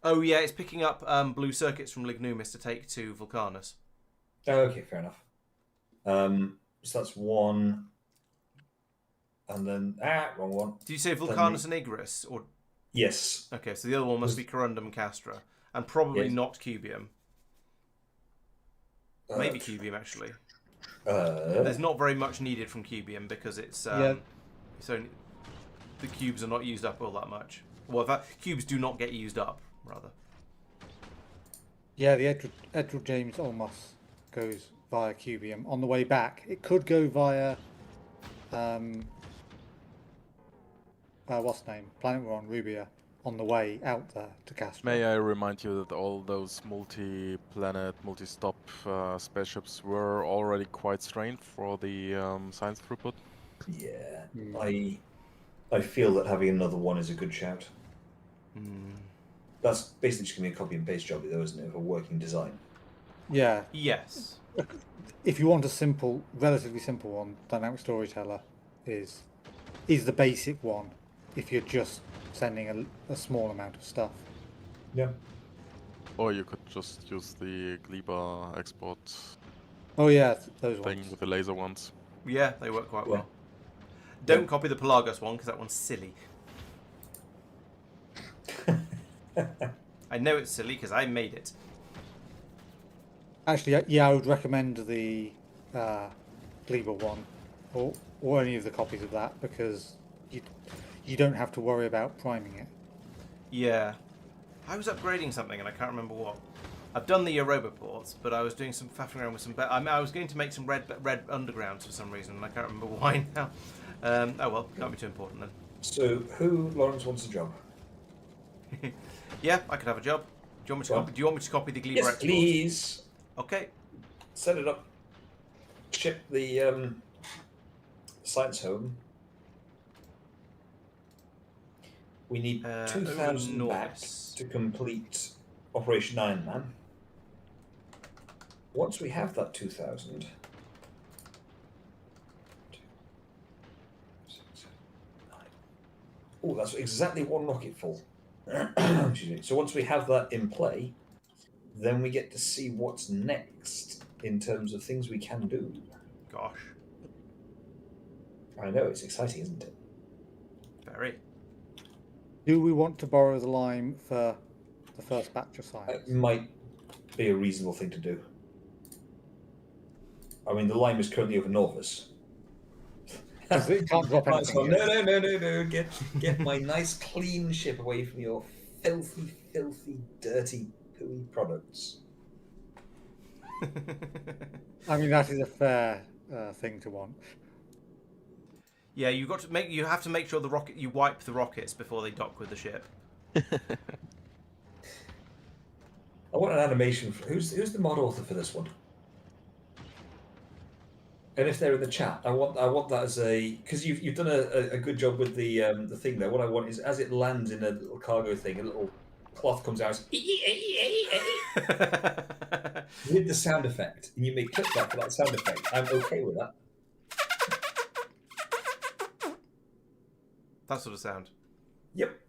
Oh yeah, it's picking up blue circuits from Lignumis to take to Vulcanus. Oh, okay, fair enough. So that's one. And then... wrong one. Did you say Vulcanus and Igris? Or Yes. okay, so the other one must be Corundum and Castra. And probably not Cubium. Maybe Cubium, actually. There's not very much needed from Cubium because it's only, the cubes are not used up all that much. Well, in fact, cubes do not get used up, rather. Yeah, the Edward James Olmos goes via Cubium. On the way back, it could go via what's the name? Planet we're on, Rubia. On the way out there to Castor. May I remind you that all those multi-planet, multi-stop spaceships were already quite strained for the science throughput? Yeah. I feel that having another one is a good shout. That's basically just going to be a copy and paste job, though, isn't it, of a working design? Yeah. Yes. If you want a relatively simple one, Dynamic Storyteller is the basic one. If you're just sending a small amount of stuff. Yeah. Or you could just use the Gleba export Oh yeah, those thing ones. with the laser ones. Yeah, they work quite well. Don't copy the Pelagos one because that one's silly. I know it's silly because I made it. Actually, yeah, I would recommend the Gleba one, or any of the copies of that, because you don't have to worry about priming it. Yeah. I was upgrading something and I can't remember what. I've done the Europa ports, but I was doing some faffing around with some... I was going to make some red undergrounds for some reason, and I can't remember why now. Oh well, can't be too important then. So, who, Laurence, wants a job? Yeah, I could have a job. Do you want me to copy the Gleba Yes, exports? please. Okay. Set it up. Ship the science home. We need 2,000 back to complete Operation Iron Man. Once we have that 2,000... Oh, that's exactly one rocket full. Excuse me. So once we have that in play, then we get to see what's next in terms of things we can do. Gosh. I know, it's exciting, isn't it? Very. Do we want to borrow the lime for the first batch of science? It might be a reasonable thing to do. I mean, the lime is currently over Novus. It can't drop anything. No. Get my nice clean ship away from your filthy, dirty, pooey products. I mean, that is a fair thing to want. Yeah, you have to make sure you wipe the rockets before they dock with the ship. I want an animation. Who's the mod author for this one? And if they're in the chat, I want that as a, because you've done a good job with the thing there. What I want is, as it lands in a little cargo thing, a little cloth comes out with the sound effect, and you may clip that for that sound effect. I'm okay with that. That sort of sound. Yep.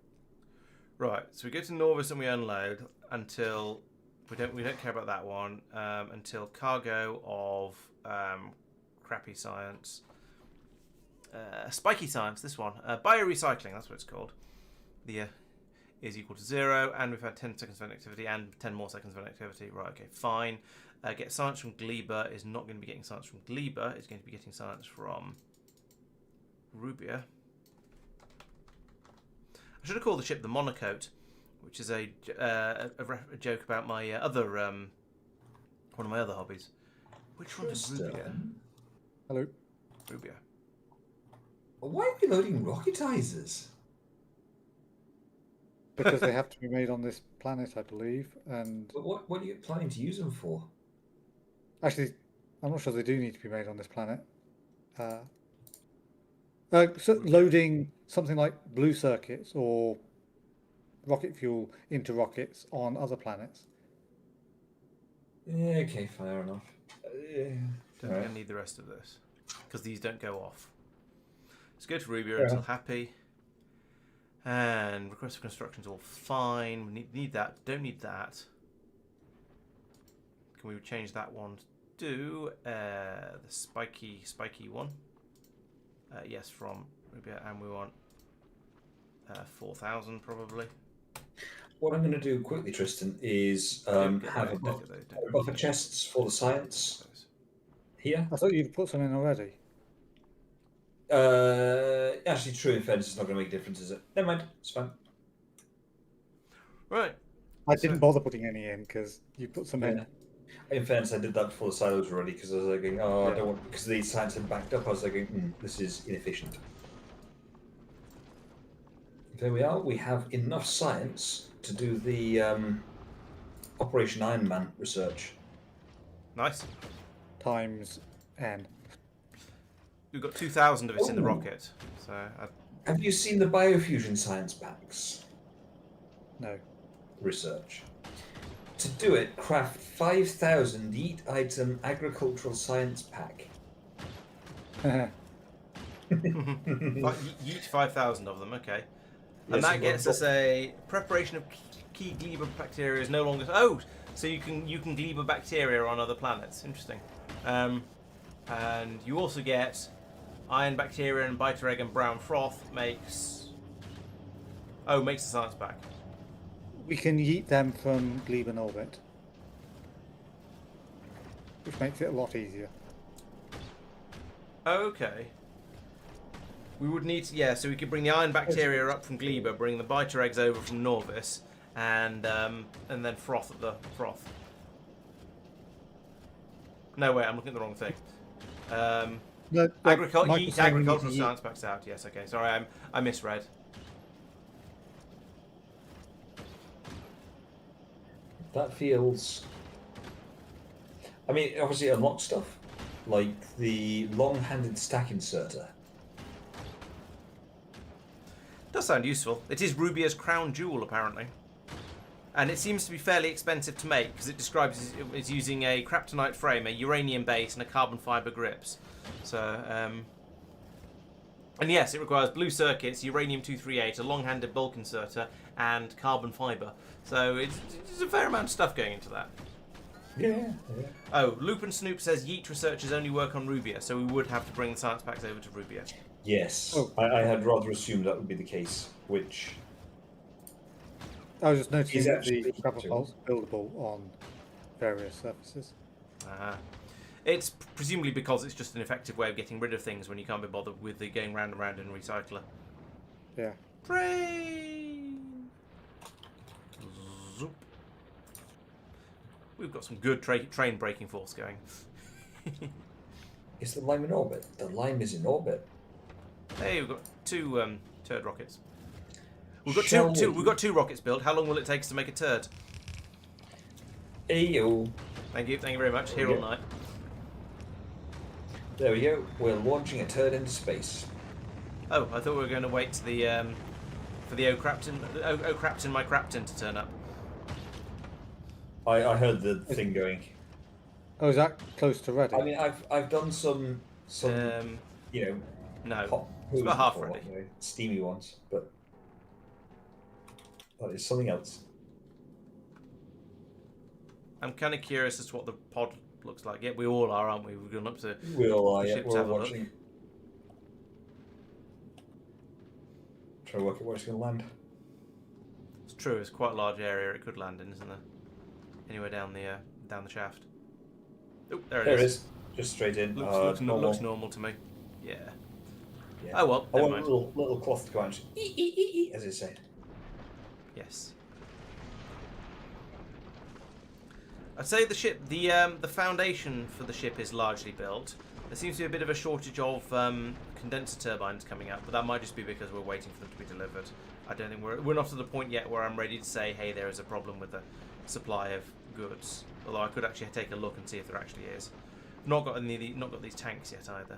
Right. So we go to Norvis and we unload until we don't care about that one until cargo of crappy science, spiky science. This one, biorecycling. That's what it's called. The is equal to 0, and we've had 10 seconds of activity and 10 more seconds of activity. Right. Okay. Fine. Get science from Gleba is not going to be getting science from Gleba. It's going to be getting science from Rubia. I should have called the ship the Monocoat, which is a joke about my other one of my other hobbies. Which one is Rubia? Hello. Rubia. Why are we loading rocketizers? Because they have to be made on this planet, I believe. And But what are you planning to use them for? actually, I'm not sure they do need to be made on this planet. So loading something like blue circuits or rocket fuel into rockets on other planets. Yeah, okay, fair enough. Don't think I need the rest of this because these don't go off. Let's go to Rubia until happy. And request for construction is all fine. We need that. Don't need that. Can we change that one to the spiky one? Yes, from Rubia, and we want 4,000 probably. What I'm going to do quickly, Tristan, is have a buffer chests for the science here. I thought you'd put some in already. Actually, true. In fairness, it's not going to make a difference, is it? Never mind. It's fine. Right. I didn't bother putting any in because you put some in. In fairness, I did that before the silos were ready because I was like, oh, I don't want, because the science had backed up. I was like, this is inefficient. There we are. We have enough science to do the Operation Iron Man research. Nice. Times N. We've got 2,000 of it in the rocket. So have you seen the biofusion science packs? No. Research. To do it, craft 5,000 each item agricultural science pack. Yeet 5,000 of them, okay. And Yes, that gets us a preparation of key Gleba bacteria is no longer... Oh! So you can Gleba bacteria on other planets. Interesting. And you also get iron bacteria and biter egg and brown froth makes... Oh, makes the science pack. We can yeet them from Glebe in orbit, which makes it a lot easier. Okay. We would need to, yeah, so we could bring the iron bacteria up from Gleba, bring the biter eggs over from Norvis, and then froth at the froth. No, wait, I'm looking at the wrong thing. Agricultural science packs out. Yes, okay. Sorry, I misread. That feels... I mean, obviously it unlocks stuff, like the long-handed stack inserter. Does sound useful. It is Rubia's crown jewel, apparently. And it seems to be fairly expensive to make, because it describes it's using a kryptonite frame, a uranium base, and a carbon fibre grips. So, and yes, it requires blue circuits, uranium-238, a long-handed bulk inserter, and carbon fibre. So it's a fair amount of stuff going into that. Yeah. Oh, Loop and Snoop says Yeet researchers only work on Rubia, so we would have to bring the science packs over to Rubia. Yes, Oh. I had rather assumed that would be the case, which... I was just noticing that the actually- catapult's buildable on various surfaces. It's presumably because it's just an effective way of getting rid of things when you can't be bothered with the going round and round in a recycler. Yeah. Train! Zoop. We've got some good train braking force going. Is the lime in orbit? The lime is in orbit. Hey, we've got two turd rockets. We've got Shall two. we? We've got two rockets built. How long will it take us to make a turd? Ayo. Thank you very much. Here all night. There we go. We're launching a turd into space. Oh, I thought we were going to wait to the for the O'Crapton, my Crapton to turn up. I heard the thing going. Oh, is that close to ready? I mean, I've done some you know, No, hot it's about half before, ready. you know, steamy ones, but that is something else. I'm kind of curious as to what the pod looks like. Yeah, we all are, aren't we? We've gone up to We all are. the Yeah, ship to we're have a look. watching. Try to work out where it's going to land. It's true. It's quite a large area it could land in, isn't there? Anywhere down the shaft. Oh, there it is. Just straight in. Looks normal to me. Yeah. Yeah. Oh well. I Never want mind. a little cloth to go out, as it said. Yes. I'd say the ship, the foundation for the ship is largely built. There seems to be a bit of a shortage of condenser turbines coming up, but that might just be because we're waiting for them to be delivered. I don't think we're not to the point yet where I'm ready to say, hey, there is a problem with the supply of goods. Although I could actually take a look and see if there actually is. Not got these tanks yet either,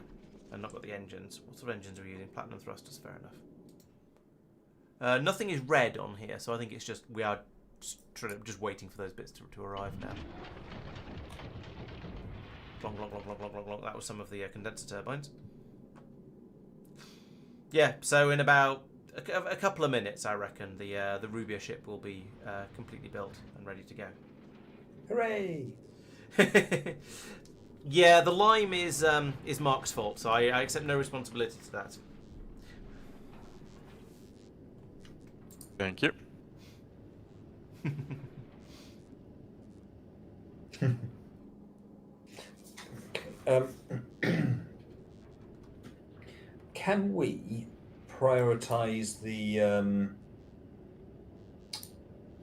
and not got the engines. What sort of engines are we using? Platinum thrusters, fair enough. Nothing is red on here, so I think it's just we are just waiting for those bits to arrive now. Glong, glong, glong, glong, glong, glong, glong. That was some of the condenser turbines. Yeah, so in about a couple of minutes, I reckon the Rubia ship will be completely built and ready to go. Hooray! Yeah, the lime is Mark's fault, so I accept no responsibility to that. Thank you. Can we prioritize the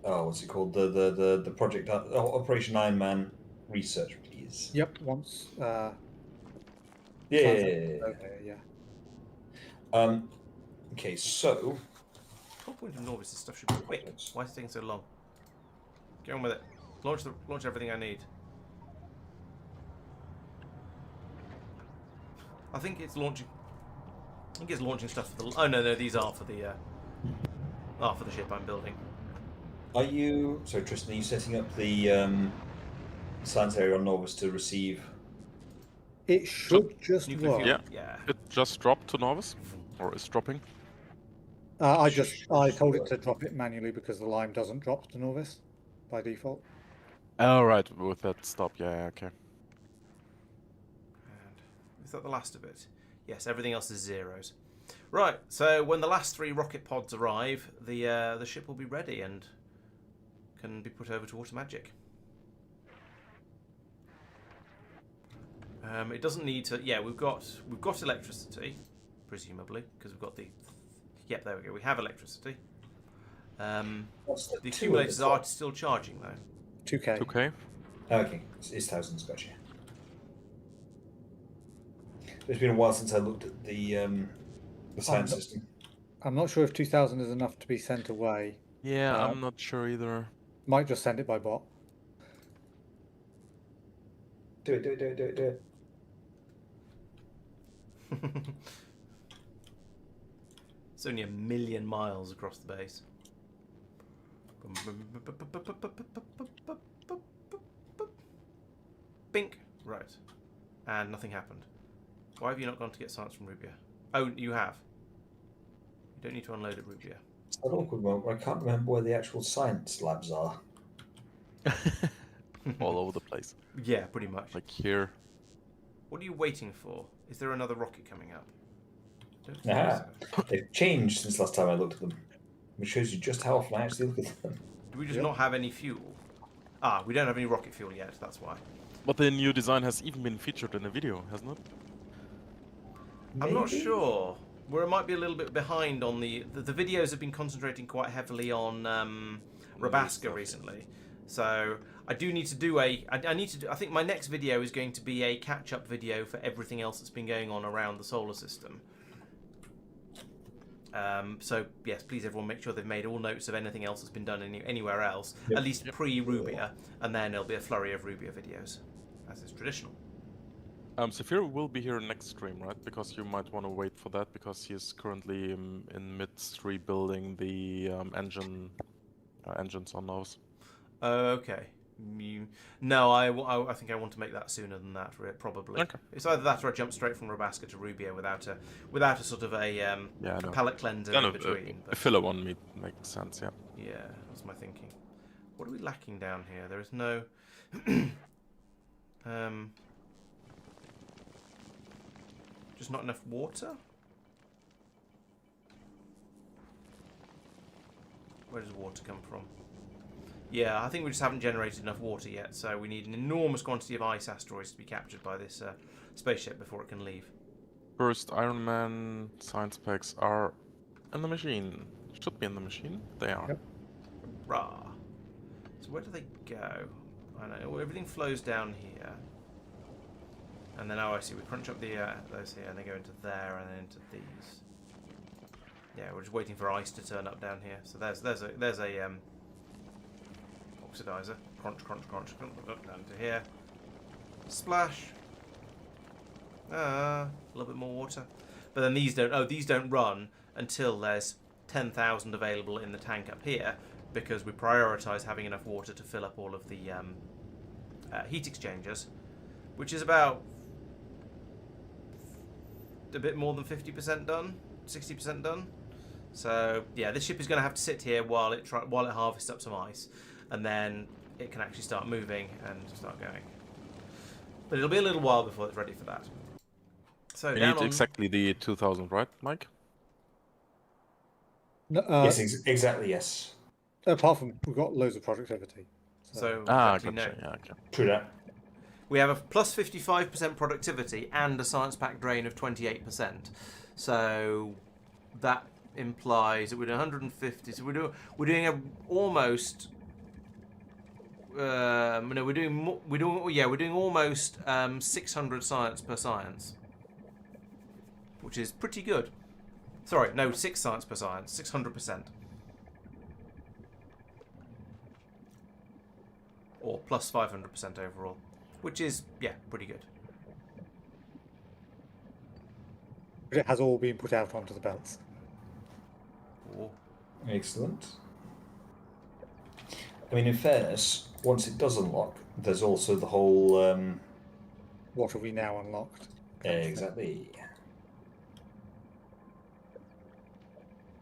what's it called? The project Operation Iron Man research, please? Yep. Once. Yeah. Okay, yeah. Okay, so Whole point of Norvis, this stuff should be quick. Why is it taking so long? Get on with it. Launch everything I need. I think it's launching. I think it's launching stuff for the. Oh no, these are for the. For the ship I'm building. are you? So Tristan, are you setting up the science area on Novus to receive? It should just Nuclear work. fuel. Yeah. Yeah. It just dropped to Novus, or is dropping. I told it to drop it manually because the lime doesn't drop to Norvis by default. Oh, right, with that stop, yeah, okay. And is that the last of it? Yes, everything else is zeros. Right, so when the last 3 rocket pods arrive, the ship will be ready, and can be put over to Automagic. It doesn't need to. Yeah, we've got electricity, presumably, because we've got the. Yep, there we go. We have electricity. The accumulators are still charging though. 2K. 2K. Okay, it's thousands. Gotcha. It's been a while since I looked at the science system. I'm not sure if 2000 is enough to be sent away. Yeah, I'm not sure either. Might just send it by bot. Do it. It's only 1 million miles across the base. Bink. Right. And nothing happened. Why have you not gone to get science from Rubia? Oh, you have. You don't need to unload at Rubia. It's an awkward one. I can't remember where the actual science labs are. All over the place. Yeah, pretty much. Like here. What are you waiting for? Is there another rocket coming up? Don't think so. They've changed since last time I looked at them, which shows you just how often I actually look at them. Do we just not have any fuel? Ah, we don't have any rocket fuel yet, that's why. But the new design has even been featured in a video, hasn't it? I'm not sure. Where it might be a little bit behind on the videos have been concentrating quite heavily on Rabaska recently. So I do need to do I think my next video is going to be a catch-up video for everything else that's been going on around the solar system. So yes, please everyone make sure they've made all notes of anything else that's been done anywhere else, at least pre-Rubia, and then there'll be a flurry of Rubia videos, as is traditional. Saphir will be here next stream, right? Because you might want to wait for that, because he is currently in midst rebuilding the engines on those. Okay. No, I think I want to make that sooner than that, probably. Okay. It's either that or I jump straight from Rabaska to Rubia without a sort of a palette cleanser in between. A filler one makes sense, yeah. Yeah, that's my thinking. What are we lacking down here? There is no... just not enough water? Where does water come from? Yeah, I think we just haven't generated enough water yet, so we need an enormous quantity of ice asteroids to be captured by this spaceship before it can leave. First Iron Man science packs are in the machine. Should be in the machine. They are. Yep. Rah. So where do they go? I know everything flows down here. And then, oh, I see, we crunch up the those here, and they go into there, and then into these. Yeah, we're just waiting for ice to turn up down here. So there's a oxidizer. Crunch, up down to here. Splash. A little bit more water. But then these don't run until there's 10,000 available in the tank up here, because we prioritise having enough water to fill up all of the heat exchangers, which is about a bit more than 50% done, 60% done. So yeah, this ship is going to have to sit here while it harvests up some ice, and then it can actually start moving and start going. But it'll be a little while before it's ready for that. So We down need on... exactly the 2000, right, Mike? No, Yes, exactly, yes. apart from we've got loads of productivity. So Gotcha. no. Yeah, okay. True that. We have a plus 55% productivity and a science pack drain of 28%. So that implies that we're doing 150. So we're doing almost. No, we're doing almost 600 science per science, which is pretty good. Sorry, no, 6 science per science, 600%. Or plus 500% overall, which is, yeah, pretty good. But it has all been put out onto the belts. Ooh. Excellent. I mean, in fairness, once it does unlock, there's also the whole... What have we now unlocked? Exactly.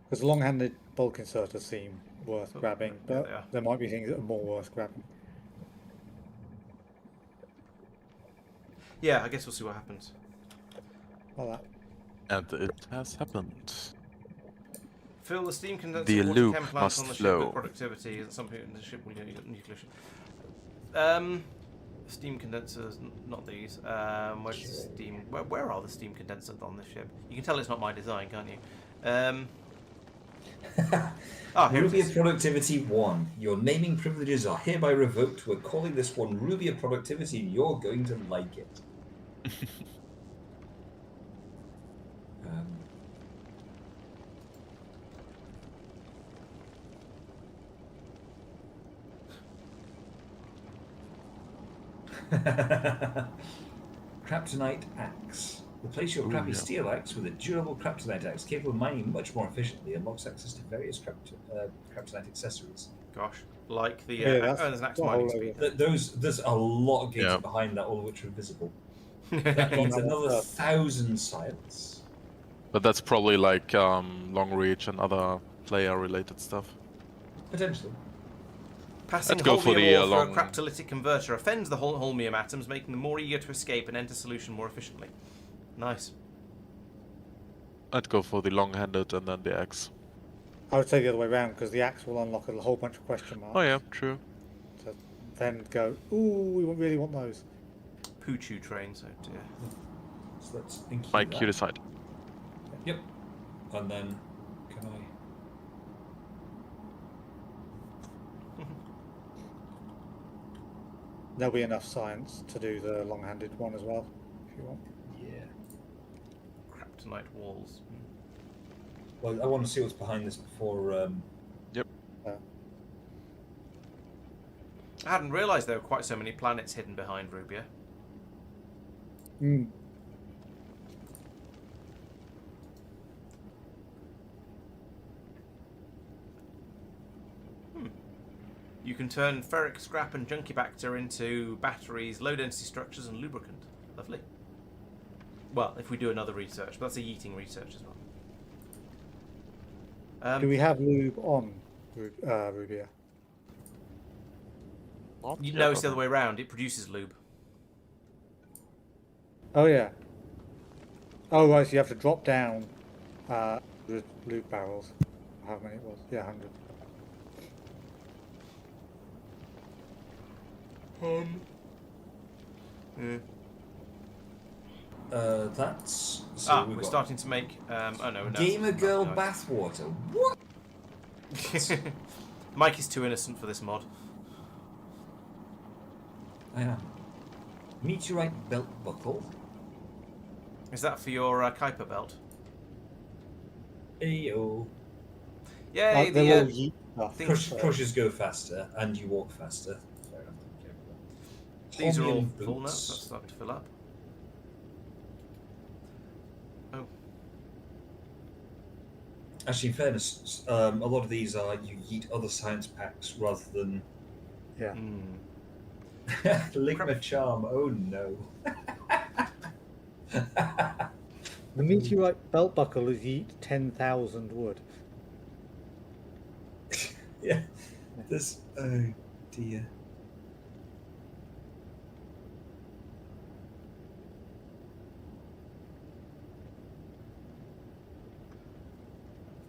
Because the long-handed bulk inserters seem worth grabbing, but they are. there might be things that are more worth grabbing. Yeah, I guess we'll see what happens. Like that. And it has happened. Fill the steam condenser The water loop chem plant on the must ship with flow. productivity. Is something the ship will use nuclear ship. Steam condensers, not these. Where's the steam? Where are the steam condensers on this ship? You can tell it's not my design, can't you? Here it Rubia is. Productivity 1. Your naming privileges are hereby revoked. We're calling this one Rubia Productivity, and you're going to like it. Kryptonite Axe. Replace your crappy steel axe with a durable kryptonite axe capable of mining much more efficiently and unlocks access to various kryptonite accessories. Gosh, like the that's there's an axe a mining whole speed. There's a lot of gates Yeah. behind that, all of which are invisible. That means another 1,000 science. But that's probably like long reach and other player-related stuff. Potentially. Passing Let's go for holmium the, ore through a long- craptolytic converter offends the holmium atoms, making them more eager to escape and enter solution more efficiently. Nice. I'd go for the long-handed and then the axe. I would say the other way around because the axe will unlock a whole bunch of question marks. Oh yeah, true. To then go, ooh, we really want those. Poo-choo trains, oh dear. So let's include My that. cue decide. Yep. And then, can I... There'll be enough science to do the long-handed one as well, if you want. Yeah. Kryptonite walls. Well, I want to see what's behind this before... I hadn't realised there were quite so many planets hidden behind Rubia. Hmm. You can turn ferric scrap and junkibacter into batteries, low-density structures, and lubricant. Lovely. Well, if we do another research, but that's a yeeting research as well. Do we have lube on Rubia? You know it's the other way around. It produces lube. Oh yeah. Oh right, so you have to drop down the lube barrels. How many it was? Yeah, 100. That's... So we've we're got starting to make... oh no. Gamer Girl no. bathwater. What? Mike is too innocent for this mod. I am. Meteorite belt buckle. Is that for your Kuiper belt? Ayo. Yay, They'll all yeet stuff. things- Crushers go faster, and you walk faster. Fair enough. Okay. these are all Holmium full now. boots. That's starting to fill up. Oh. Actually, in fairness, a lot of these are you yeet other science packs rather than Yeah. Ligma Charm. Oh no. The meteorite belt buckle is yeet 10,000 wood. Yeah. This. Oh dear.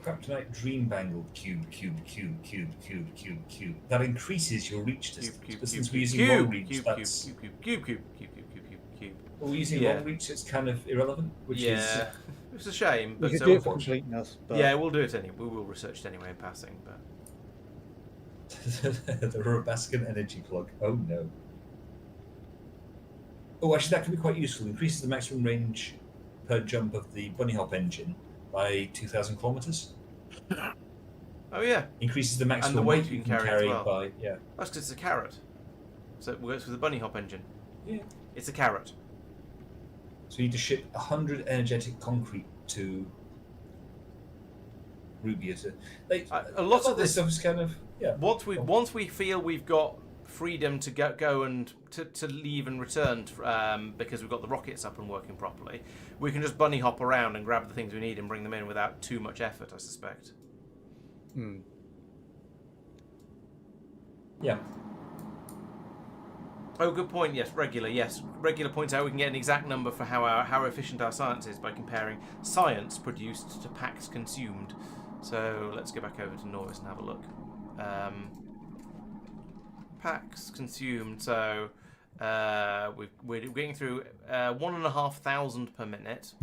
Kryptonite Dream Bangle cube. That increases your reach distance. Since we're using long reach, that's... Cube. Well, we're using Yeah. long reach, it's kind of irrelevant, which Yeah, it's a shame. We But could do it for completeness, but yeah, we'll do it anyway. We will research it anyway in passing. But is... the Robascan energy plug. Oh no. Oh, actually, that can be quite useful. Increases the maximum range per jump of the bunny hop engine by 2,000 kilometers. oh yeah, Increases the maximum weight you you can can carry carry as well. by... Yeah. that's because it's a carrot. So it works with the bunny hop engine. Yeah. It's a carrot. So you need to ship 100 energetic concrete to Rubia to... Like, A lot of this stuff is kind of... Yeah. Once we feel we've got freedom to go and to leave and return because we've got the rockets up and working properly, we can just bunny hop around and grab the things we need and bring them in without too much effort, I suspect. Yeah. Oh, good point. Yes, regular. Yes, regular points out we can get an exact number for how efficient our science is by comparing science produced to packs consumed. So let's go back over to Norris and have a look. Packs consumed. So we're getting through 1,500 per minute,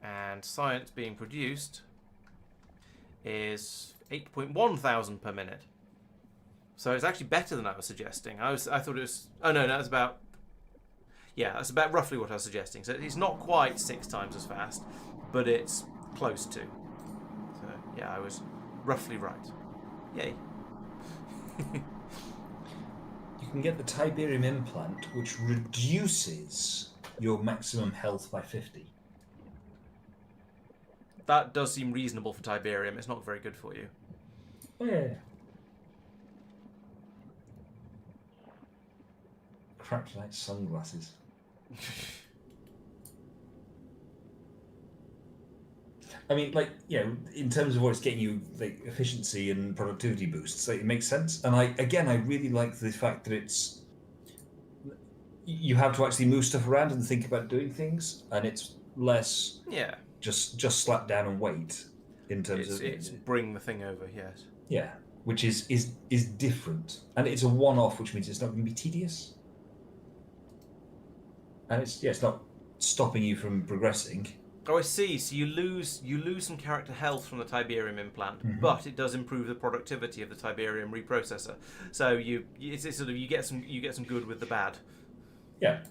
and science being produced is 8.1 thousand per minute. So it's actually better than I was suggesting. I thought it was. Oh no, that's about. Yeah, that's about roughly what I was suggesting. So it's not quite 6 times as fast, but it's close to. So yeah, I was roughly right. Yay. You can get the Tiberium implant, which reduces your maximum health by 50. That does seem reasonable for Tiberium. It's not very good for you. Oh, yeah. Kryptonite sunglasses. I mean, like, you know, in terms of what it's getting you, like, efficiency and productivity boosts, like, it makes sense. And I really like the fact that it's... You have to actually move stuff around and think about doing things, and it's less... Yeah. Just slap down and wait, in terms of... It's bring the thing over, yes. Yeah, which is different. And it's a one-off, which means it's not going to be tedious. And it's not stopping you from progressing. Oh, I see. So you lose some character health from the Tiberium implant, but it does improve the productivity of the Tiberium reprocessor. So it's sort of you get some good with the bad. Yeah.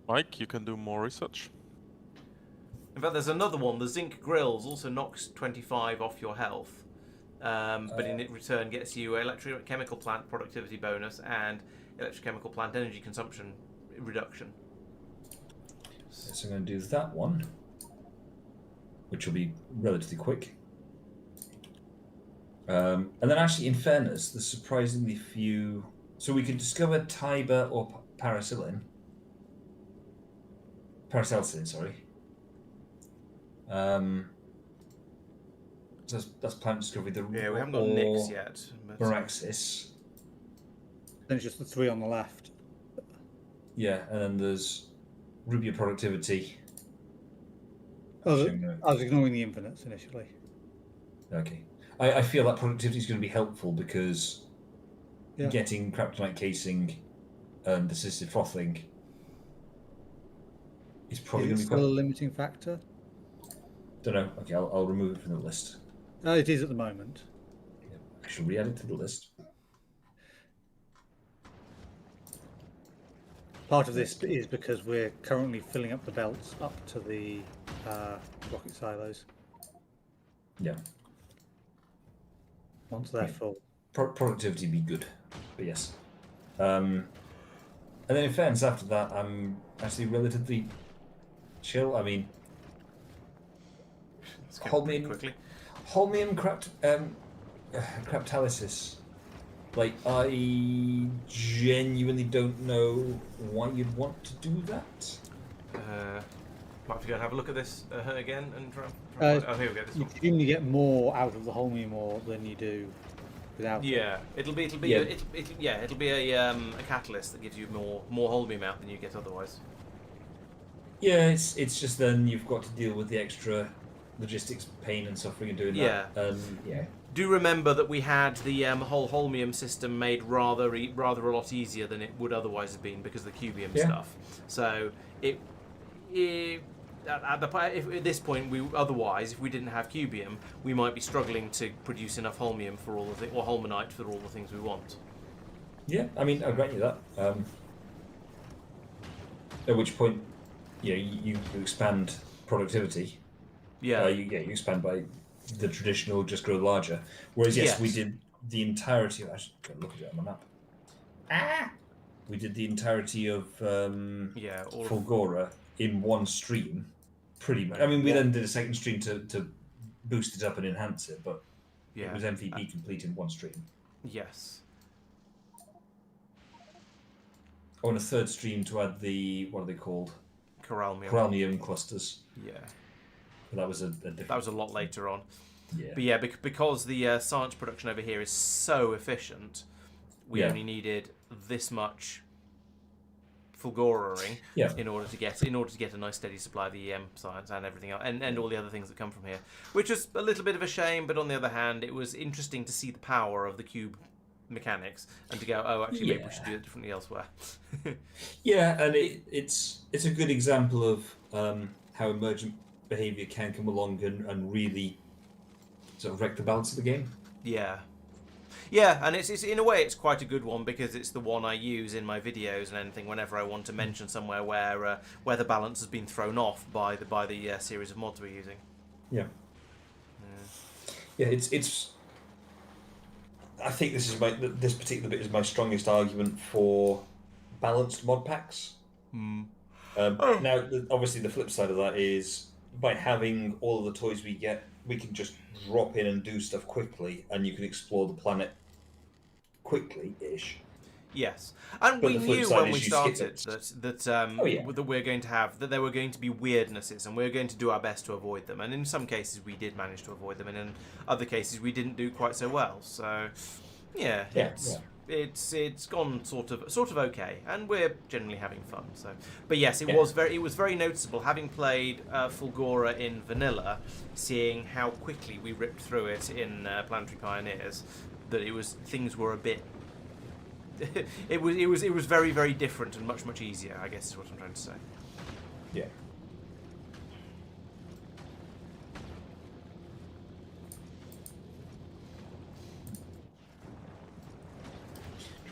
Mike, you can do more research. In fact, there's another one. The zinc grills also knocks 25 off your health, but in return gets you electrochemical plant productivity bonus and electrochemical plant energy consumption reduction. So I'm going to do that one, which will be relatively quick. And then actually, in fairness, there's surprisingly few... So we could discover Tiber or Paracelsin, sorry. So that's plant discovery. We haven't got Nyx yet. Meraxis. Then it's just the 3 on the left. Yeah, and then there's Rubia productivity. I was ignoring the infinites initially. Okay. I feel that productivity is going to be helpful because getting kryptonite casing and assisted frothing is probably going to be still a limiting factor. Don't know. Okay, I'll remove it from the list. It is at the moment. I shall re-add it to the list. Part of this is because we're currently filling up the belts up to the rocket silos. Yeah. Once they're full. Productivity would be good, but yes. And then in fairness, after that, I'm actually relatively chill. I mean, holmium craptalysis. Like, I genuinely don't know why you'd want to do that. Might have to go and have a look at this again and try. Oh, here we go. This you one. presumably get more out of the holmium ore than you do without. Yeah, it'll be a catalyst that gives you more holmium out than you get otherwise. Yeah, it's just then you've got to deal with the extra logistics pain and suffering of doing that. Yeah. Do remember that we had the whole holmium system made rather a lot easier than it would otherwise have been because of the cubium stuff. So at this point, if we didn't have cubium, we might be struggling to produce enough holmium for all the or holmanite for all the things we want. Yeah, I mean, I'll grant you that. At which point, you expand productivity. Yeah. You expand by the traditional just grow larger. Whereas yes, we did the entirety of... I should go look at it on the map. We did the entirety of Fulgora in one stream, pretty much. I mean, we then did a second stream to boost it up and enhance it, but it was MVP complete in one stream. Yes. On a third stream to add the... What are they called? Coralmium clusters. Yeah. But that was a different... That was a lot later on. Yeah. But yeah, because the science production over here is so efficient, we only needed this much fulguraing Yeah. in order to get a nice steady supply of the EM science and everything else, and all the other things that come from here, which was a little bit of a shame. But on the other hand, it was interesting to see the power of the cube mechanics and to go, oh, actually, maybe we should do it differently elsewhere. Yeah, and it's a good example of how emergent behavior can come along and really sort of wreck the balance of the game. Yeah, and it's in a way it's quite a good one because it's the one I use in my videos and anything whenever I want to mention somewhere where the balance has been thrown off by the series of mods we're using. Yeah. It's. I think this particular bit is my strongest argument for balanced mod packs. Now, obviously, the flip side of that is by having all of the toys we get, we can just drop in and do stuff quickly, and you can explore the planet quickly-ish. Yes, and we knew when we started that Oh, we're going to have that there were going to be weirdnesses, and we're going to do our best to avoid them. And in some cases, we did manage to avoid them, and in other cases, we didn't do quite so well. So, it's gone sort of okay, and we're generally having fun. So, but yes, it was very noticeable having played Fulgura in vanilla, seeing how quickly we ripped through it in Planetary Pioneers. That things were a bit. it was very, very different and much easier, I guess is what I'm trying to say. Yeah.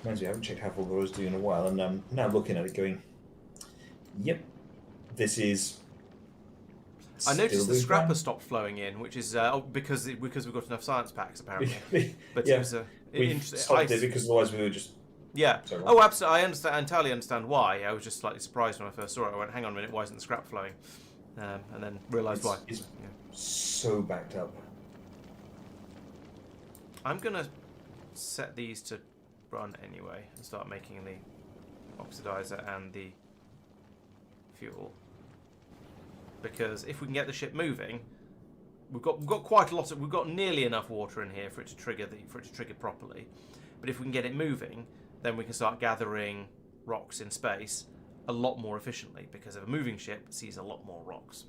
Reminds me, I haven't checked how Fulgura's doing in a while, and I'm now looking at it going, yep, this is. I noticed the scrapper stopped flowing in, which is because we've got enough science packs apparently. But yeah, it was we stopped it because otherwise we were just. Yeah. Sorry, oh, absolutely. I entirely understand why. I was just slightly surprised when I first saw it. I went, "Hang on a minute, why isn't the scrap flowing?" And then realised why. It's so backed up. I'm gonna set these to run anyway and start making the oxidizer and the fuel. Because if we can get the ship moving, we've got quite a lot of, we've got nearly enough water in here for it to trigger properly. But if we can get it moving, then we can start gathering rocks in space a lot more efficiently, because a moving ship sees a lot more rocks.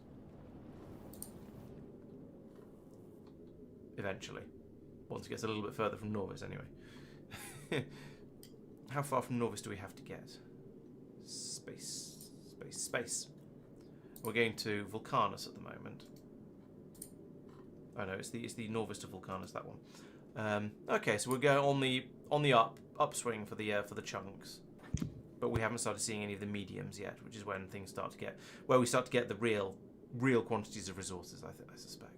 Eventually, once it gets a little bit further from Norvis, anyway. How far from Norvis do we have to get? Space. We're going to Vulcanus at the moment. Oh no, it's the Norvis to Vulcanus, that one. Okay, so we're going on the upswing for the chunks, but we haven't started seeing any of the mediums yet, which is when things start to get we start to get the real quantities of resources. I suspect.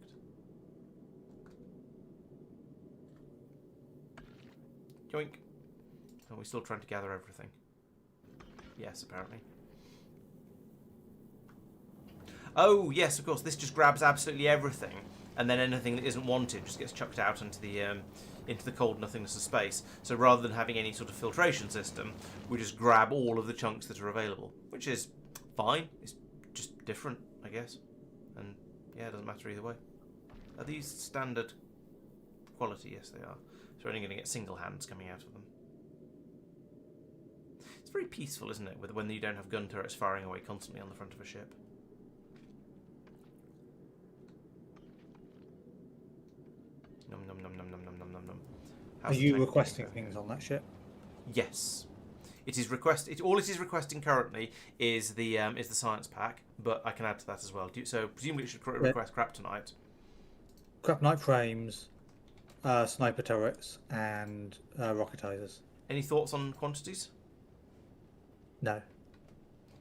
Yoink. Are we still trying to gather everything? Yes, apparently. Oh, yes, of course. This just grabs absolutely everything, and then anything that isn't wanted just gets chucked out into the cold nothingness of space. So rather than having any sort of filtration system, we just grab all of the chunks that are available, which is fine. It's just different, I guess. And yeah, it doesn't matter either way. Are these standard quality? Yes, they are. So we're only going to get single hands coming out of them. It's very peaceful, isn't it, when you don't have gun turrets firing away constantly on the front of a ship. Nom nom nom nom nom nom nom nom nom. Are you requesting things on that ship? Yes. It is all it is requesting currently is the science pack, but I can add to that as well. So presumably it should request Kryptonite. Kryptonite frames, sniper turrets, and rocketizers. Any thoughts on quantities? No.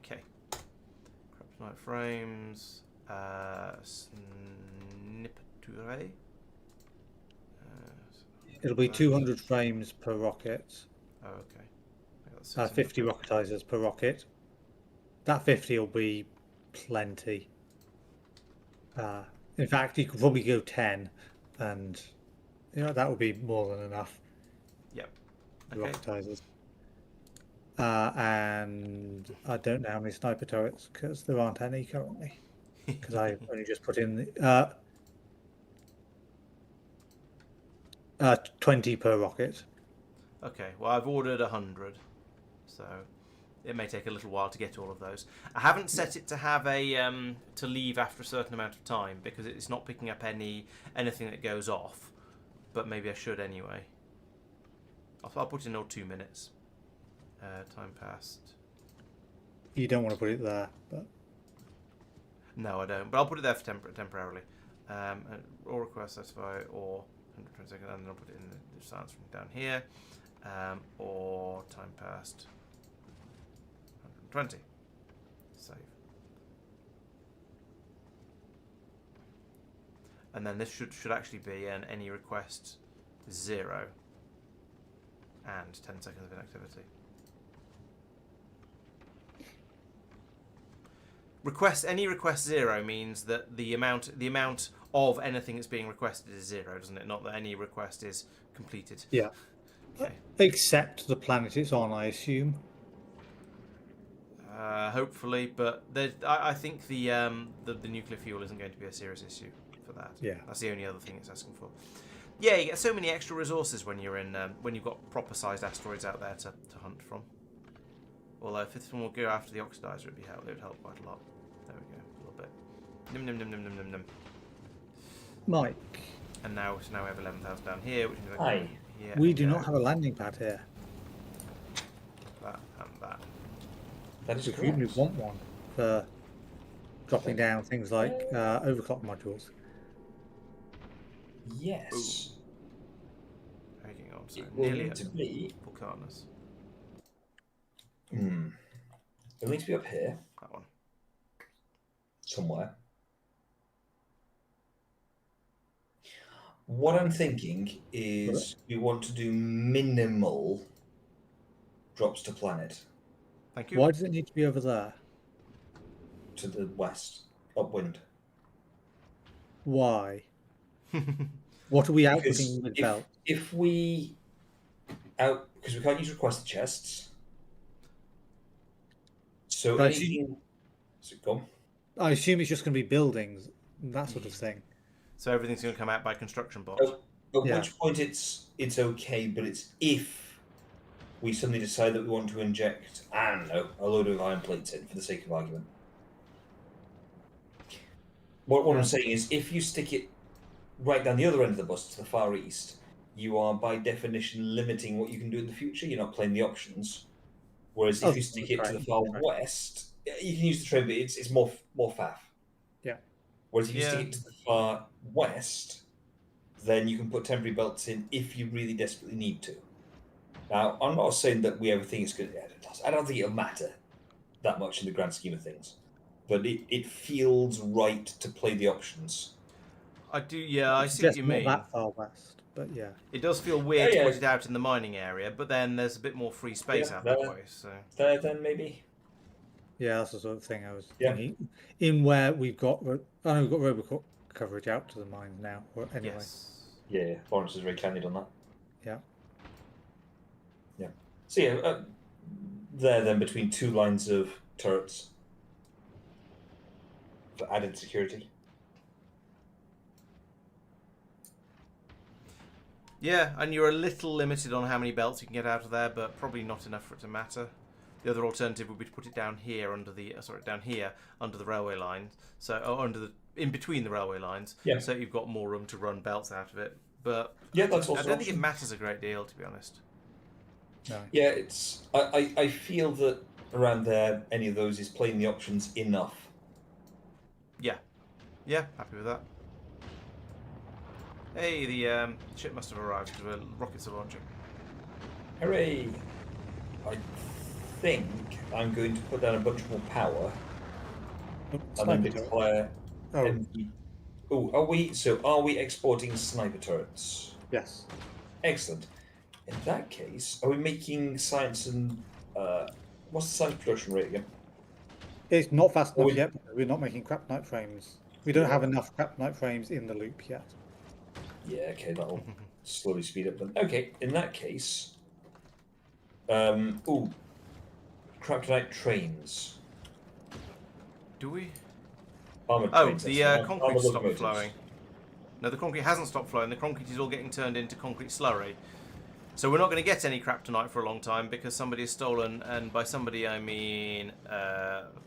Okay. Kryptonite frames, snipture. It'll be 200 frames per rocket. Oh, okay. 50 rocketizers per rocket. That 50 will be plenty. In fact, you could probably go 10, and that would be more than enough. Yep. Okay. Rocketizers. And I don't know how many sniper turrets, because there aren't any currently. Because I only just put in the 20 per rocket. Okay, well I've ordered 100, so it may take a little while to get all of those. I haven't set it to have a to leave after a certain amount of time because it's not picking up anything that goes off. But maybe I should anyway. I'll put in all 2 minutes. Time passed. You don't want to put it there, but No, I don't. But I'll put it there for temporarily. Or request specify or 120 seconds, and then I'll put it in the silence from down here. Or time passed. 120. Save. And then this should actually be an any request 0 and 10 seconds of inactivity. Any request 0 means that the amount of anything that's being requested is 0, doesn't it? Not that any request is completed. yeah. Okay. Except the planet it's on, I assume. Hopefully, but I think the nuclear fuel isn't going to be a serious issue for that. Yeah. That's the only other thing it's asking for. Yeah, you get so many extra resources when you're in when you've got proper-sized asteroids out there to hunt from. Although if this one will go after the oxidizer, it would help quite a lot. There we go, a little bit. Nim nim nim nim nim nim nim. Mike, And now we have 11,000 down here, which means Hi. here. we do not have a landing pad here. That and that. That is We correct. really want one for dropping down things like overclock modules. Yes. Hanging on, so It will nearly need at to be. Vulcanus. It'll need to be up here That one. somewhere. What I'm thinking is we want to do minimal drops to planet, Thank you. Why does it need to be over there? to the west, upwind. Why? What are we Because outputting with belt? if we because we can't use requested chests. So Right. anything. So go on. I assume it's just going to be buildings, that sort of thing. So everything's going to come out by construction bots. At Yeah. which point it's okay, but it's if we suddenly decide that we want to inject, I don't know, a load of iron plates in for the sake of argument. What I'm saying is, if you stick it right down the other end of the bus to the far east, you are by definition limiting what you can do in the future. You're not playing the options. Whereas if you stick it to the far west, you can use the train, but it's more faff. Yeah. Whereas if you stick it to the far west, then you can put temporary belts in if you really desperately need to. Now, I'm not saying that we ever think it's good. I don't think it'll matter that much in the grand scheme of things. But it feels right to play the options. I do, yeah, I see Just what you not mean. that far west, but yeah. It does feel weird Yeah, to put it out in the mining area, but then there's a bit more free space out that way. So There, then maybe. Yeah, that's the sort of thing I was Yeah. thinking. In where we've got, I know we've got Robocop coverage out to the mines now. Or anyway, yes, Yeah, Laurence is very candid on that. yeah. Yeah. So yeah, there then between two lines of turrets for added security. yeah, and you're a little limited on how many belts you can get out of there, but probably not enough for it to matter. The other alternative would be to put it down here under the down here under the railway line, in between the railway lines, Yeah. so you've got more room to run belts out of it. But Yeah, that's also I don't think it option. matters a great deal, to be honest. No. Yeah, it's. I feel that around there, any of those is playing the options enough. Yeah, happy with that. Hey, the ship must have arrived because the rockets are launching. Hooray! I think I'm going to put down a bunch more power and then Sniper turret. declare. Oh, Are we exporting sniper turrets? yes. Excellent. In that case, are we making science and what's the science production rate again? It's not fast enough we- yet. Because we're not making crap night frames. We don't have enough crap night frames in the loop yet. Yeah, okay, that'll slowly speed up then. Okay, in that case, kryptonite trains. Do we? Armored Oh, trains. the that's right. concrete Armored stopped locomotives. flowing. No, the concrete hasn't stopped flowing. The concrete is all getting turned into concrete slurry. So we're not going to get any kryptonite for a long time because somebody has stolen, and by somebody I mean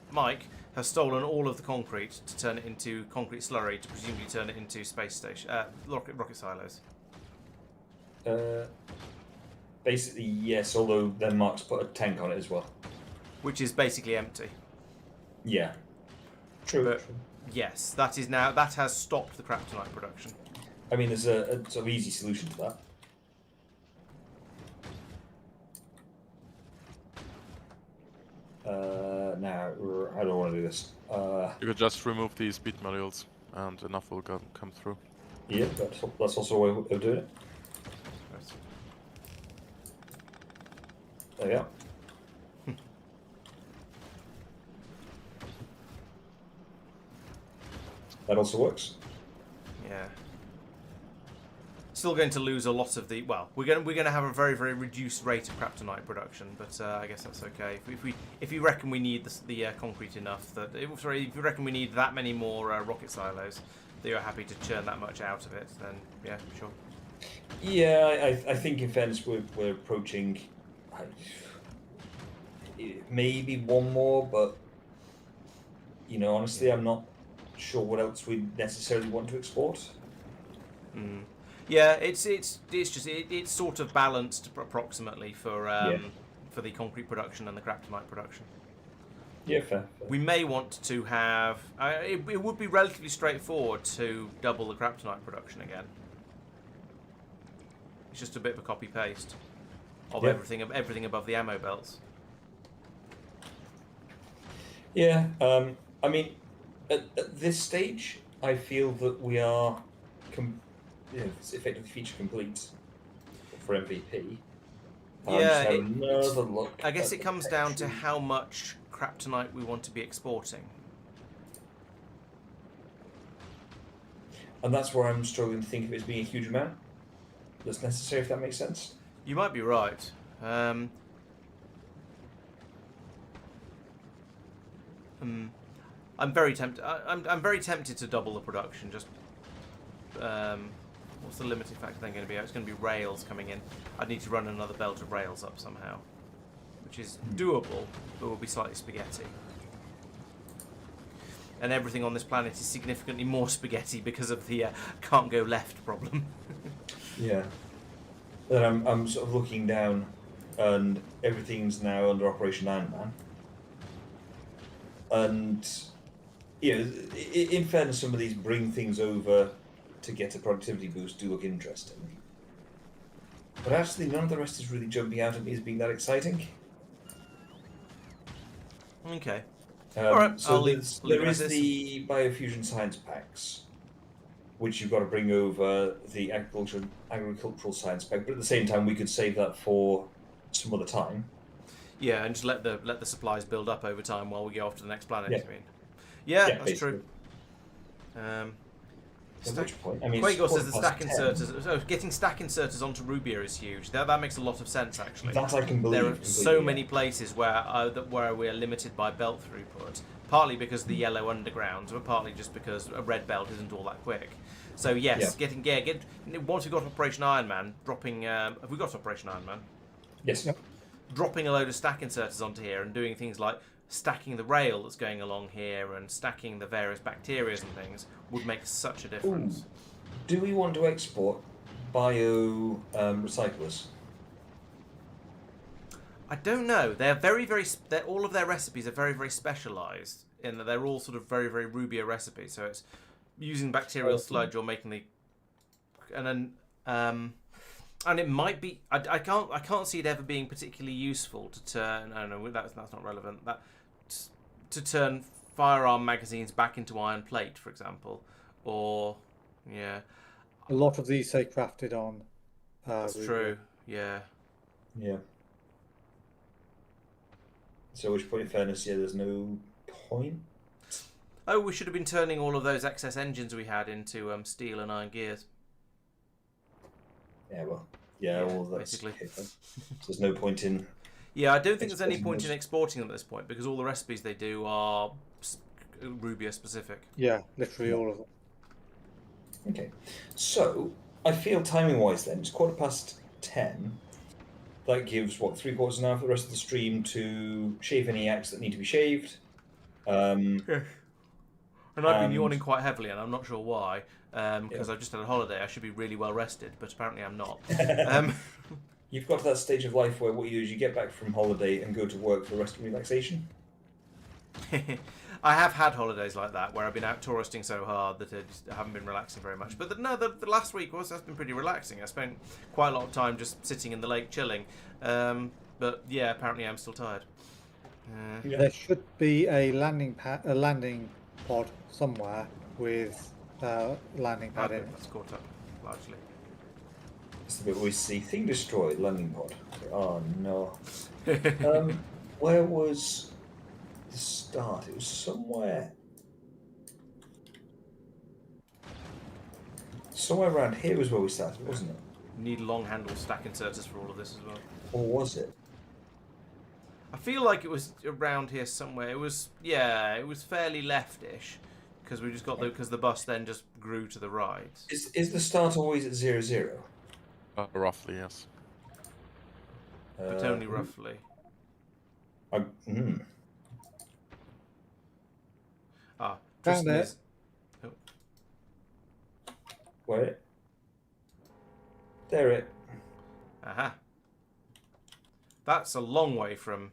Mike, has stolen all of the concrete to turn it into concrete slurry to presumably turn it into space station rocket silos. Basically, yes. Although then Mark's put a tank on it as well, which is basically empty. Yeah. True. But yes, that has stopped the kryptonite production. I mean, there's a sort of easy solution to that. Now, I don't want to do this. You could just remove the speed modules, and enough will come through. Yeah, that's also a way of doing it. Right. There we are. That also works. Yeah. Still going to lose a lot of the. Well, we're going to have a very, very reduced rate of kryptonite production, but I guess that's okay. If you reckon we need the concrete enough that if you reckon we need that many more rocket silos, that you're happy to churn that much out of it, then yeah, sure. Yeah, I think in fairness we're approaching maybe one more, but honestly, I'm not sure what else we necessarily want to export. Yeah, it's sort of balanced approximately for the concrete production and the kryptonite production. Yeah, fair. We may want to have. It would be relatively straightforward to double the kryptonite production again. It's just a bit of a copy paste of everything above the ammo belts. Yeah, I mean, at this stage, I feel that we are, it's effectively feature complete for MVP. Yeah, another look. I guess it comes down to how much kryptonite we want to be exporting. And that's where I'm struggling to think of it as being a huge amount that's necessary, if that makes sense. You might be right. I'm very tempted. I'm very tempted to double the production. Just what's the limiting factor then going to be? It's going to be rails coming in. I'd need to run another belt of rails up somehow, which is doable, but will be slightly spaghetti. And everything on this planet is significantly more spaghetti because of the can't go left problem. Yeah. Then I'm sort of looking down, and everything's now under Operation Iron Man. And in fairness, some of these bring things over to get a productivity boost do look interesting. But actually, none of the rest is really jumping out at me as being that exciting. Okay. All right. So there is the biofusion science packs, which you've got to bring over the agricultural science pack. But at the same time, we could save that for some other time. Yeah, and just let the supplies build up over time while we go off to the next planet. Yeah. I mean, yeah, that's basically. True. At which point, I mean, Quago says the stack inserters. Oh, getting stack inserters onto Rubia is huge. That makes a lot of sense, actually. That I can believe. There are so many places where we are limited by belt throughput. Partly because of the yellow undergrounds, but partly just because a red belt isn't all that quick. So yes, once we've got Operation Iron Man, dropping. Have we got Operation Iron Man? Yes. Yep. Dropping a load of stack inserters onto here and doing things like stacking the rail that's going along here and stacking the various bacteria and things would make such a difference. Ooh. Do we want to export bio recyclers? I don't know. They're very, very. All of their recipes are very, very specialised in that they're all sort of very, very Rubia recipes. So it's using bacterial sludge or making the, and then and it might be. I can't see it ever being particularly useful to turn. No, that's not relevant. To turn firearm magazines back into iron plate, for example, or yeah. A lot of these say crafted on. That's Rubia. true. Yeah. Yeah. So, at which point, in fairness, there's no point. Oh, we should have been turning all of those excess engines we had into steel and iron gears. Yeah, well, all that's basically. So there's no point in. Yeah, I don't think there's any point in exporting them at this point because all the recipes they do are Rubia specific. Yeah, literally all of them. Okay, so I feel timing-wise then, it's 10:15. That gives, what, 3/4 an hour for the rest of the stream to shave any acts that need to be shaved. Yes. And I've been And- yawning quite heavily, and I'm not sure why, because I've just had a holiday. I should be really well rested, but apparently I'm not. You've got to that stage of life where what you do is you get back from holiday and go to work for rest and relaxation. I have had holidays like that where I've been out touristing so hard that I haven't been relaxing very much. But the last week has been pretty relaxing. I spent quite a lot of time just sitting in the lake chilling. But yeah, apparently I'm still tired. There should be a landing pod somewhere with landing pad in it. That's caught up largely. It's the bit where we see thing destroyed, landing pod. Oh no. Where was the start? It was somewhere around here was where we started, wasn't it? Need long handle stack inserters for all of this as well. Or was it? I feel like it was around here somewhere. It was fairly leftish because we just got because the bus then just grew to the right. Is the start always at 0, 0? Roughly, yes. But only roughly. Found Tristan it. is- Where? There it. Aha. That's a long way from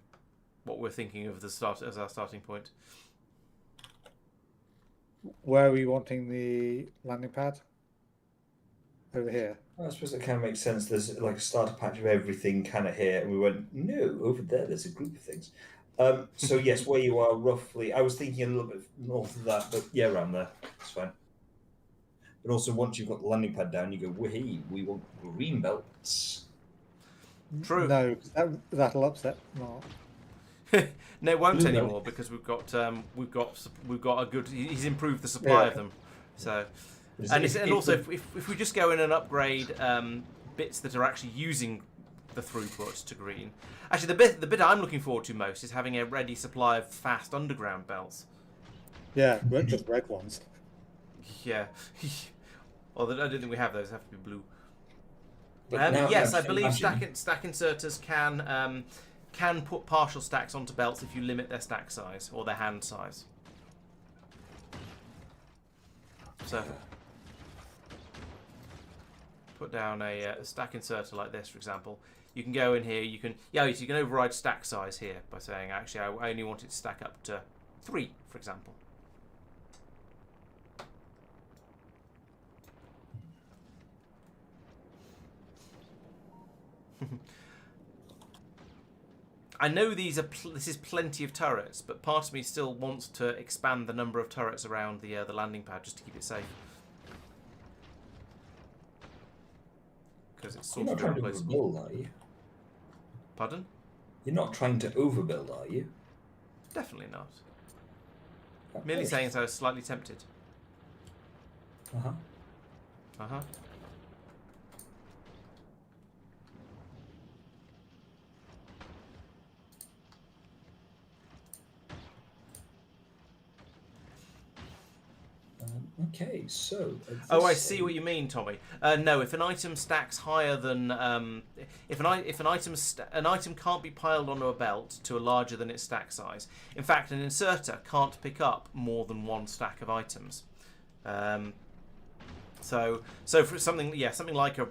what we're thinking of the start as our starting point. Where are we wanting the landing pad? Over here. I suppose that kind of makes sense. There's like a starter patch of everything kind of here, and we went, no, over there, there's a group of things. So yes, where you are roughly, I was thinking a little bit north of that, but yeah, around there, it's fine. But also, once you've got the landing pad down, you go, hey, we want green belts. True. No, that'll upset Mark. No, it won't Blue anymore because we've got a good. He's improved the supply of them. So, and also if we just go in and upgrade bits that are actually using the throughput to green. Actually, the bit I'm looking forward to most is having a ready supply of fast underground belts. Yeah, just red ones. Yeah. Although I don't think we have those. They have to be blue. But now Yes, I can believe imagine- stack inserters can put partial stacks onto belts if you limit their stack size or their hand size. So, put down a stack inserter like this, for example. You can go in here. You can override stack size here by saying, actually, I only want it to stack up to 3, for example. I know this is plenty of turrets, but part of me still wants to expand the number of turrets around the landing pad just to keep it safe. Because it's You're sort not of trying to close. overbuild, are you? Pardon? You're not trying to overbuild, are you? Definitely not. Merely saying as I was slightly tempted. Uh-huh. Uh-huh. Okay, so... Oh, I see what you mean, Tommy. No, if an item stacks higher than if an item can't be piled onto a belt to a larger than its stack size. In fact, an inserter can't pick up more than 1 stack of items. So for something like a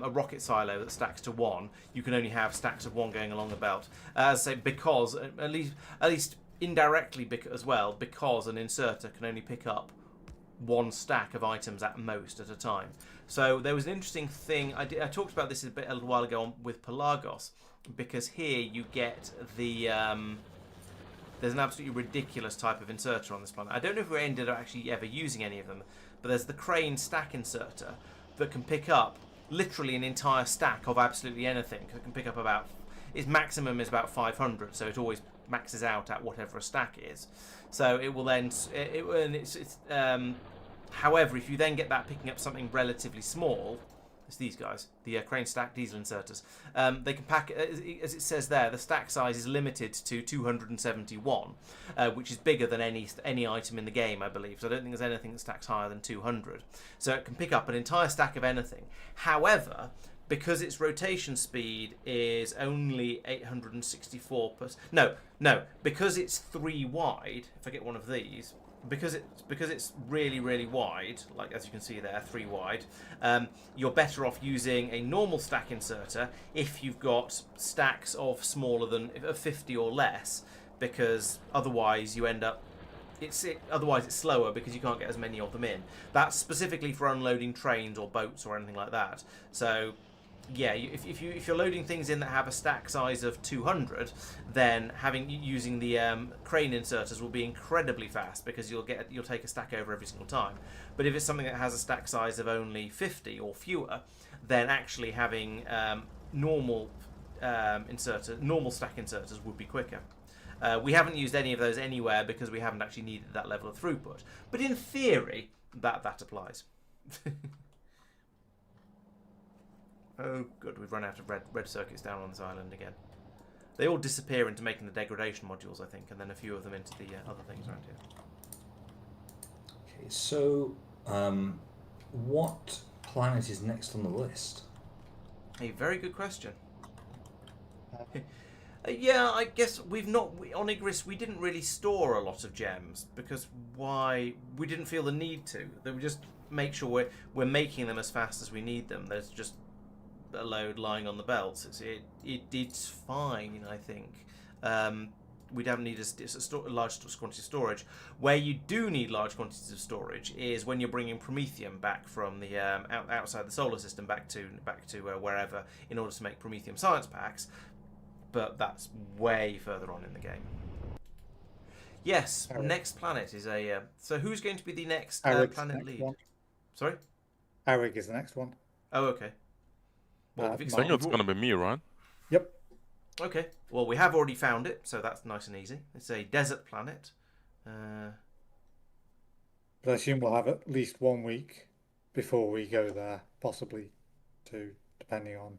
rocket silo that stacks to 1, you can only have stacks of 1 going along the belt. As I say, because at least indirectly as well, because an inserter can only pick up 1 stack of items at most at a time. So there was an interesting thing. I talked about this a little while ago with Pelagos, because here you get the there's an absolutely ridiculous type of inserter on this planet. I don't know if we ended up actually ever using any of them, but there's the crane stack inserter that can pick up literally an entire stack of absolutely anything. It can pick up its maximum is about 500, so it always maxes out at whatever a stack is. So it will then however, if you then get that picking up something relatively small, it's these guys, the crane stack diesel inserters, they can pack, as it says there, the stack size is limited to 271, which is bigger than any item in the game, I believe. So I don't think there's anything that stacks higher than 200. So it can pick up an entire stack of anything. However, because its rotation speed is only 864 because it's 3 wide. If I get one of these, because it's really wide, like as you can see there, 3 wide, you're better off using a normal stack inserter if you've got stacks of smaller than 50 or less, because otherwise you end up otherwise it's slower because you can't get as many of them in. That's specifically for unloading trains or boats or anything like that. So yeah, if you're loading things in that have a stack size of 200, then using the crane inserters will be incredibly fast, because you'll take a stack over every single time. But if it's something that has a stack size of only 50 or fewer, then actually having normal stack inserters would be quicker. We haven't used any of those anywhere because we haven't actually needed that level of throughput. But in theory, that applies. Oh, good. We've run out of red circuits down on this island again. They all disappear into making the degradation modules, I think, and then a few of them into the other things around here. Okay, so what planet is next on the list? A very good question. Yeah, I guess on Igris we didn't really store a lot of gems, because we didn't feel the need to. They would just make sure we're making them as fast as we need them. There's just a load lying on the belts. It's fine, I think. We don't need a large quantity of storage. Where you do need large quantities of storage is when you're bringing promethium back from the outside the solar system back to wherever, in order to make promethium science packs. But that's way further on in the game. Yes, next planet is a. So who's going to be the next planet lead? One. Sorry? Arig is the next one. Oh, okay. Well, I think it's going to be me, right? Yep. Okay. Well, we have already found it, so that's nice and easy. It's a desert planet. But I assume we'll have at least 1 week before we go there, possibly 2, depending on.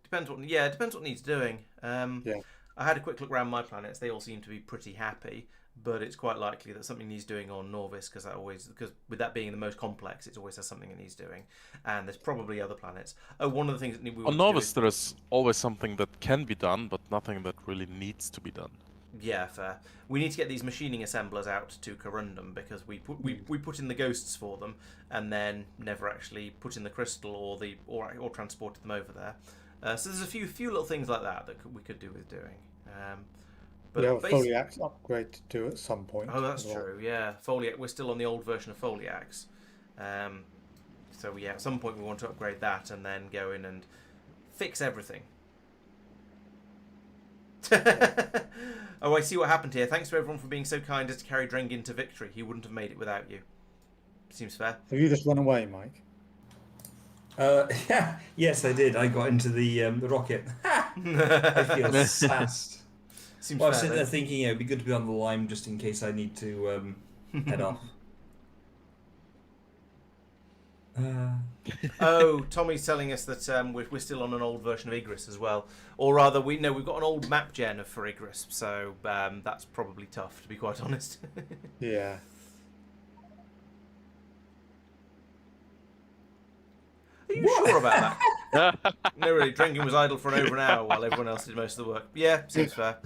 Depends what needs doing. Yeah. I had a quick look around my planets. They all seem to be pretty happy, but it's quite likely that something needs doing on Norvis, because with that being the most complex, it always has something it needs doing. And there's probably other planets. Oh, one of the things that we on Norvis there is always something that can be done, but nothing that really needs to be done. Yeah, fair. We need to get these machining assemblers out to Corundum, because we put in the ghosts for them and then never actually put in the crystal or transported them over there. So there's a few little things like that we could do with doing. But we have a Foliax upgrade to do at some point. Oh, that's true. Yeah, Foliax. We're still on the old version of Foliax. So yeah, at some point we want to upgrade that and then go in and fix everything. Oh, I see what happened here. Thanks to everyone for being so kind as to carry Drengin to victory. He wouldn't have made it without you. Seems fair. Have you just run away, Mike? Yeah, yes, I did. I got into the rocket. I feel sassed. Seems well, I was fair, sitting there thinking, it'd be good to be on the line just in case I need to head off. Oh, Tommy's telling us that we're still on an old version of Igris as well, or rather, we've got an old map gen for Igris, so that's probably tough, to be quite honest. Yeah. Are you sure about that? No, really. Drengin was idle for over an hour while everyone else did most of the work. Yeah, seems fair.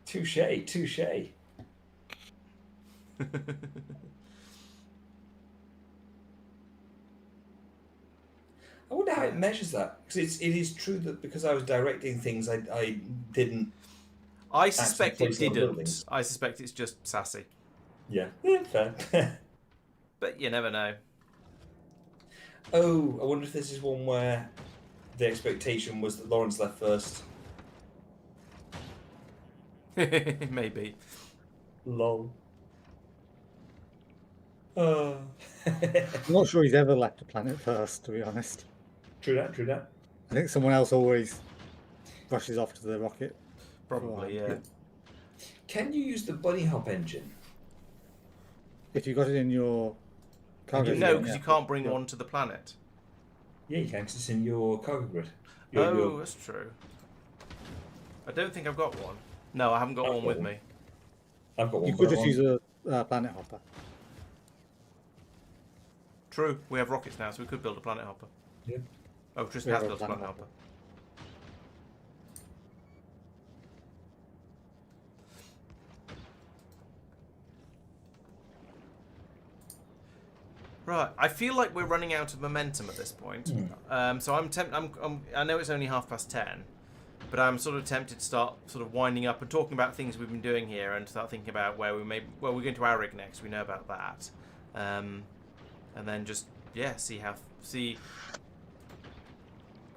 Touche. I wonder how it measures that, because it is true that because I was directing things, I didn't. I suspect it didn't. I suspect it's just sassy. Yeah, fair. But you never know. Oh, I wonder if this is one where the expectation was that Laurence left first. Maybe. Lol. I'm not sure he's ever left a planet first, to be honest. True that. I think someone else always rushes off to the rocket. Probably, yeah. Can you use the bunny hop engine? If you got it in your cargo No, because you can't bring one to the planet. Yeah, you can, because it's in your cargo grid. That's true. I don't think I've got one. No, I haven't got one with me. I've got one. You could just use a planet hopper. True, we have rockets now, so we could build a planet hopper. Yeah. Oh, Tristan We has have a built a planet planet helper. Right, I feel like we're running out of momentum at this point. So I'm tempted. I know it's only 10:30, but I'm sort of tempted to start sort of winding up and talking about things we've been doing here, and start thinking about where we're going to Arig next. We know about that, and then just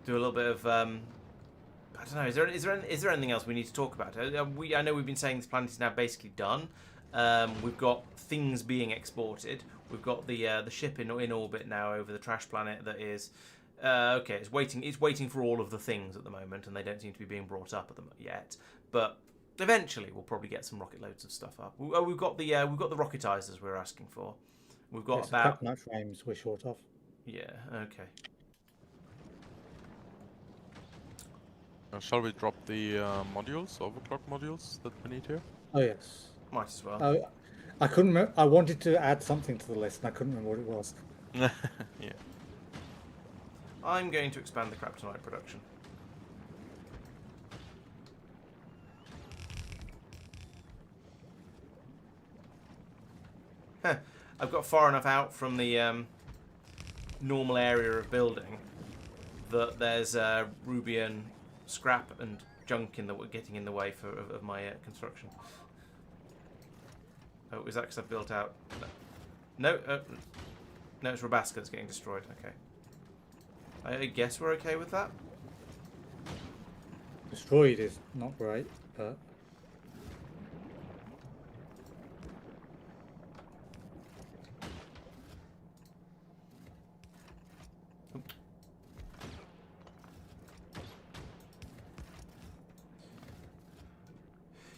do a little bit of I don't know. Is there anything else we need to talk about? I know we've been saying this planet is now basically done. We've got things being exported. We've got the ship in orbit now over the trash planet that is okay. It's waiting for all of the things at the moment, and they don't seem to be being brought up at them yet. But eventually, we'll probably get some rocket loads of stuff up. We've got the rocketizers we're asking for. We've got about the frames we're short of. Yeah. Okay. Shall we drop the modules, overclock modules that we need here? Oh yes. Might as well. Oh, I couldn't. I wanted to add something to the list, and I couldn't remember what it was. Yeah. I'm going to expand the kryptonite production. I've got far enough out from the normal area of building that there's Rubian scrap and junk getting in the way of my construction. Oh, is that because I've built out? No, no, it's Rabaska that's getting destroyed. Okay. I guess we're okay with that. Destroyed is not great, but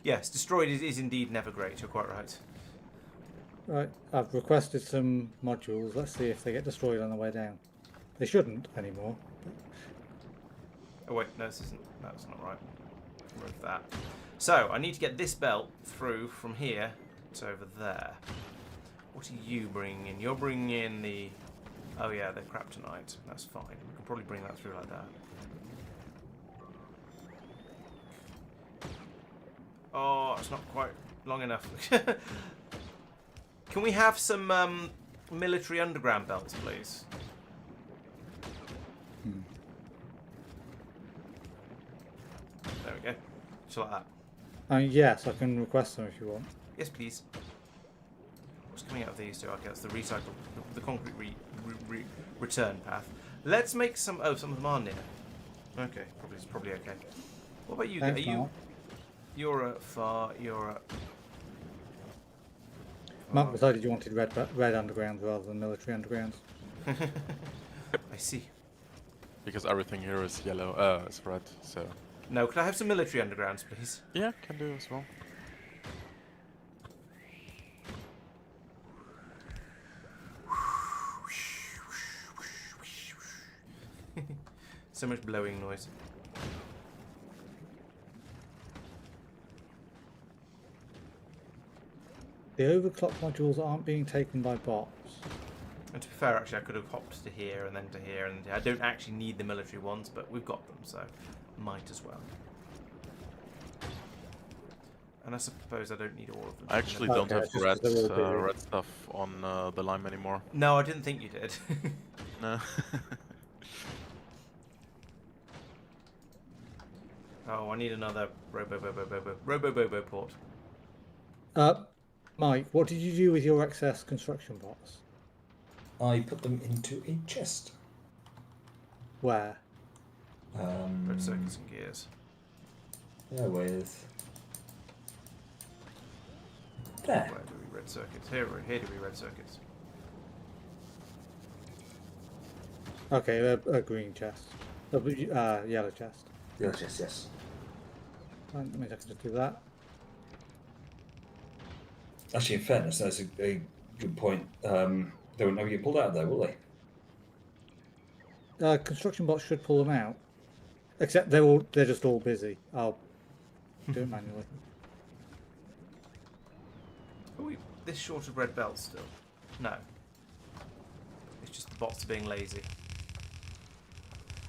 yes, destroyed is indeed never great. You're quite right. right. I've requested some modules. Let's see if they get destroyed on the way down. They shouldn't anymore. Oh wait, no, this isn't. That's not right. Remove that. So I need to get this belt through from here to over there. What are you bringing in? You're bringing in the. Oh yeah, the kryptonite. That's fine. We can probably bring that through like that. Oh, it's not quite long enough. Can we have some military underground belts, please? There we go. Just like that. Yes, I can request them if you want. Yes, please. What's coming out of these two? Okay, that's the recycle, the concrete return path. Let's make some. Oh, some of them are near. Okay, probably okay. What about you? Thanks, Are you? Mark. You're at far. You're at. Mark decided you wanted red underground rather than military undergrounds. I see. Because everything here is yellow, is red, so... No, could I have some military undergrounds, please? Yeah, can do as well. So much blowing noise. The overclock modules aren't being taken by bots. And to be fair, actually, I could have hopped to here and then to here, and I don't actually need the military ones, but we've got them, so might as well. And I suppose I don't need all of them. I actually don't have just 'cause they're all busy. red stuff on the Lime anymore. No, I didn't think you did. No. Oh, I need another Robo port. Mike, what did you do with your excess construction bots? I put them into a chest. Where? Red circuits and gears. There with. There. Where do we red circuits? Here do we red circuits. Okay, a green chest. Yellow chest. Yes, yes. That means I can just do that. Actually, in fairness, that's a good point. They won't never get pulled out, though, will they? Construction bots should pull them out. Except they're just all busy. I'll do it manually. Are we this short of red belts still? No. It's just the bots being lazy.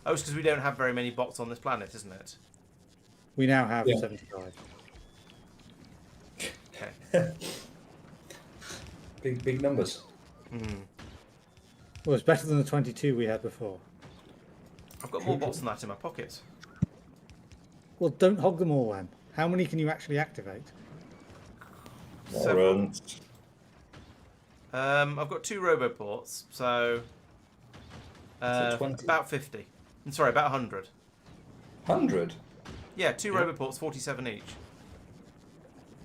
Oh, it's because we don't have very many bots on this planet, isn't it? We now have Yeah. 75. Okay. Big numbers. Well, it's better than the 22 we had before. I've got more bots than that in my pocket. Well, don't hog them all then. How many can you actually activate? Laurence. I've got 2 roboports, so So 20. about 50. Sorry, about 100. 100? Yeah, 2 roboports, 47 each.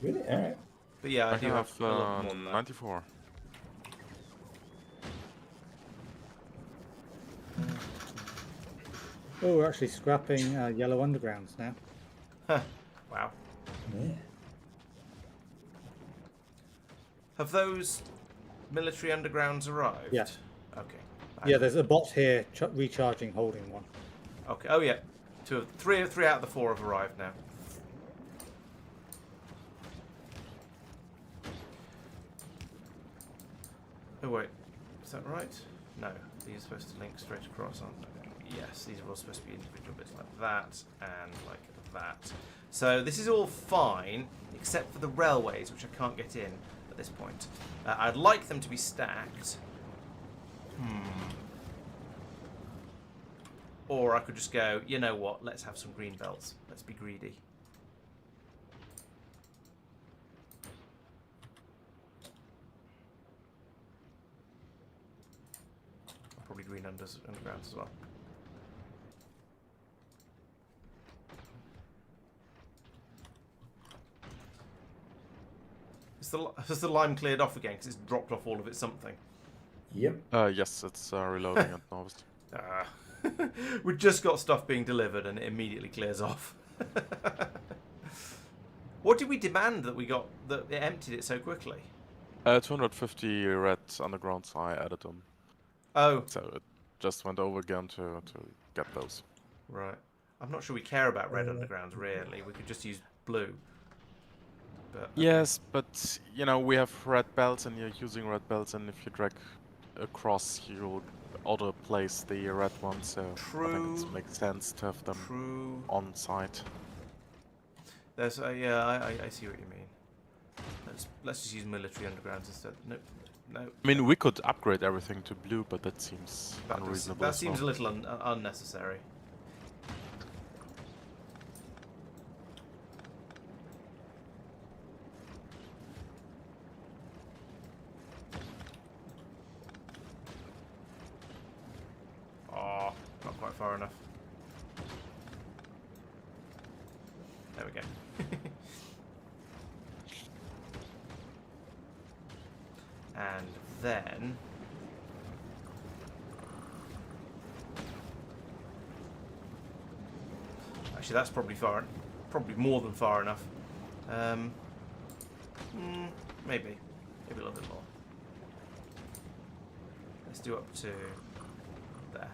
Really? Alright. But yeah, I I do have have a lot more than that. 94. Oh, we're actually scrapping yellow undergrounds now. Wow. Yeah. Have those military undergrounds arrived? Yeah. Okay. Yeah, there's a bot here recharging, holding one. Okay. Oh yeah. 3 out of the 4 have arrived now. Oh wait, is that right? No, these are supposed to link straight across, aren't they? Yes, these are all supposed to be individual bits like that and like that. So this is all fine, except for the railways, which I can't get in at this point. I'd like them to be stacked. Or I could just go, you know what, let's have some green belts. Let's be greedy. Probably green undergrounds as well. Has the lime cleared off again because it's dropped off all of its something? Yep. Yes, it's reloading at Novus. We've just got stuff being delivered and it immediately clears off. What did we demand that we got that it emptied it so quickly? 250 red undergrounds, I added them. Oh, So it just went over again to get those. right. I'm not sure we care about red undergrounds really. We could just use blue. But, Yes, but you know, we have red belts and you're using red belts, and if you drag across, you'll auto-place the red ones, so I think True. it makes sense to have them True. on site. There's yeah, I see what you mean. Let's just use military undergrounds instead. Nope. No. I mean, we could upgrade everything to blue, but that seems unreasonable. That as seems a well. little unnecessary. Oh, not quite far enough. There we go. And then actually that's probably probably more than far enough. Maybe a little bit more. Let's do up to there.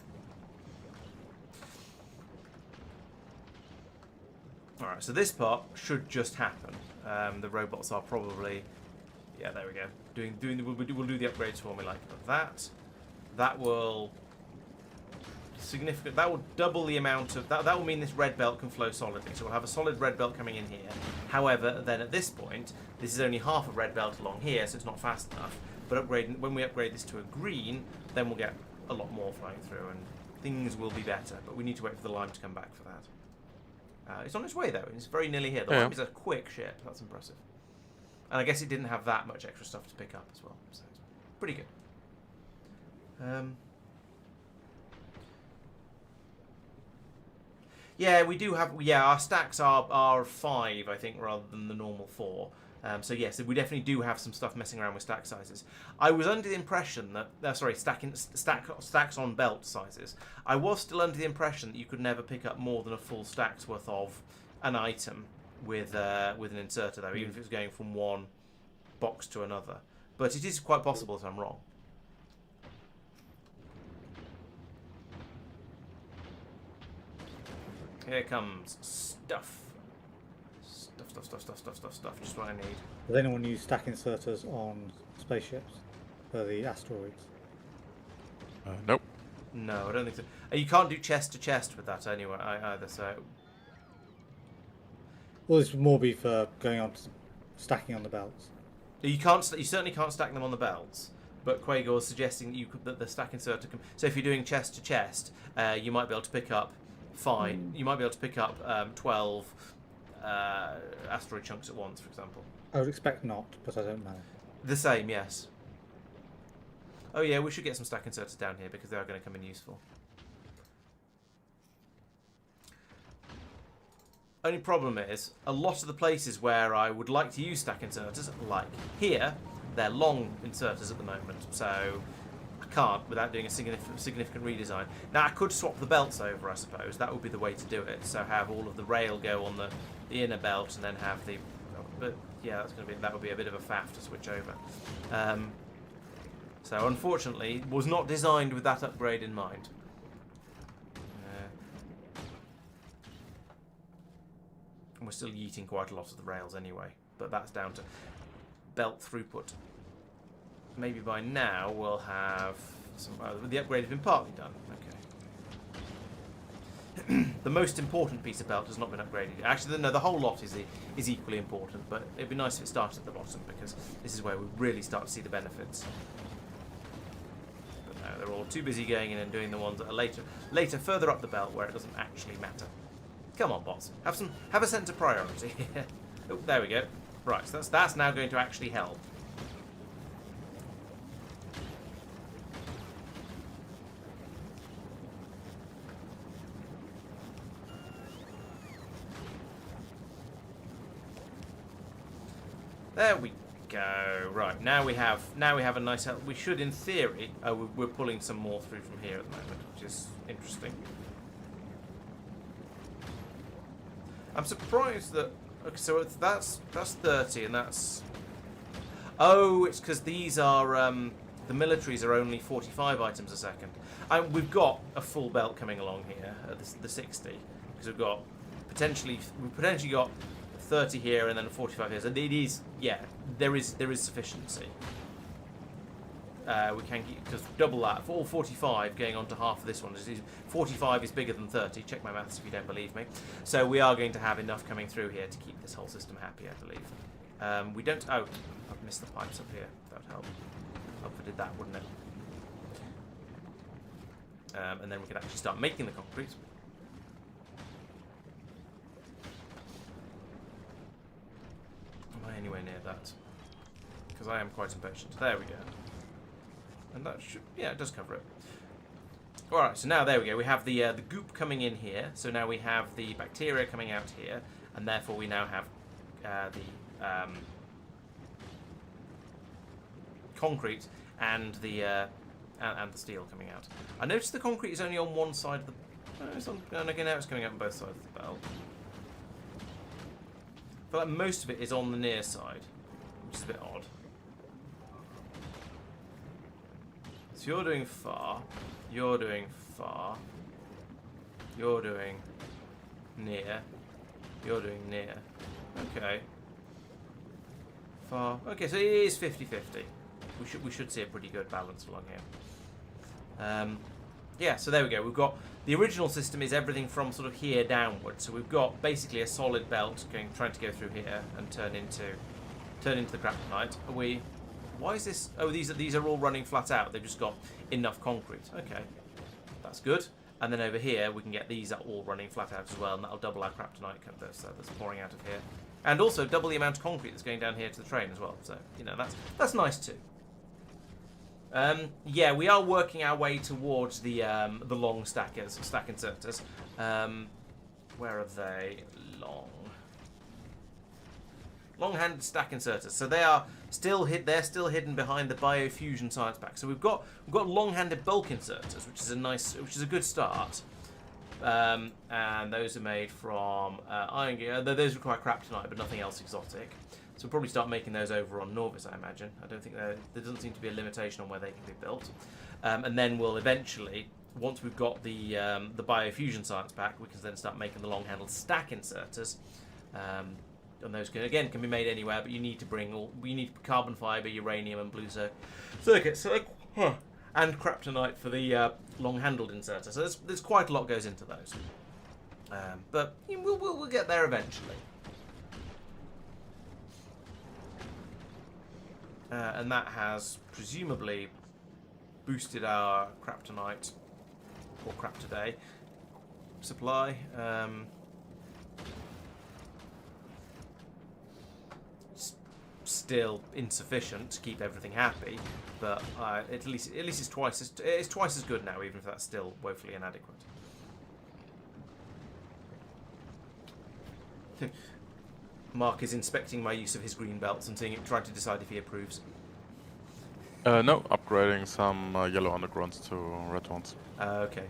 Alright, so this part should just happen. The robots are probably, yeah, there we go. We'll do the upgrades for me like that. That will that will double the amount of that will mean this red belt can flow solidly. So we'll have a solid red belt coming in here. However, then at this point, this is only half a red belt along here, so it's not fast enough. But when we upgrade this to a green, then we'll get a lot more flowing through and things will be better. But we need to wait for the lime to come back for that. It's on its way though. It's very nearly here. The lime is a quick ship. That's impressive. And I guess it didn't have that much extra stuff to pick up as well. So it's pretty good. Yeah, we do have. Yeah, our stacks are 5, I think, rather than the normal 4. So yes, we definitely do have some stuff messing around with stack sizes. I was under the impression that stacks on belt sizes. I was still under the impression that you could never pick up more than a full stack's worth of an item with an inserter, though, even if it was going from one box to another. But it is quite possible that I'm wrong. Here comes stuff. Stuff. Just what I need. Does anyone use stack inserters on spaceships for the asteroids? Nope. No, I don't think so. You can't do chest to chest with that anyway either. So Well, this would more be for going on to stacking on the belts. you can't. You certainly can't stack them on the belts. But Quagor's suggesting that you could, that the stack inserter can. So if you're doing chest to chest, you might be able to pick up 5. You might be able to pick up 12 asteroid chunks at once, for example. I would expect not, but I don't know. The same, yes. Oh yeah, we should get some stack inserters down here because they are going to come in useful. Only problem is, a lot of the places where I would like to use stack inserters, like here, they're long inserters at the moment, so I can't without doing a significant redesign. Now I could swap the belts over, I suppose. That would be the way to do it. So have all of the rail go on the inner belt, and then have the. But yeah, that would be a bit of a faff to switch over. So unfortunately, it was not designed with that upgrade in mind. And we're still yeeting quite a lot of the rails anyway, but that's down to belt throughput. Maybe by now we'll have some. The upgrade has been partly done. Okay. The most important piece of belt has not been upgraded. Actually, no, the whole lot is equally important, but it'd be nice if it started at the bottom because this is where we really start to see the benefits. But no, they're all too busy going in and doing the ones that are later, further up the belt where it doesn't actually matter. Come on, bots. Have a sense of priority. Oh, there we go. Right, so that's now going to actually help. There we go. Right, now we have a nice help. We should, in theory, we're pulling some more through from here at the moment, which is interesting. I'm surprised that. Okay, so that's 30, and that's. Oh, it's because these are the militaries are only 45 items a second. We've got a full belt coming along here at the 60 because we've potentially got 30 here and then 45 here. So it is, yeah, there is sufficiency. We can just double that for all 45 going on to half of this one. 45 is bigger than 30. Check my maths if you don't believe me. So we are going to have enough coming through here to keep this whole system happy, I believe. We don't. Oh, I've missed the pipes up here. That would help. Hope I did that, wouldn't it? And then we could actually start making the concrete. Am I anywhere near that? Because I am quite impatient. There we go. And that should, yeah, it does cover it. Alright, so now there we go. We have the goop coming in here. So now we have the bacteria coming out here. And therefore we now have the concrete and the steel coming out. I noticed the concrete is only on one side of the... and again, now it's coming out on both sides of the belt. I feel like most of it is on the near side, which is a bit odd. So you're doing far, you're doing far, you're doing near, you're doing near. Okay. Far. Okay, so it is 50-50. We should see a pretty good balance along here. Yeah, so there we go. We've got the original system is everything from sort of here downwards. So we've got basically a solid belt trying to go through here and turn into the kryptonite. Why is this? Oh, these are all running flat out. They've just got enough concrete. Okay, that's good. And then over here we can get these all running flat out as well, and that'll double our kryptonite that's pouring out of here, and also double the amount of concrete that's going down here to the train as well. So you know that's nice too. Yeah, we are working our way towards the long stack inserters. Where are they? Long-handed stack inserters. So they are still they're still hidden behind the biofusion science pack. So we've got long-handed bulk inserters, which is a good start. And those are made from iron gear. Those require kryptonite, but nothing else exotic. So we'll probably start making those over on Norvis, I imagine. I don't think there doesn't seem to be a limitation on where they can be built. And then we'll eventually, once we've got the biofusion science pack, we can then start making the long-handled stack inserters. And those can be made anywhere, but you need to bring carbon fiber, uranium, and blue circuits. So, and and kryptonite for the long-handled inserter. So there's quite a lot goes into those. But we'll get there eventually. And that has presumably boosted our kryptonite or crap today supply. Still insufficient to keep everything happy, but at least it's twice as good now, even if that's still woefully inadequate. Mark is inspecting my use of his green belts and trying to decide if he approves. No, upgrading some yellow undergrounds to red ones. Okay.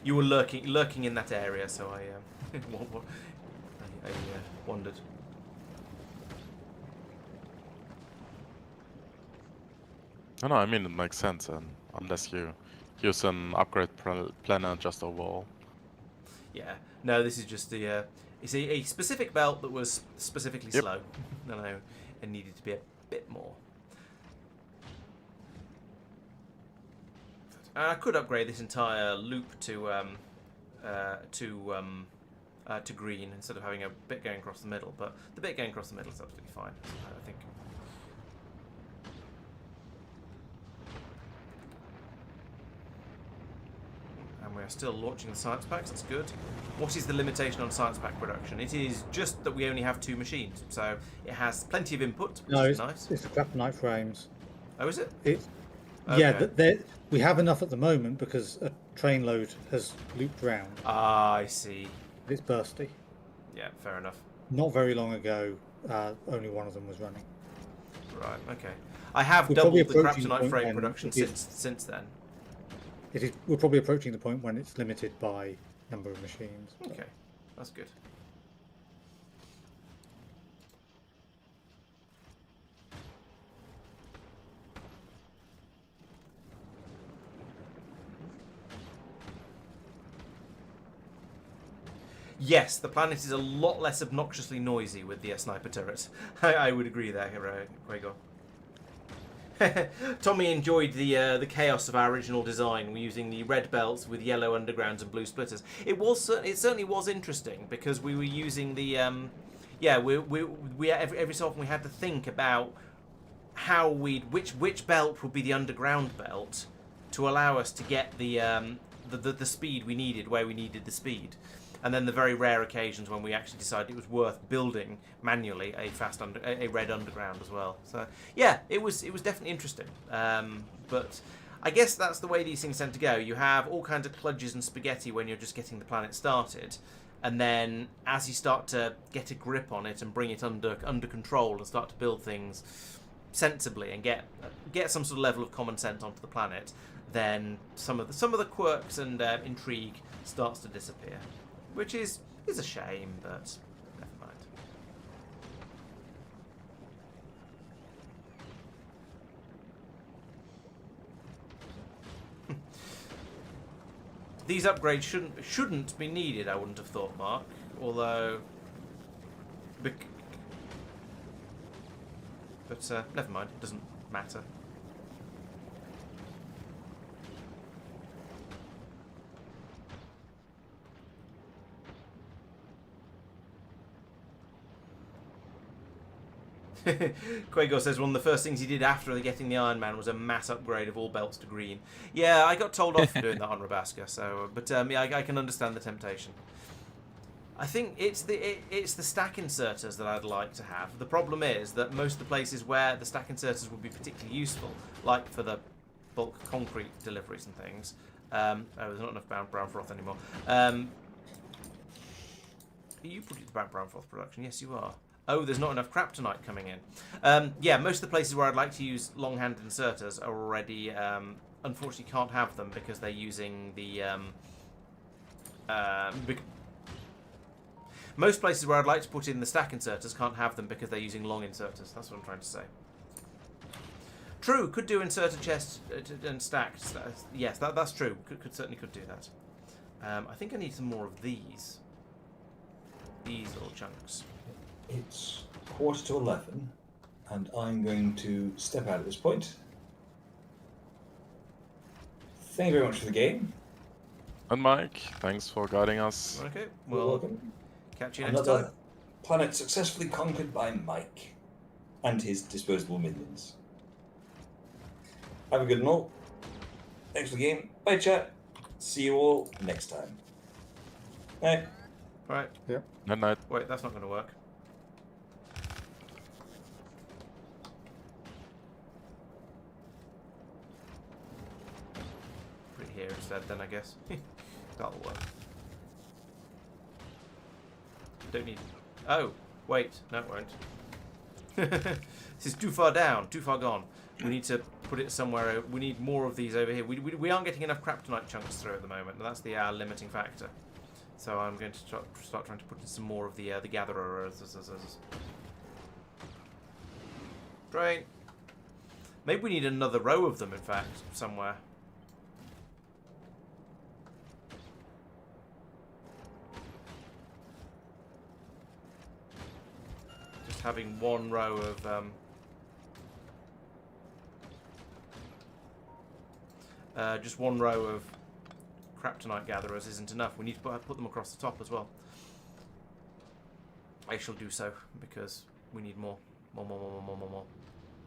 You were lurking in that area, so I wondered. No, I mean it makes sense, and unless you use an upgrade planner just overall. Yeah. No, this is just the. It's a specific belt that was specifically slow. No, it needed to be a bit more. I could upgrade this entire loop to green instead of having a bit going across the middle, but the bit going across the middle is absolutely fine, I think. And we're still launching the science packs, that's good. What is the limitation on science pack production? It is just that we only have 2 machines, so it has plenty of input, which is nice. It's the kryptonite frames. Oh, is it? Okay. Yeah, we have enough at the moment because a train load has looped round. Ah, I see. It's bursty. Yeah, fair enough. Not very long ago, only one of them was running. Right, okay. I have doubled the kryptonite frame production since then. We're probably approaching the point when it's limited by number of machines. Okay, that's good. Yes, the planet is a lot less obnoxiously noisy with the sniper turrets. I would agree there, Quago. Tommy enjoyed the chaos of our original design. We're using the red belts with yellow undergrounds and blue splitters. It certainly was interesting because we were using the every so often we had to think about how which belt would be the underground belt to allow us to get the speed we needed where we needed the speed. And then the very rare occasions when we actually decided it was worth building manually a red underground as well. So yeah, it was definitely interesting. But I guess that's the way these things tend to go. You have all kinds of kludges and spaghetti when you're just getting the planet started, and then as you start to get a grip on it and bring it under control and start to build things sensibly and get some sort of level of common sense onto the planet, then some of the quirks and intrigue starts to disappear. Which is a shame, but never mind. These upgrades shouldn't be needed, I wouldn't have thought, Mark. Although, but never mind. It doesn't matter. Quago says one of the first things he did after getting the Iron Man was a mass upgrade of all belts to green. Yeah, I got told off for doing that on Rabaska, so yeah, I can understand the temptation. I think it's the stack inserters that I'd like to have. The problem is that most of the places where the stack inserters would be particularly useful, like for the bulk concrete deliveries and things. There's not enough brown froth anymore. Are you putting brown froth production? Yes, you are. Oh, there's not enough kryptonite coming in. Yeah, most of the places where I'd like to use long-hand inserters are already, unfortunately can't have them because they're using the... most places where I'd like to put in the stack inserters can't have them because they're using long inserters. That's what I'm trying to say. True, could do inserter chests and stacks. Yes, that's true. Certainly could do that. I think I need some more of these. These little chunks. It's 11:15, and I'm going to step out at this point. Thank you very much for the game. And Mike, thanks for guiding us. Okay, You're well, welcome. catch you next Another time. planet successfully conquered by Mike and his disposable minions. Have a good night. Thanks for the game. Bye, chat. See you all next time. Bye. Right. Yeah. Good night. Wait, that's not going to work. Put it here instead, then I guess. That'll work. Don't need. Oh, wait. No, it won't. This is too far down, too far gone. We need to put it somewhere. We need more of these over here. We aren't getting enough kryptonite chunks through at the moment. That's the limiting factor. So I'm going to start trying to put in some more of the gatherers. Drain. Maybe we need another row of them, in fact, somewhere. Just having one row of just one row of kryptonite gatherers isn't enough. We need to put them across the top as well. I shall do so because we need more. More.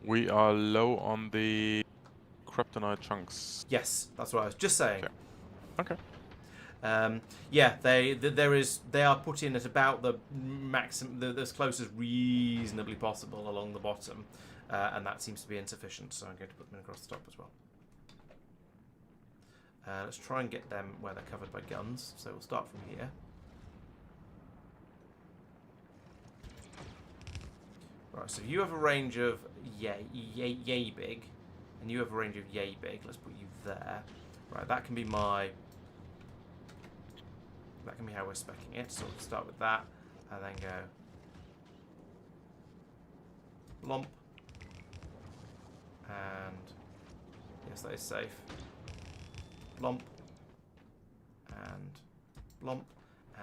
We are low on the kryptonite chunks. Yes, that's what I was just saying. Okay. Yeah, they are put in at about the maximum, as close as reasonably possible along the bottom, and that seems to be insufficient. So I'm going to put them across the top as well. Let's try and get them where they're covered by guns. So we'll start from here. Right, so you have a range of yay big, and you have a range of yay big. Let's put you there. Right, that can be how we're speccing it. So we'll start with that, and then go lump, and yes, that is safe. Lump and lump,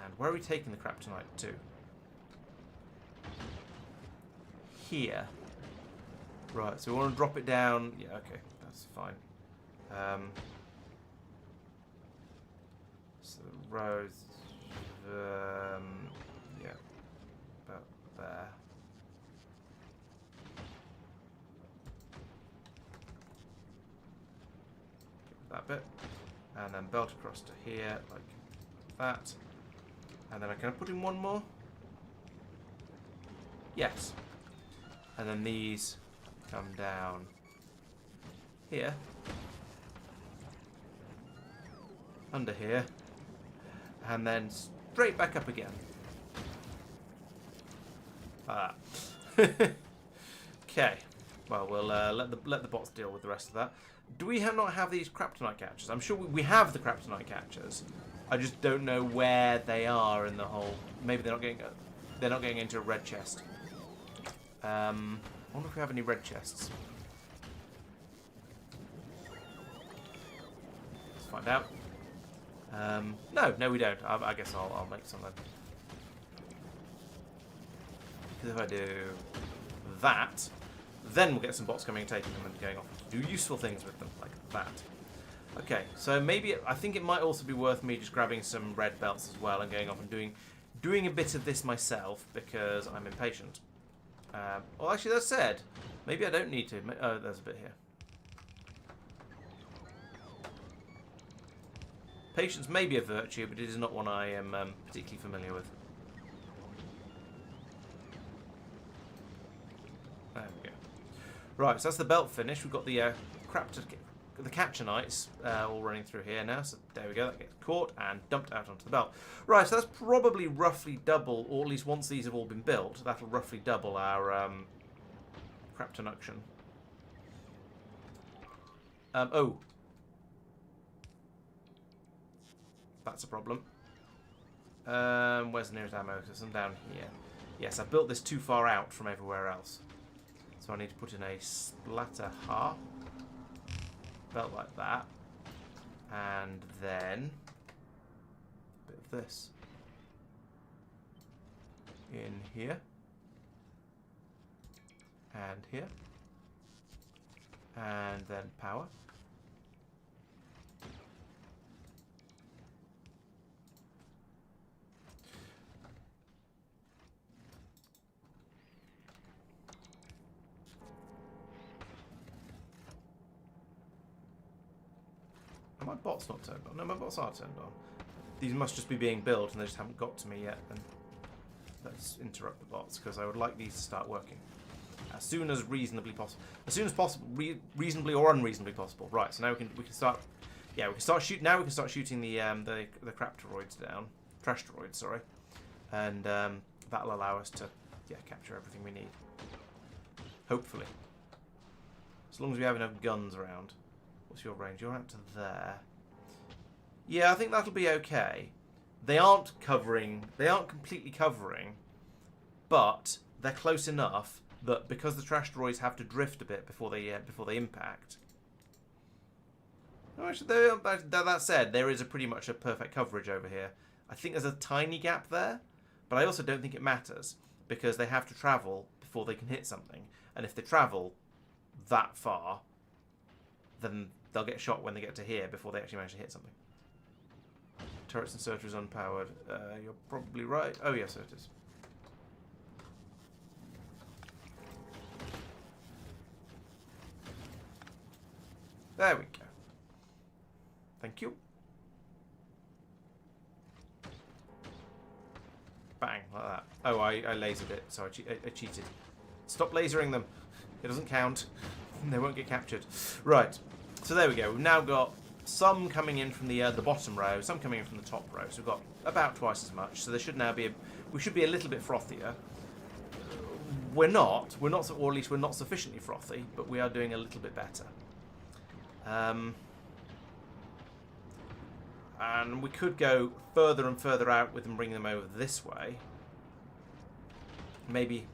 and where are we taking the kryptonite to? Here. Right, so we want to drop it down. Yeah, okay, that's fine. So the rows, yeah, about there. That bit. And then belt across to here, like that. And then I can put in one more? Yes. And then these come down here. Under here. And then straight back up again. Ah. Okay. Well, we'll let the bots deal with the rest of that. Do we not have these kryptonite catchers? I'm sure we have the kryptonite catchers. I just don't know where they are in the whole. Maybe they're not getting into a red chest. I wonder if we have any red chests. Let's find out. No, we don't. I guess I'll make some then. Because if I do that, then we'll get some bots coming and taking them and going off to do useful things with them, like that. Okay, so maybe I think it might also be worth me just grabbing some red belts as well and going off and doing a bit of this myself because I'm impatient. Well, actually, that said, maybe I don't need to. Oh, there's a bit here. Patience may be a virtue, but it is not one I am particularly familiar with. There we go. Right, so that's the belt finish. We've got the the catchonites all running through here now. So there we go. That gets caught and dumped out onto the belt. Right, so that's probably roughly double, or at least once these have all been built, that'll roughly double our kryptonuction. Oh. That's a problem. Where's the nearest ammo? Because I'm down here. Yes, I built this too far out from everywhere else. So I need to put in a splatter half. Belt like that. And then a bit of this. In here. And here. And then power. Are my bots not turned on? No, my bots are turned on. These must just be being built and they just haven't got to me yet. And let's interrupt the bots because I would like these to start working as soon as reasonably possible. As soon as possible, reasonably or unreasonably possible. Right. So now we can start. Yeah, we can start shoot. Now we can start shooting the crapteroids down. Trashteroids, sorry. And that'll allow us to capture everything we need. Hopefully. As long as we have enough guns around. What's your range? You're out to there. Yeah, I think that'll be okay. They aren't completely covering, but they're close enough that because the trashteroids have to drift a bit before they impact. Oh, actually, that said, there is pretty much a perfect coverage over here. I think there's a tiny gap there, but I also don't think it matters because they have to travel before they can hit something, and if they travel that far, then they'll get shot when they get to here before they actually manage to hit something. Turrets and searchers unpowered. You're probably right. Oh, yes, so it is. There we go. Thank you. Bang, like that. Oh, I lasered it, so I cheated. Stop lasering them. It doesn't count. They won't get captured. Right. So there we go. We've now got some coming in from the bottom row, some coming in from the top row. So we've got about twice as much. So there should now be we should be a little bit frothier. We're not, or at least we're not sufficiently frothy, but we are doing a little bit better. And we could go further and further out with them, bring them over this way. Maybe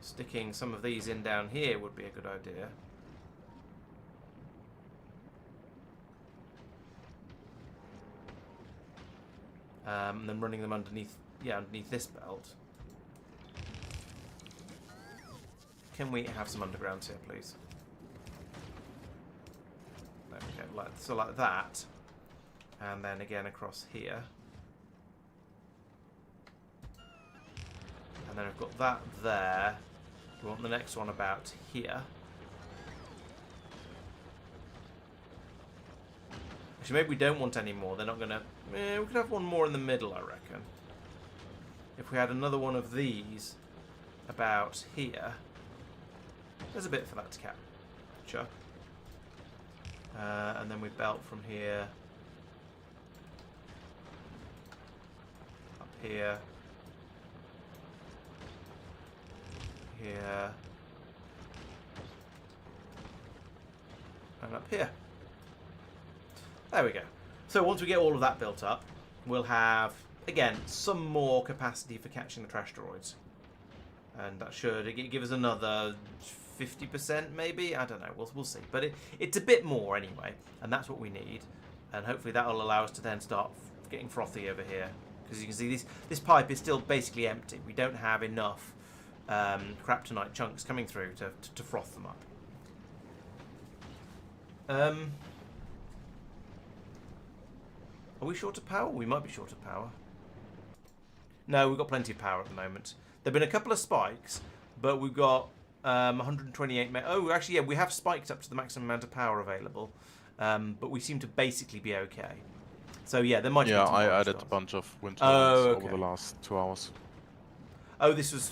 sticking some of these in down here would be a good idea. And then running them underneath this belt. Can we have some undergrounds here, please? There we go. So like that. And then again across here. And then I've got that there. We want the next one about here. Actually, maybe we don't want any more. They're not going to... we could have one more in the middle, I reckon. If we had another one of these about here. There's a bit for that to capture. And then we belt from here. Up here. Here. And up here. There we go. So once we get all of that built up, we'll have, again, some more capacity for catching the trashteroids. And that should give us another 50% maybe? I don't know. We'll see. But it's a bit more anyway. And that's what we need. And hopefully that will allow us to then start getting frothy over here. Because you can see this pipe is still basically empty. We don't have enough kryptonite chunks coming through to froth them up. Are we short of power? We might be short of power. No, we've got plenty of power at the moment. There have been a couple of spikes, but we've got 128... Oh, actually, yeah, we have spiked up to the maximum amount of power available, but we seem to basically be okay. So, yeah, there might be... Yeah, I added a bunch of wind turbines over the last 2 hours. Oh, this was...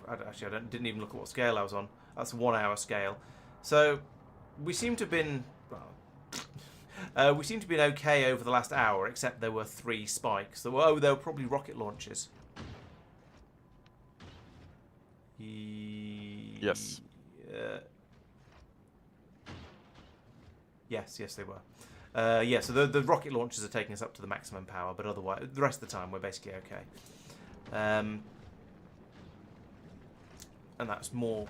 Actually, I didn't even look at what scale I was on. That's a 1 hour scale. So, we seem to have been... Well, we seem to have been okay over the last hour, except there were 3 spikes. There were probably rocket launches. Yes. Yes, they were. Yeah, so the rocket launches are taking us up to the maximum power, but otherwise, the rest of the time, we're basically okay. And that's more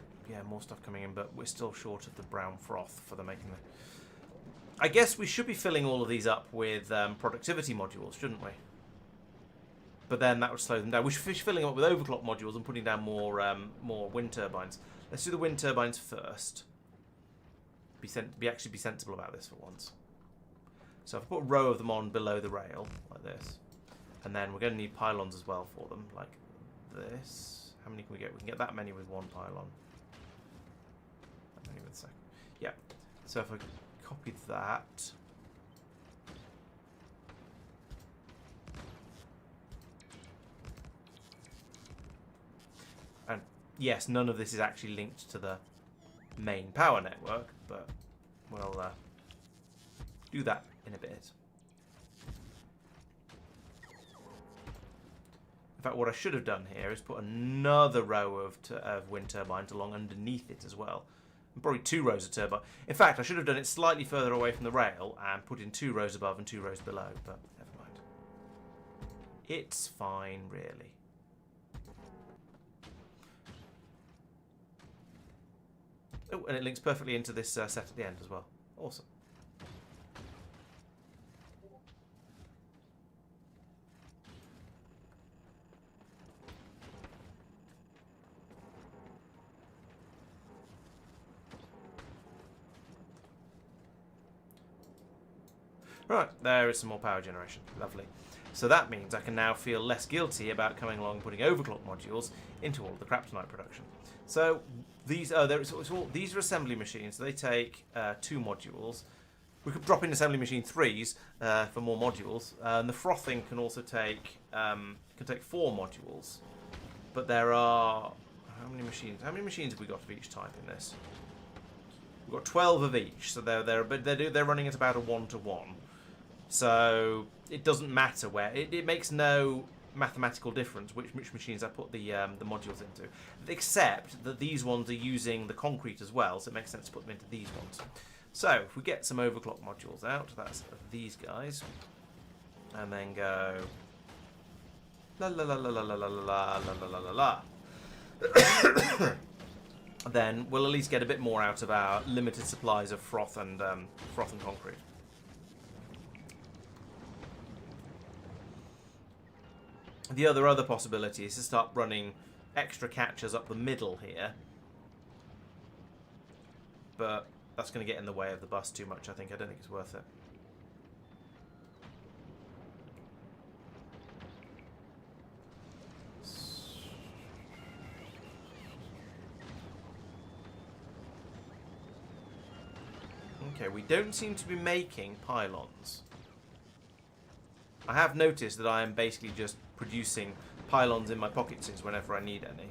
stuff coming in, but we're still short of the brown froth for the making the... I guess we should be filling all of these up with productivity modules, shouldn't we? But then that would slow them down. We should be filling them up with overclock modules and putting down more wind turbines. Let's do the wind turbines first. Be sensible about this for once. So I've put a row of them on below the rail, like this. And then we're going to need pylons as well for them, like this. How many can we get? We can get that many with 1 pylon. That many with a second. Yeah. So if I copy that. yes, none of this is actually linked to the main power network, but we'll do that in a bit. In fact, what I should have done here is put another row of wind turbines along underneath it as well. And probably 2 rows of turbine. In fact, I should have done it slightly further away from the rail and put in 2 rows above and 2 rows below, but never mind. It's fine, really. Oh, and it links perfectly into this set at the end as well. Awesome. Right, there is some more power generation. Lovely. So that means I can now feel less guilty about coming along and putting overclock modules into all the Kryptonite production. So these are these are assembly machines. They take 2 modules. We could drop in assembly machine 3s for more modules. And the frothing can also take 4 modules. But there are how many machines? How many machines have we got of each type in this? We've got 12 of each. So they're running at about a 1-to-1. So it doesn't matter where it makes no mathematical difference which machines I put the modules into, except that these ones are using the concrete as well, so it makes sense to put them into these ones. So if we get some overclock modules out, that's these guys, and then go la la la la la la la la la la la la. Then we'll at least get a bit more out of our limited supplies of froth and concrete. The other possibility is to start running extra catchers up the middle here. But that's going to get in the way of the bus too much, I think. I don't think it's worth it. Okay, we don't seem to be making pylons. I have noticed that I am basically just producing pylons in my pockets whenever I need any.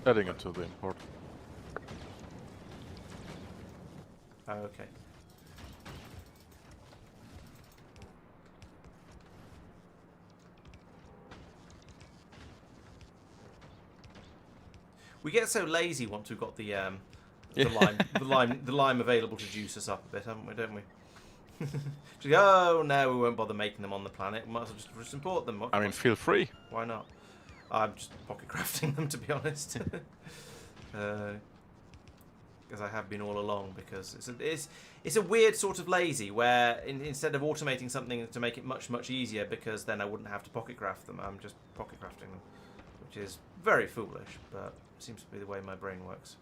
Adding it to the import. Oh, okay. We get so lazy once we've got the lime available to juice us up a bit, haven't we? Don't we? Oh no, we won't bother making them on the planet. We might as well just import them. I mean, feel free. Why not? I'm just pocket crafting them, to be honest, because I have been all along. Because it's a weird sort of lazy where instead of automating something to make it much easier, because then I wouldn't have to pocket craft them. I'm just pocket crafting them, which is very foolish, but seems to be the way my brain works.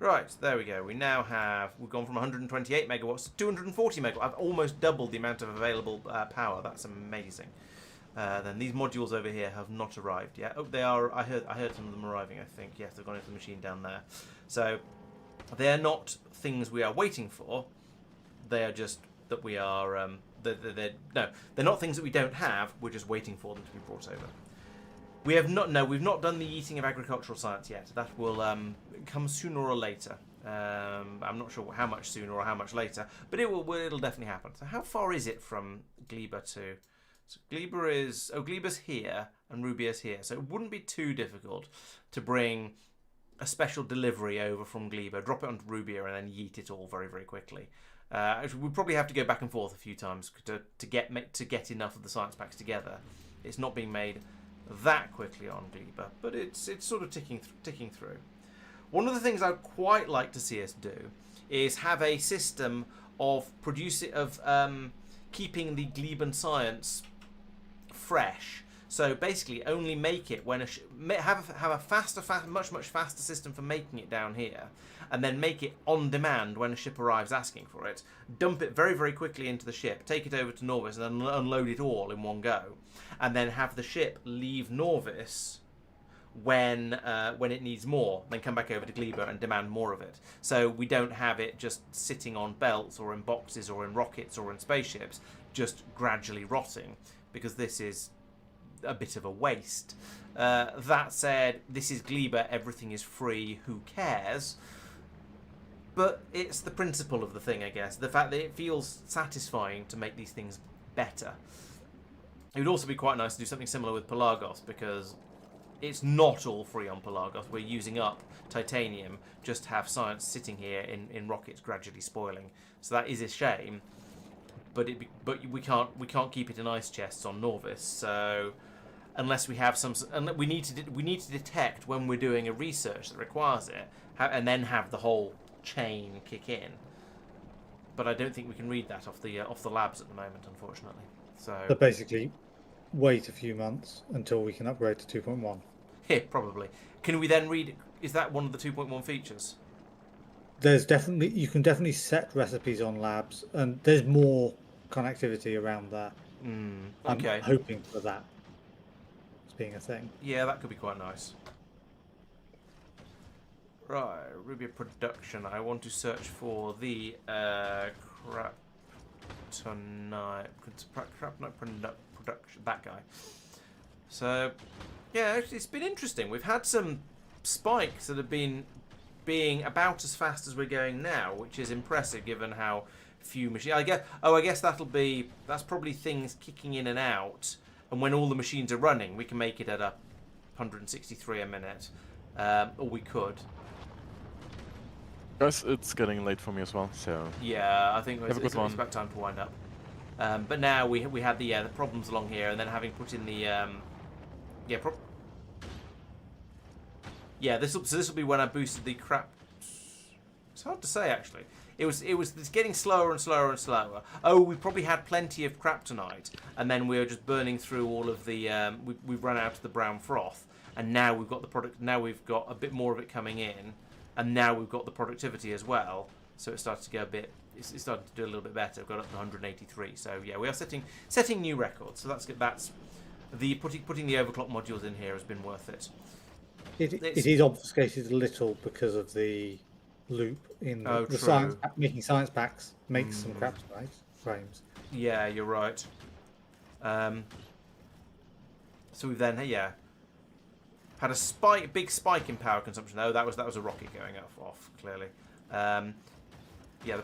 Right, there we go. We've gone from 128 megawatts to 240 megawatts. I've almost doubled the amount of available power. That's amazing. Then these modules over here have not arrived yet. Oh, they are. I heard some of them arriving, I think. Yes, they've gone into the machine down there. So they're not things we are waiting for. They are just that we are. They're not things that we don't have. We're just waiting for them to be brought over. We've not done the eating of agricultural science yet. That will come sooner or later. I'm not sure how much sooner or how much later, but it'll definitely happen. So how far is it from Gleba to? So Gleba's here and Rubia's here, so it wouldn't be too difficult to bring a special delivery over from Gleba, drop it onto Rubia, and then yeet it all very quickly. We'd probably have to go back and forth a few times to get enough of the science packs together. It's not being made that quickly on Gleba, but it's sort of ticking through. One of the things I'd quite like to see us do is have a system of keeping the Gleban science fresh. So basically, only make it when have a much faster system for making it down here, and then make it on demand when a ship arrives asking for it. Dump it very quickly into the ship, take it over to Norvis, and then unload it all in one go, and then have the ship leave Norvis when it needs more, then come back over to Gleba and demand more of it. So we don't have it just sitting on belts or in boxes or in rockets or in spaceships, just gradually rotting, because this is a bit of a waste. That said, this is Gleba, everything is free, who cares? But it's the principle of the thing, I guess. The fact that it feels satisfying to make these things better. It would also be quite nice to do something similar with Pelagos, because it's not all free on Pelagos. We're using up titanium just to have science sitting here in rockets gradually spoiling. So that is a shame. But we can't keep it in ice chests on Norvis. So unless we have we need to detect when we're doing a research that requires it, and then have the whole chain kick in. But I don't think we can read that off the labs at the moment, unfortunately. So basically, wait a few months until we can upgrade to 2.1. Yeah, probably. Can we then read? Is that one of the 2.1 features? You can definitely set recipes on labs, and there's more connectivity around there. Okay. I'm hoping for that as being a thing. Yeah, that could be quite nice. Right, Rubia production. I want to search for the craptonite production. That guy. So, yeah, actually, it's been interesting. We've had some spikes that have been being about as fast as we're going now, which is impressive given how few machines. I guess that's probably things kicking in and out, and when all the machines are running, we can make it at 163 a minute, or we could. Guys, it's getting late for me as well, so... Yeah, I think it's one. about time to wind up. But now we had the problems along here, and then having put in the... this will be when I boosted the crap... It's hard to say, actually. It's getting slower and slower and slower. Oh, we probably had plenty of kryptonite, and then we were just burning through all of the... We've run out of the brown froth, and now we've got the product... Now we've got a bit more of it coming in. And now we've got the productivity as well, so it started to go a bit. It's started to do a little bit better. We've got up to 183. So yeah, we are setting new records. So that's good. That's the putting the overclock modules in here has been worth it. It is obfuscated a little because of the loop in the science. Making science packs makes some kryptonite frames. Yeah, you're right. So we've then had a big spike in power consumption. Oh, that was a rocket going off clearly. The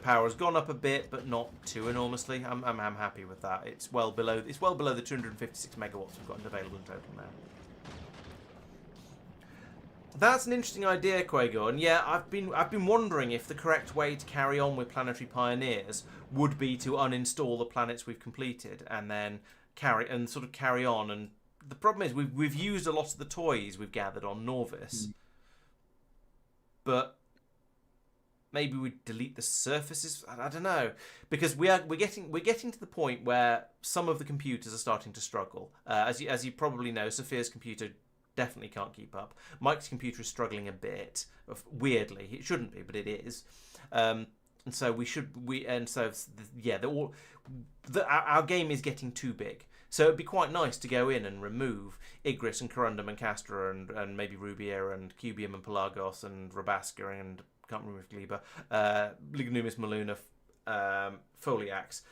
power has gone up a bit, but not too enormously. I'm happy with that. It's well below the 256 megawatts we've got available in total now. That's an interesting idea, Quago. And yeah, I've been wondering if the correct way to carry on with Planetary Pioneers would be to uninstall the planets we've completed and then carry on. And the problem is we've used a lot of the toys we've gathered on Norvis, but maybe we delete the surfaces. I don't know, because we're getting to the point where some of the computers are starting to struggle. As you probably know, Sophia's computer definitely can't keep up. Mike's computer is struggling a bit. Weirdly, it shouldn't be, but it is. And so our game is getting too big. So it'd be quite nice to go in and remove Igris and Corundum and Castor and maybe Rubia and Cubium and Pelagos and Rabaska and can't remove Gleba, Lignumis Maluna, Foliax,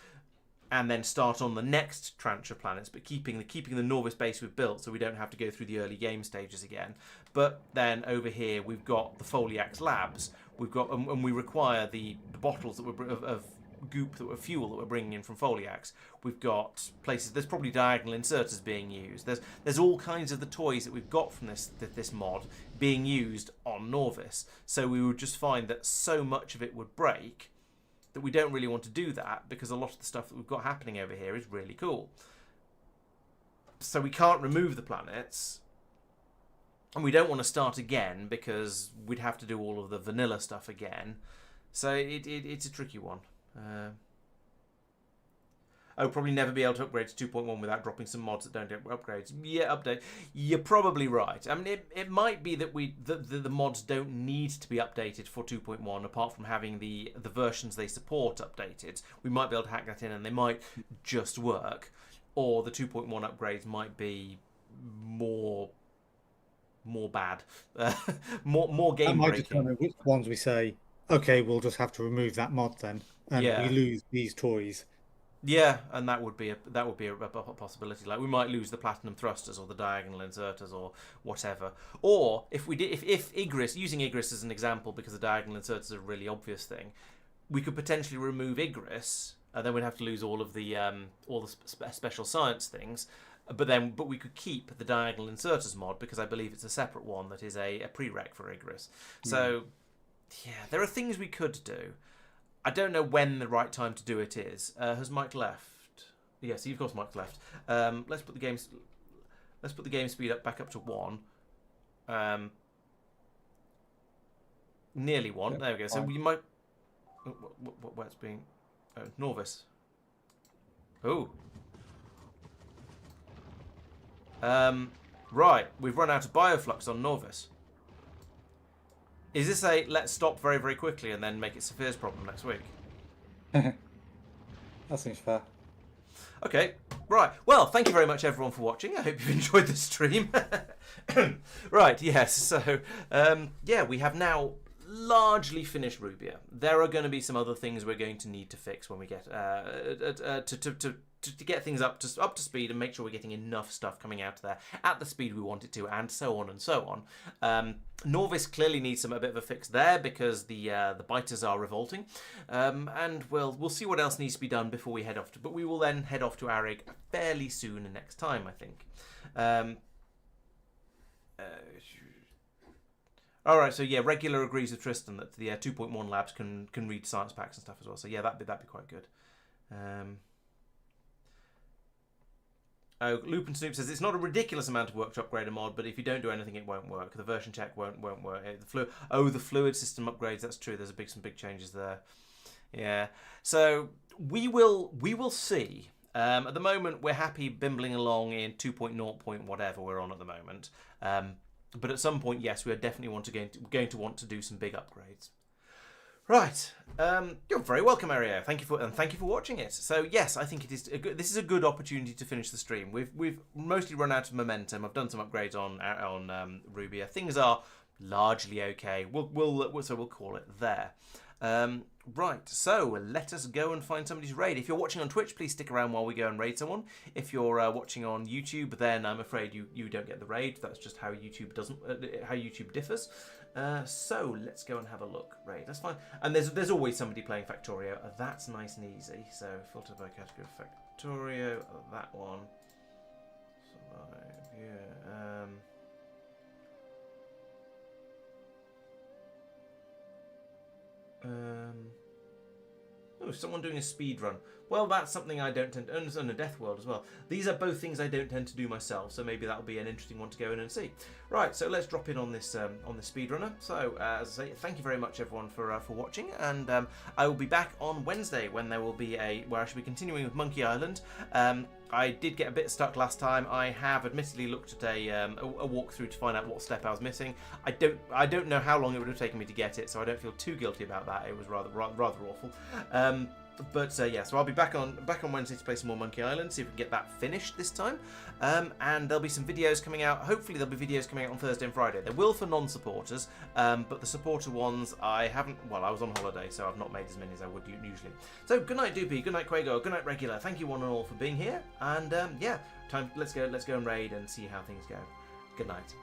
and then start on the next tranche of planets, but keeping the Norvis base we've built, so we don't have to go through the early game stages again. But then over here we've got the Foliax labs. We've got and we require the bottles that of goop that were fuel that we're bringing in from Foliax. We've got places. There's probably diagonal inserters being used. There's all kinds of the toys that we've got from this mod being used on Norvis. So we would just find that so much of it would break that we don't really want to do that, because a lot of the stuff that we've got happening over here is really cool. So we can't remove the planets, and we don't want to start again because we'd have to do all of the vanilla stuff again. So it's a tricky one. Probably never be able to upgrade to 2.1 without dropping some mods that don't get upgrades. Yeah, update. You're probably right. I mean, it might be that the mods don't need to be updated for 2.1, apart from having the versions they support updated. We might be able to hack that in, and they might just work. Or the 2.1 upgrades might be more more bad, more That game might breaking. determine which ones we say, okay, we'll just have to remove that mod then, and we Yeah. lose these toys. Yeah, and that would be a possibility. Like we might lose the platinum thrusters or the diagonal inserters or whatever. Or if we did, if Igris, using Igris as an example, because the diagonal inserters are a really obvious thing, we could potentially remove Igris, and then we'd have to lose all the special science things. But we could keep the diagonal inserters mod because I believe it's a separate one that is a prereq for Igris. So yeah, there are things we could do. I don't know when the right time to do it is. Has Mike left? Yes, of course Mike's left. Let's put the game speed back up to 1. Nearly 1. There we go. So we might. What's being? Norvis. Oh. Right, we've run out of bioflux on Norvis. Is this a let's stop very, very quickly and then make it Saphir's problem next week? That seems fair. Okay, right. Well, thank you very much, everyone, for watching. I hope you've enjoyed the stream. Right, yes. So, yeah, we have now largely finished Rubia. There are going to be some other things we're going to need to fix when we get to get things up to speed and make sure we're getting enough stuff coming out of there at the speed we want it to, and so on and so on. Norvis clearly needs a bit of a fix there because the biters are revolting, and we'll see what else needs to be done before we head off. But we will then head off to Arig fairly soon next time, I think. All right, so yeah, Regular agrees with Tristan that the 2.1 labs can read science packs and stuff as well. So yeah, that'd be quite good. Oh, Lupin Snoop says it's not a ridiculous amount of work to upgrade a mod, but if you don't do anything, it won't work. The version check won't work. The fluid system upgrades. That's true. There's some big changes there. Yeah. So we will see. At the moment, we're happy bimbling along in 2.0 whatever we're on at the moment. But at some point, yes, we are definitely going to want to do some big upgrades. Right, you're very welcome, Ario. Thank you for watching it. So yes, I think this is a good opportunity to finish the stream. We've mostly run out of momentum. I've done some upgrades on Rubia. Things are largely okay. We'll call it there. Right, so let us go and find somebody to raid. If you're watching on Twitch, please stick around while we go and raid someone. If you're watching on YouTube, then I'm afraid you don't get the raid. That's just how YouTube differs. So let's go and have a look. Raid, that's fine. And there's always somebody playing Factorio. That's nice and easy. So filter by category of Factorio. That one. Survive. Yeah. Oh, someone doing a speed run. Well, that's something I don't tend to... And a Death World as well. These are both things I don't tend to do myself, so maybe that'll be an interesting one to go in and see. Right, so let's drop in on this speedrunner. So, as I say, thank you very much, everyone, for watching, and I will be back on Wednesday when there will be where I shall be continuing with Monkey Island. I did get a bit stuck last time. I have admittedly looked at a walkthrough to find out what step I was missing. I don't know how long it would have taken me to get it, so I don't feel too guilty about that. It was rather awful. But yeah, so I'll be back on Wednesday to play some more Monkey Island, see if we can get that finished this time. And there'll be some videos coming out. Hopefully there'll be videos coming out on Thursday and Friday. There will for non-supporters, but the supporter ones I haven't. Well, I was on holiday, so I've not made as many as I would usually. So good night, Doopy. Good night, Quago. Good night, Regular. Thank you one and all for being here. And yeah, let's go and raid and see how things go. Good night.